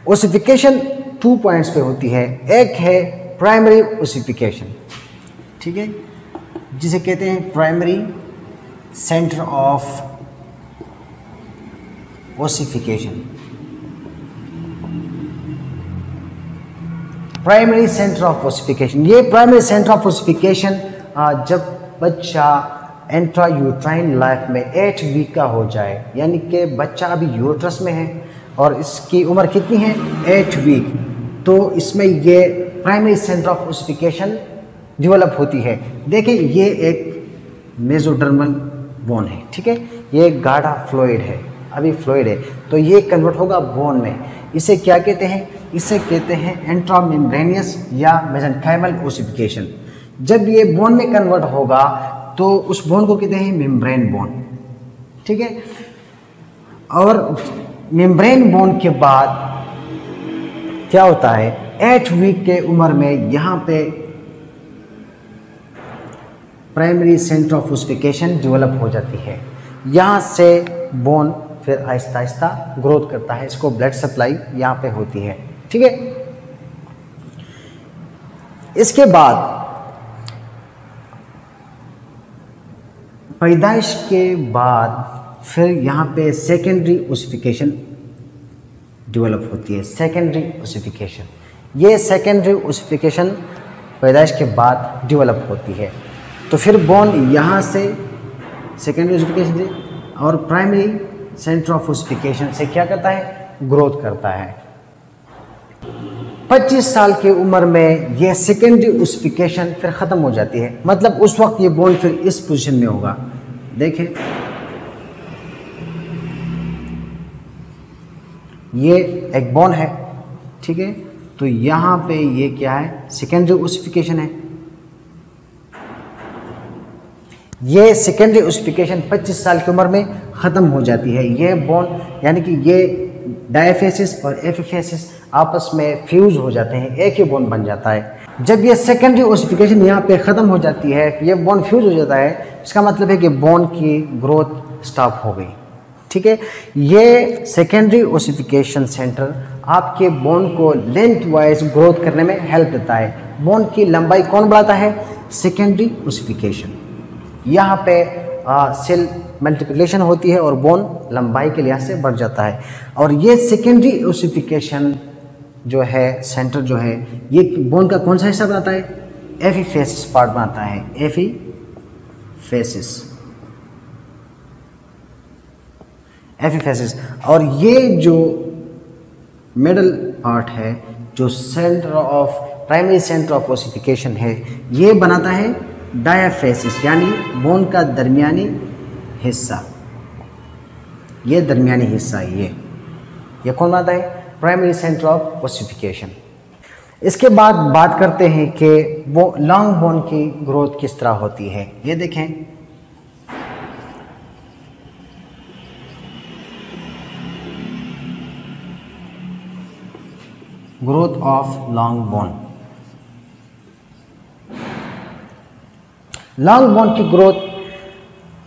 ओसिफिकेशन 2 पॉइंट्स पे होती है। एक है प्राइमरी ओसिफिकेशन, ठीक है, जिसे कहते हैं primary centre of ossification. Primary centre of ossification, ये प्राइमरी सेंटर ऑफ ओसिफिकेशन जब बच्चा इंट्रा यूट्राइन लाइफ में 8 वीक का हो जाए, यानी कि बच्चा अभी यूट्रस में है और इसकी उम्र कितनी है? 8 वीक, तो इसमें ये primary centre of ossification develop होती है। देखिए ये एक मेसोडर्मल बोन है, ठीक है, ये गाढ़ा फ्लूइड है, अभी फ्लूइड है, तो ये कन्वर्ट होगा बोन में। इसे क्या कहते हैं? इसे कहते हैं इंट्रामेम्ब्रेनियस या मेसेंकाइमल ओसिफिकेशन। जब ये बोन में कन्वर्ट होगा तो उस बोन को कहते हैं मेम्ब्रेन बोन, ठीक है। और मेम्ब्रेन बोन के बाद क्या होता है? 8 वीक के उम्र में यहाँ पे primary centre of ossification develop हो जाती है। यहाँ से बोन फिर आहिस्ता आहिस्ता ग्रोथ करता है, इसको ब्लड सप्लाई यहाँ पे होती है, ठीक है। इसके बाद पैदाइश के बाद फिर यहाँ पे सेकेंडरी ओसिफिकेशन डेवलप होती है। सेकेंडरी ओसिफिकेशन, ये सेकेंडरी ओसिफिकेशन पैदाइश के बाद डेवलप होती है। तो फिर बोन यहाँ से सेकेंडरी ओसिफिकेशन से और प्राइमरी सेंटर ऑफ ओसिफिकेशन से क्या करता है, ग्रोथ करता है। 25 साल की उम्र में ये सेकेंडरी ओसिफिकेशन फिर ख़त्म हो जाती है, मतलब उस वक्त ये बोन फिर इस पोजीशन में होगा। देखें ये एक बोन है, ठीक है। तो यहाँ पे ये क्या है, सेकेंडरी ओसिफिकेशन है। ये सेकेंडरी ओसिफिकेशन 25 साल की उम्र में ख़त्म हो जाती है। ये बोन यानी कि ये डायफेसिस और एपिफेसिस आपस में फ्यूज हो जाते हैं, एक ही बोन बन जाता है। जब ये सेकेंडरी ओसिफिकेशन यहाँ पे ख़त्म हो जाती है, ये बोन फ्यूज हो जाता है, इसका मतलब है कि बोन की ग्रोथ स्टॉप हो गई, ठीक है। ये सेकेंडरी ओसिफिकेशन सेंटर आपके बोन को लेंथ वाइज ग्रोथ करने में हेल्प देता है। बोन की लंबाई कौन बढ़ाता है, सेकेंडरी ओसिफिकेशन। यहाँ पे सेल मल्टीप्लिकेशन होती है और बोन लंबाई के लिहाज से बढ़ जाता है। और ये सेकेंडरी ओसिफिकेशन जो है सेंटर जो है, ये बोन का कौन सा हिस्सा बनाता है, एपिफेसिस पार्ट बनाता है, एपिफेसिस। और ये जो मिडल पार्ट है, जो centre of primary centre of ossification है, ये बनाता है डायाफेसिस, यानी बोन का दरमियानी हिस्सा। ये दरमियानी हिस्सा ये कौन बनाता है, प्राइमरी सेंटर ऑफ ओसिफिकेशन। इसके बाद बात करते हैं कि वो लॉन्ग बोन की ग्रोथ किस तरह होती है। ये देखें, growth of long bone. Long bone की ग्रोथ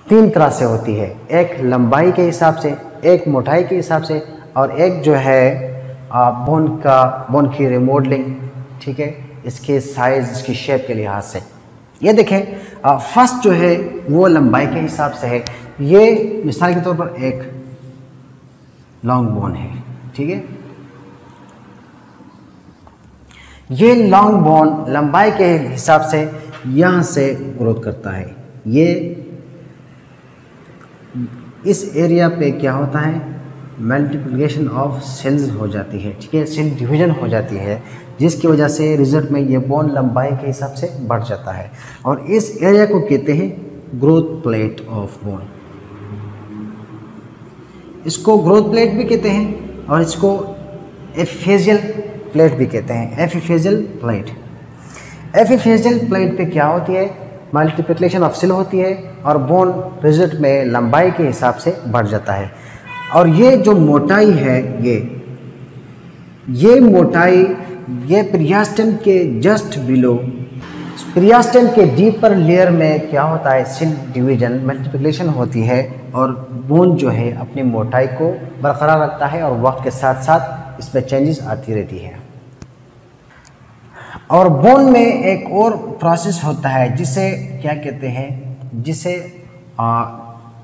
3 तरह से होती है, एक लंबाई के हिसाब से, एक मोटाई के हिसाब से, और एक जो है बोन की रिमॉडलिंग, ठीक है, इसके साइज, इसकी शेप के लिहाज से। ये देखें, फर्स्ट जो है वो लंबाई के हिसाब से है। ये मिसाल के तौर पर एक लॉन्ग बोन है, ठीक है। ये लॉन्ग बोन लंबाई के हिसाब से यहाँ से ग्रोथ करता है। ये इस एरिया पे क्या होता है, मल्टीप्लिकेशन ऑफ सेल्स हो जाती है, ठीक है, सेल डिवीजन हो जाती है, जिसकी वजह से रिजल्ट में ये बोन लंबाई के हिसाब से बढ़ जाता है। और इस एरिया को कहते हैं ग्रोथ प्लेट ऑफ बोन। इसको ग्रोथ प्लेट भी कहते हैं और इसको एपिफेजियल प्लेट भी कहते हैं, एपिफेजियल प्लेट। एपिफेजियल प्लेट पे क्या होती है, मल्टीप्लिकेशन ऑफ सेल होती है और बोन रिजल्ट में लंबाई के हिसाब से बढ़ जाता है। और ये जो मोटाई है, ये मोटाई ये पीरियास्टम के जस्ट बिलो, पीरियास्टम के डीपर लेयर में क्या होता है, सेल डिवीजन, मल्टीप्लिकेशन होती है और बोन जो है अपनी मोटाई को बरकरार रखता है और वक्त के साथ साथ इसमें चेंजेस आती रहती है। और बोन में एक और प्रोसेस होता है जिसे क्या कहते हैं, जिसे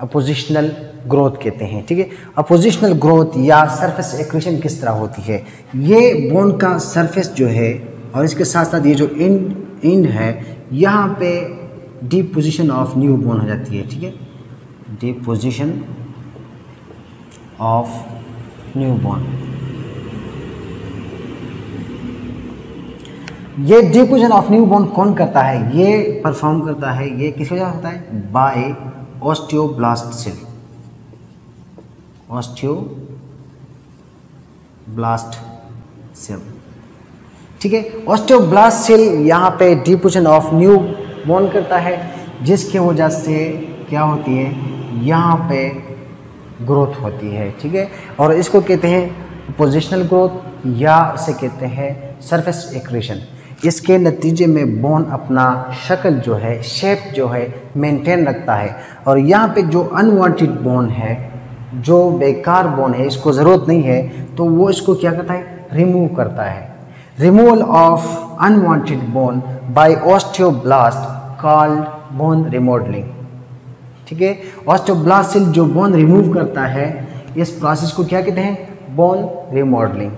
अपोजिशनल ग्रोथ कहते हैं, ठीक है। अपोजिशनल ग्रोथ या सरफेस एक्रेशन किस तरह होती है, ये बोन का सरफेस जो है और इसके साथ साथ ये जो इंड है, यहाँ पे डिपोजिशन ऑफ न्यू बोन हो जाती है, ठीक है, डिपोजिशन ऑफ न्यू बोन। ये डिपोजिशन ऑफ न्यू बोन कौन करता है, ये परफॉर्म करता है, ये किस वजह होता है, by osteoblast cell, osteoblast cell, ठीक है। ऑस्टियोब्लास्ट सेल यहाँ पे डिपोजिशन ऑफ न्यू बोन करता है, जिसकी वजह से क्या होती है, यहाँ पे ग्रोथ होती है, ठीक है। और इसको कहते हैं पोजिशनल ग्रोथ या इसे कहते हैं सरफेस एक्रीशन। इसके नतीजे में बोन अपना शक्ल जो है, शेप जो है मेंटेन रखता है। और यहाँ पे जो अनवांटेड बोन है, जो बेकार बोन है, इसको ज़रूरत नहीं है, तो वो इसको क्या करता है, रिमूव करता है। Removal of unwanted bone by osteoblast called bone remodelling. ठीक है, ऑस्टियोब्लास्ट सेल जो बोन रिमूव करता है, इस प्रोसेस को क्या कहते हैं, बोन रिमॉडलिंग।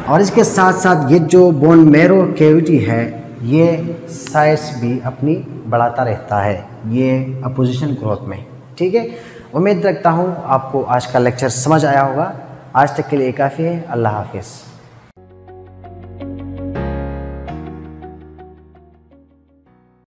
और इसके साथ साथ ये जो बोन मैरो कैविटी है, ये साइज भी अपनी बढ़ाता रहता है, ये अपोजिशन ग्रोथ में। ठीक है, उम्मीद रखता हूँ आपको आज का लेक्चर समझ आया होगा। आज तक के लिए काफ़ी है। अल्लाह हाफिज़।